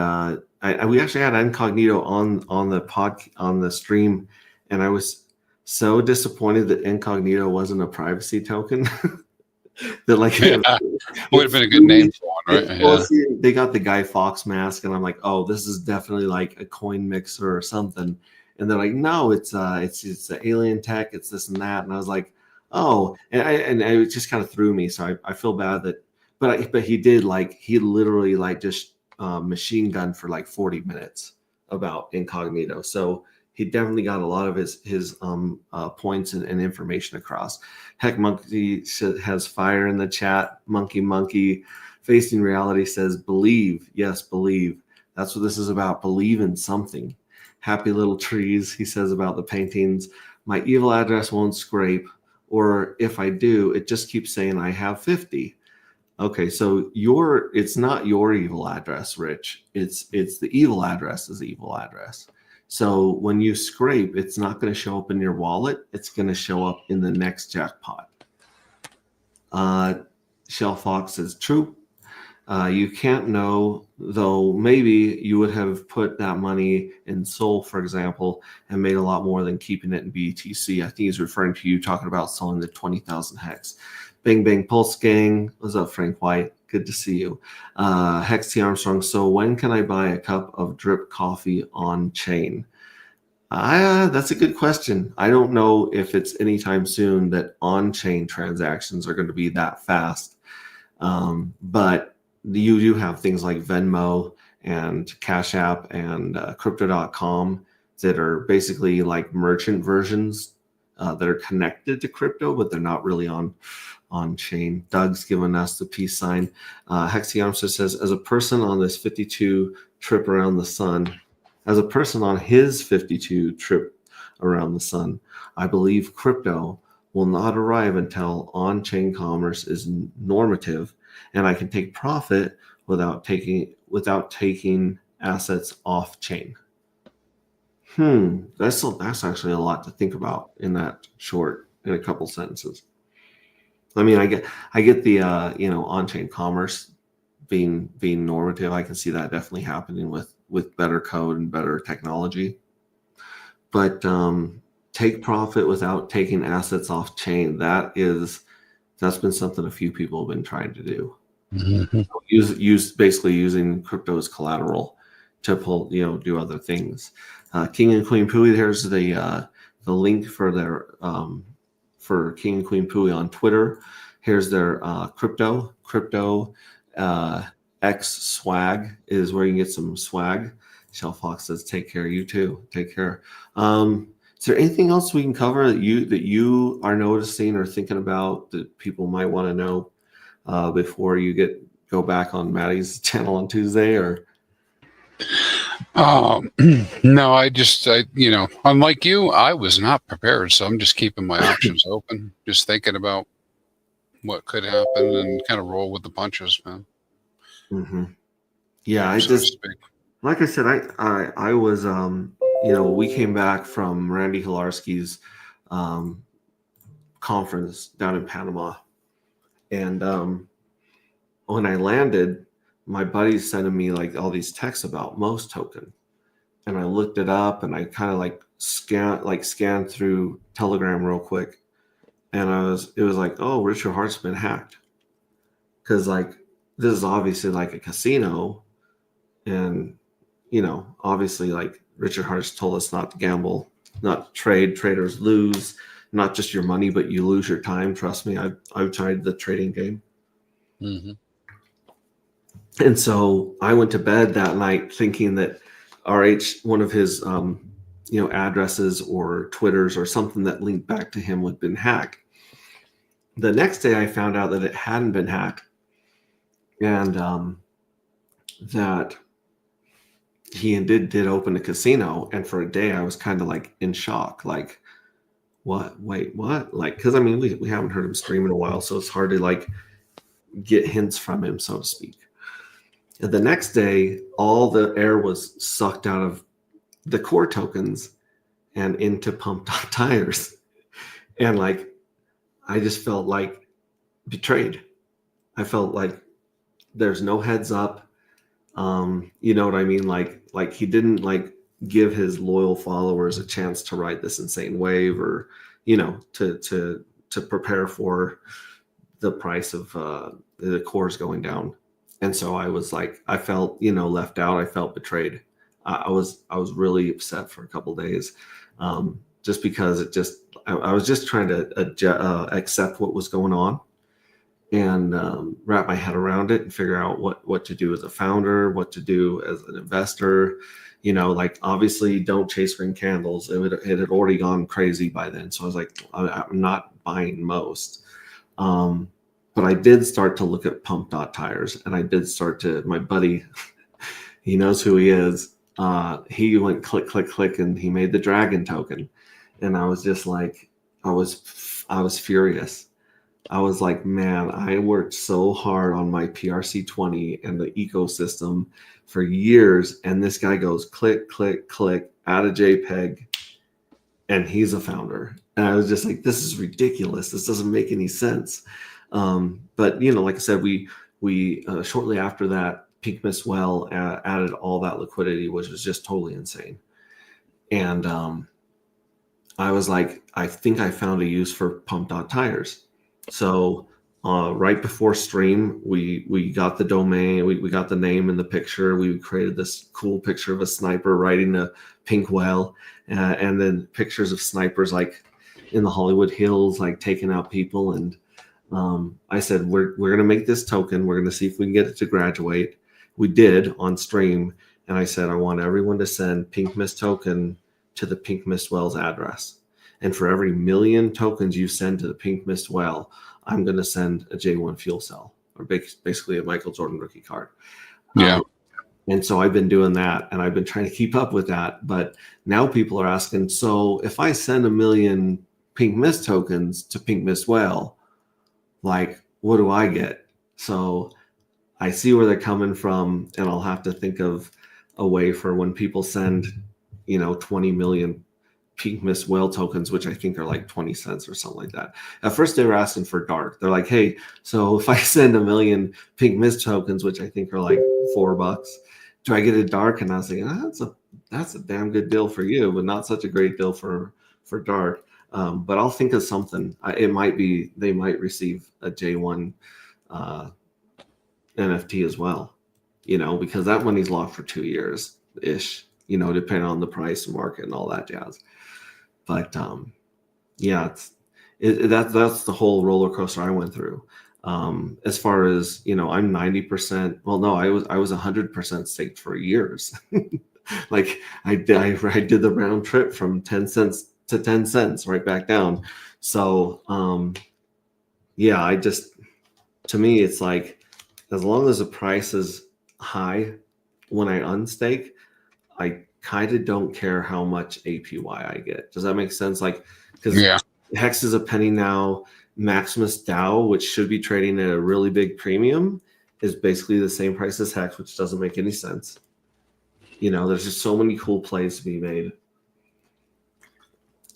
we actually had Incognito on the stream, and I was so disappointed that Incognito wasn't a privacy token. That like Yeah. Would have been a good name for one, right? Well, Yeah. see, they got the Guy Fawkes mask, and I'm like, oh, this is definitely like a coin mixer or something. And they're like, no, it's alien tech, it's this and that. And I was like, oh, and it just kind of threw me. So I feel bad that, but he did, like, he literally like just machine gun for like 40 minutes about Incognito. So he definitely got a lot of his points and information across. Heck Monkey has fire in the chat. Monkey Facing Reality says, believe. Yes, believe. That's what this is about. Believe in something. Happy Little Trees, he says about the paintings. My evil address won't scrape, or if I do, it just keeps saying I have 50. Okay, so it's not your evil address, Rich. It's the evil address's evil address. So when you scrape, it's not going to show up in your wallet. It's going to show up in the next jackpot. Shell Fox says, true. You can't know, though maybe you would have put that money in Sol, for example, and made a lot more than keeping it in BTC. I think he's referring to you talking about selling the 20,000 hex. Bang Bang Pulse Gang. What's up, Frank White? Good to see you. Hex T Armstrong. So when can I buy a cup of drip coffee on chain? That's a good question. I don't know if it's anytime soon that on-chain transactions are going to be that fast. But you do have things like Venmo and Cash App and Crypto.com that are basically like merchant versions that are connected to crypto, but they're not really on chain. Doug's given us the peace sign. Hexiamster says, as a person on this 52 trip around the sun, as a person on his 52 trip around the sun, I believe crypto will not arrive until on-chain commerce is normative, and I can take profit without taking assets off chain. That's actually a lot to think about in a couple sentences. I mean, I get the on-chain commerce being normative. I can see that definitely happening with better code and better technology. But take profit without taking assets off chain. That's been something a few people have been trying to do. Use basically using crypto as collateral to pull, do other things. King and Queen Pooey, there's the link for their for King and Queen Pooey on Twitter. Here's their crypto X swag is where you can get some swag. Shell Fox says, "Take care, you too. Take care." Is there anything else we can cover that you are noticing or thinking about that people might want to know before you go back on Maddie's channel on Tuesday? Or no, I unlike you, I was not prepared, so I'm just keeping my options open, just thinking about what could happen and kind of roll with the punches, man. Mm-hmm. Yeah, like I said, I was we came back from Randy Hilarski's conference down in Panama, and when I landed, my buddy's sending me like all these texts about Most Token, and I looked it up and I kind of scanned through Telegram real quick, and it was like, oh, Richard Heart's been hacked, because like this is obviously like a casino, and obviously like Richard Hart's told us not to gamble, not to trade. Traders lose not just your money, but you lose your time. Trust me, I've tried the trading game. Mm-hmm. And so I went to bed that night thinking that RH, one of his addresses or Twitters or something that linked back to him had been hacked. The next day I found out that it hadn't been hacked, and that he did open a casino. And for a day I was kind of like in shock, like, what? Wait, what? Like, because I mean we haven't heard him scream in a while, so it's hard to like get hints from him, so to speak. And the next day, all the air was sucked out of the core tokens and into Pump.Tires. And like, I just felt like betrayed. I felt like there's no heads up. You know what I mean? Like he didn't like give his loyal followers a chance to ride this insane wave, or, to prepare for the price of the cores going down. And so I was like, I felt, left out. I felt betrayed. I was really upset for a couple of days, just because I was just trying to accept what was going on and wrap my head around it and figure out what to do as a founder, what to do as an investor. Like obviously don't chase green candles. It had already gone crazy by then. So I was like, I'm not buying Most. But I did start to look at Pump.Tires, and I did start to, my buddy, he knows who he is. He went click, click, click, and he made the Dragon token. And I was just like, I was furious. I was like, man, I worked so hard on my PRC20 and the ecosystem for years. And this guy goes click, click, click, add a JPEG, and he's a founder. And I was just like, this is ridiculous. This doesn't make any sense. But like I said, we shortly after that, Pink Mist Well added all that liquidity, which was just totally insane. And I was like, I think I found a use for Pump.Tires. So right before stream, we got the domain, we got the name and the picture. We created this cool picture of a sniper riding a pink whale, and then pictures of snipers like in the Hollywood Hills, like taking out people. And I said, we're going to make this token. We're going to see if we can get it to graduate. We did on stream. And I said, I want everyone to send Pink Mist token to the Pink Mist Well's address. And for every 1 million tokens you send to the Pink Mist Well, I'm going to send a J1 fuel cell, or basically a Michael Jordan rookie card. Yeah. And so I've been doing that, and I've been trying to keep up with that. But now people are asking, so if I send 1 million Pink Mist tokens to Pink Mist Well, like, what do I get? So I see where they're coming from, and I'll have to think of a way for when people send, 20 million Pink Mist Well tokens, which I think are like 20 cents or something like that. At first they were asking for dark. They're like, hey, so if I send 1 million Pink Mist tokens, which I think are like $4, do I get a dark? And I was like, that's a damn good deal for you, but not such a great deal for for dark. But I'll think of something. It might be they might receive a J1 NFT as well, because that money's locked for 2 years ish, depending on the price and market and all that jazz. But yeah, that's the whole roller coaster I went through. As far as I'm 90%. Well, no, I was 100% staked for years. Like I did the round trip from 10 cents to 10 cents right back down. So yeah, to me it's like, as long as the price is high when I unstake, I kind of don't care how much APY I get. Does that make sense? Like, because Hex is a penny now. Maximus DAO, which should be trading at a really big premium, is basically the same price as Hex, which doesn't make any sense. There's just so many cool plays to be made.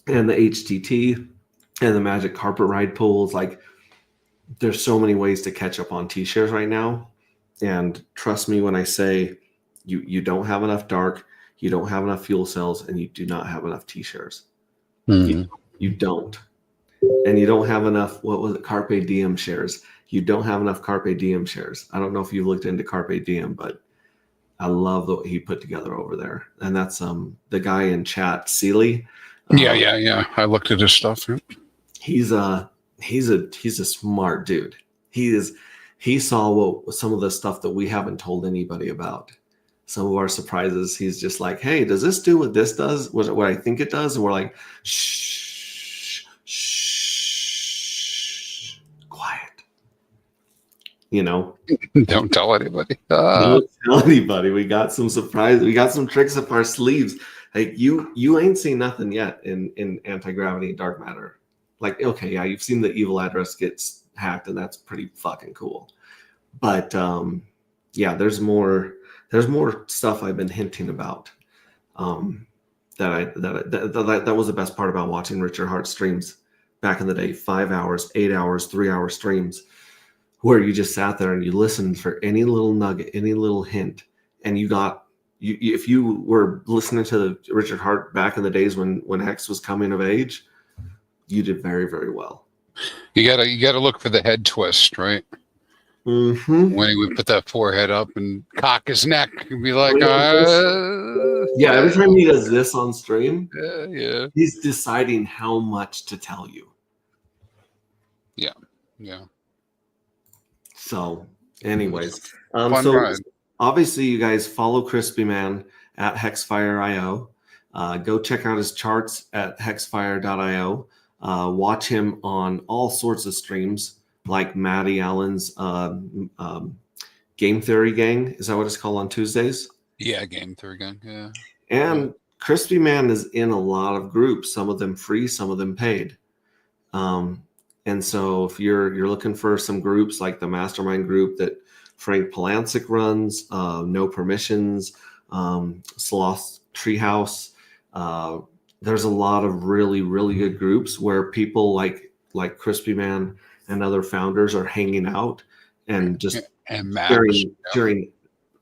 And the HTT and the Magic Carpet Ride pools, like, there's so many ways to catch up on T-shares right now. And trust me when I say you don't have enough dark, you don't have enough fuel cells, and you do not have enough T-shares. You don't. And you don't have enough, what was it, Carpe Diem shares. You don't have enough Carpe Diem shares. I don't know if you've looked into Carpe Diem, but I love what he put together over there. And that's the guy in chat, Sealy. Yeah. I looked at his stuff. He's a smart dude. He saw some of the stuff that we haven't told anybody about. Some of our surprises. He's just like, hey, does this do what this does? What I think it does? And we're like, shh, quiet. Don't tell anybody. Don't tell anybody. We got some surprises. We got some tricks up our sleeves. Like you ain't seen nothing yet in anti-gravity dark matter. Like, okay, yeah, you've seen the evil address gets hacked, and that's pretty fucking cool. But yeah, there's more stuff I've been hinting about. That was the best part about watching Richard Hart streams back in the day. 5 hours, 8 hours, 3-hour streams, where you just sat there and you listened for any little nugget, any little hint, and if you were listening to Richard Hart back in the days when Hex was coming of age, you did very, very well. You gotta look for the head twist, right? Mm-hmm. When he would put that forehead up and cock his neck and be like, yeah, every time he does this on stream, yeah, he's deciding how much to tell you. Yeah. So, anyways, Fun so ride. Obviously you guys follow Crispy Man at Hexfire.io. Go check out his charts at hexfire.io. Watch him on all sorts of streams, like Matty Allen's Game Theory Gang. Is that what it's called on Tuesdays? Yeah, Game Theory Gang. Yeah. And Crispy Man is in a lot of groups, some of them free, some of them paid. And so if you're looking for some groups like the Mastermind group that Frank Polancic runs, No Permissions, Sloth Treehouse, there's a lot of really, really good groups where people like Crispy Man and other founders are hanging out and just sharing.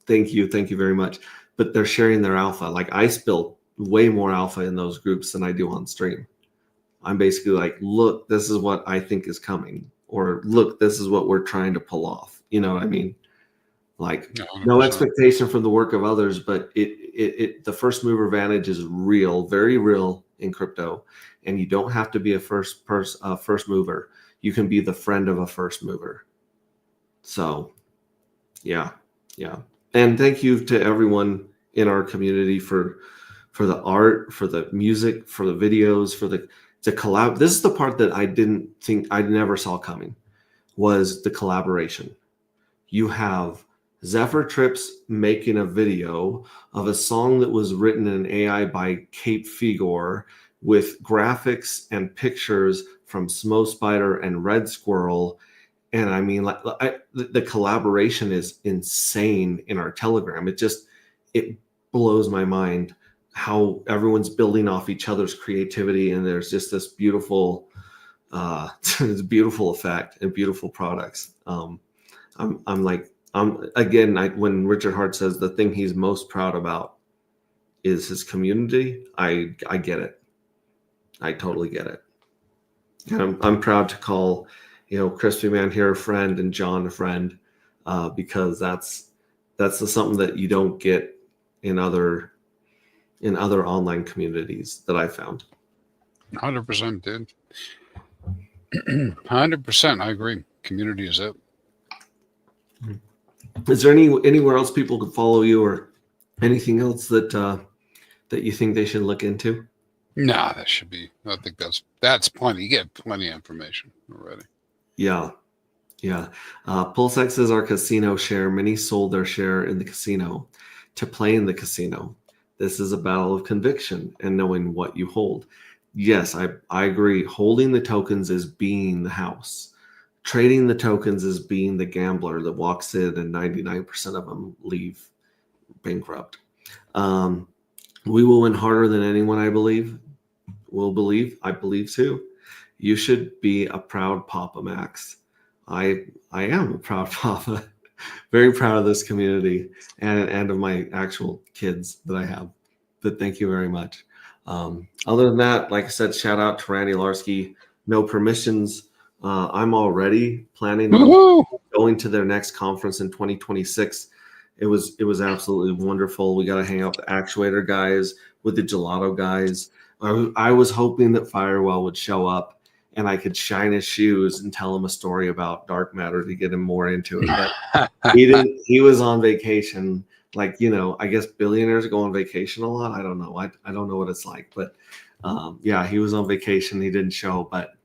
Thank you very much. But they're sharing their alpha. Like, I spill way more alpha in those groups than I do on stream. I'm basically like, look, this is what I think is coming, or look, this is what we're trying to pull off. You know what I mean? Like, 100%. No expectation from the work of others, but it the first mover advantage is real, very real in crypto, and you don't have to be a first mover. You can be the friend of a first mover. So, yeah. And thank you to everyone in our community for the art, for the music, for the videos, for the collab. This is the part that I never saw coming, was the collaboration. You have Zephyr Trips making a video of a song that was written in AI by Cape Figure with graphics and pictures from Smo Spider and Red Squirrel. And I mean, the collaboration is insane in our Telegram. It blows my mind how everyone's building off each other's creativity, and there's just this beautiful effect and beautiful products. When Richard Hart says the thing he's most proud about is his community, I get it. I totally get it. And I'm proud to call, Crispy Man here a friend and John a friend, because that's something that you don't get in other online communities that I found. 100%, dude. 100%. I agree. Community is it. Is there anywhere else people could follow you, or anything else that you think they should look into? Nah, that should be. I think that's plenty. You get plenty of information already. Yeah. PulseX is our casino share. Many sold their share in the casino to play in the casino. This is a battle of conviction and knowing what you hold. Yes, I agree. Holding the tokens is being the house. Trading the tokens is being the gambler that walks in and 99% of them leave bankrupt. We will win harder than anyone, I believe. I believe too. You should be a proud Papa, Max. I am a proud Papa. Very proud of this community and of my actual kids that I have. But thank you very much. Other than that, like I said, shout out to Randy Larsky. No Permissions. I'm already planning on going to their next conference in 2026. It was absolutely wonderful. We got to hang out with the Actuator guys, with the Gelato guys. I was hoping that Firewell would show up and I could shine his shoes and tell him a story about dark matter to get him more into it. But he didn't. He was on vacation. Like, I guess billionaires go on vacation a lot. I don't know. I don't know what it's like. But yeah, he was on vacation. He didn't show. But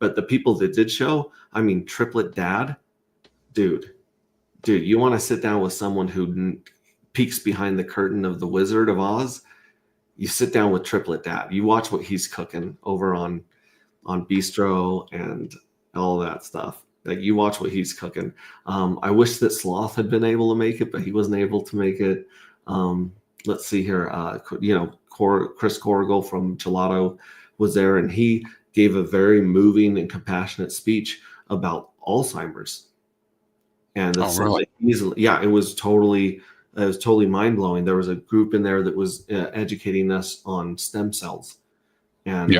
the people that did show, I mean, Triplet Dad, dude, you want to sit down with someone who peeks behind the curtain of the Wizard of Oz? You sit down with Triplet Dad. You watch what he's cooking over on Bistro and all that stuff. Like, you watch what he's cooking. I wish that Sloth had been able to make it, but he wasn't able to make it. Let's see here. Chris Corrigal from Gelato was there, and he gave a very moving and compassionate speech about Alzheimer's. And that's really? It was totally mind blowing. There was a group in there that was educating us on stem cells and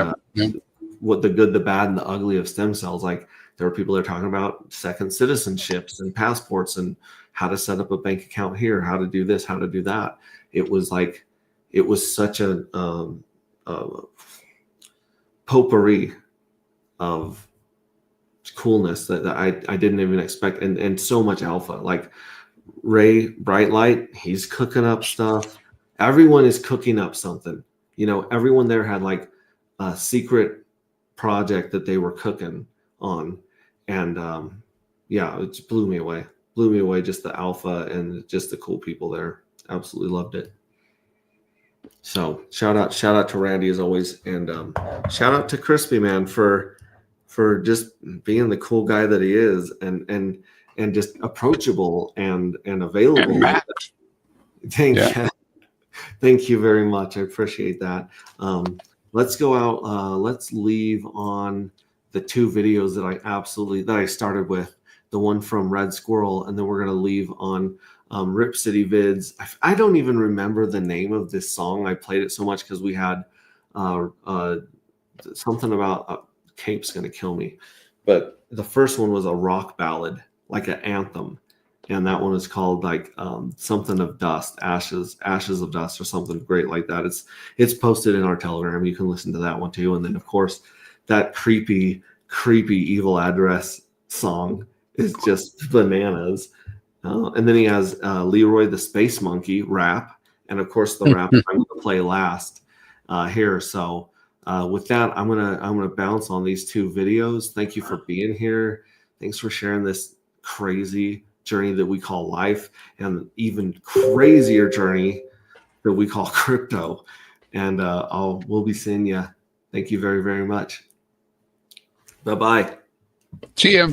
what the good, the bad, and the ugly of stem cells. Like, there were people that are talking about second citizenships and passports and how to set up a bank account here, how to do this, how to do that. It was such a potpourri of coolness that I didn't even expect, and so much alpha. Like Ray Brightlight, he's cooking up stuff. Everyone is cooking up something. Everyone there had like a secret project that they were cooking on. And it blew me away. Just the alpha and just the cool people there. Absolutely loved it. So shout out to Randy as always, and shout out to Crispy Man for just being the cool guy that he is, and just approachable and available. Thank you very much. I appreciate that. Let's go out. Let's leave on the two videos that I started with, the one from Red Squirrel, and then we're going to leave on Rip City Vids. I don't even remember the name of this song. I played it so much because we had something about Cape's going to kill me. But the first one was a rock ballad, like an anthem. And that one is called like something of dust, ashes of dust, or something great like that. It's posted in our Telegram. You can listen to that one too. And then of course that creepy Evil Address song is just bananas. And then he has Leroy the Space Monkey rap, and of course the rap I'm going to play last here. So with that, I'm gonna bounce on these two videos. Thank you for being here. Thanks for sharing this crazy journey that we call life, and even crazier journey that we call crypto. And we'll be seeing you. Thank you very, very much. Bye-bye. See ya.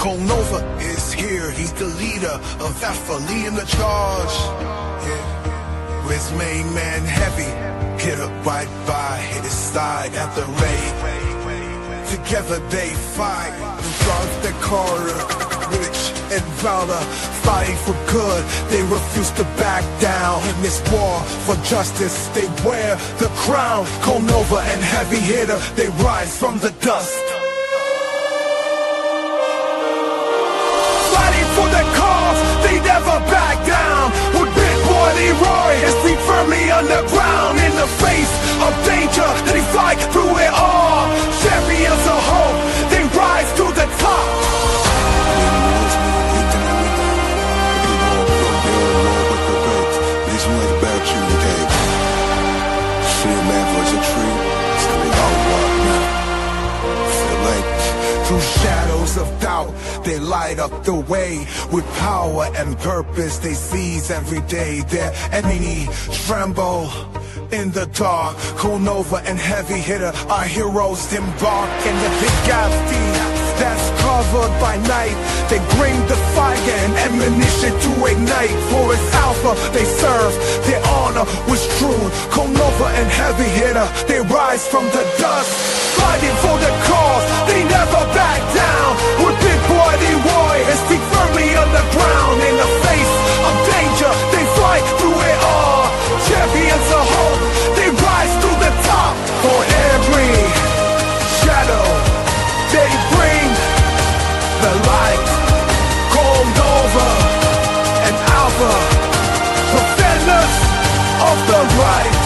Cole Nova is here, he's the leader of Alpha, leading the charge. Yeah. With his main man Heavy, hit up right by his side at the raid. Together they fight, and guard the corridor, Rich and Valor, fighting for good. They refuse to back down in this war for justice. They wear the crown. Cole Nova and Heavy Hitter, they rise from the dust. Fighting for their cause, they never back down. With Big Boy Leroy, his feet firmly underground. In the face of danger, they fight through it all. Champions of hope, they rise to the top. Through shadows of doubt, they light up the way. With power and purpose, they seize every day. Their enemy tremble in the dark. Cole Nova and Heavy Hitter, our heroes embark in the big galaxy that's covered by night. They bring the fire and ammunition to ignite. For it's Alpha they serve, their honor was true. Cole Nova and Heavy Hitter, they rise from the dust. Fighting for the cause, they never back down. With Big Boy Leroy, his feet firmly on the ground. In the face of danger, they fight through it all. Champions of hope, they rise to the top. For every shadow, they bring the light. Cole Nova and Alpha, defenders of the right.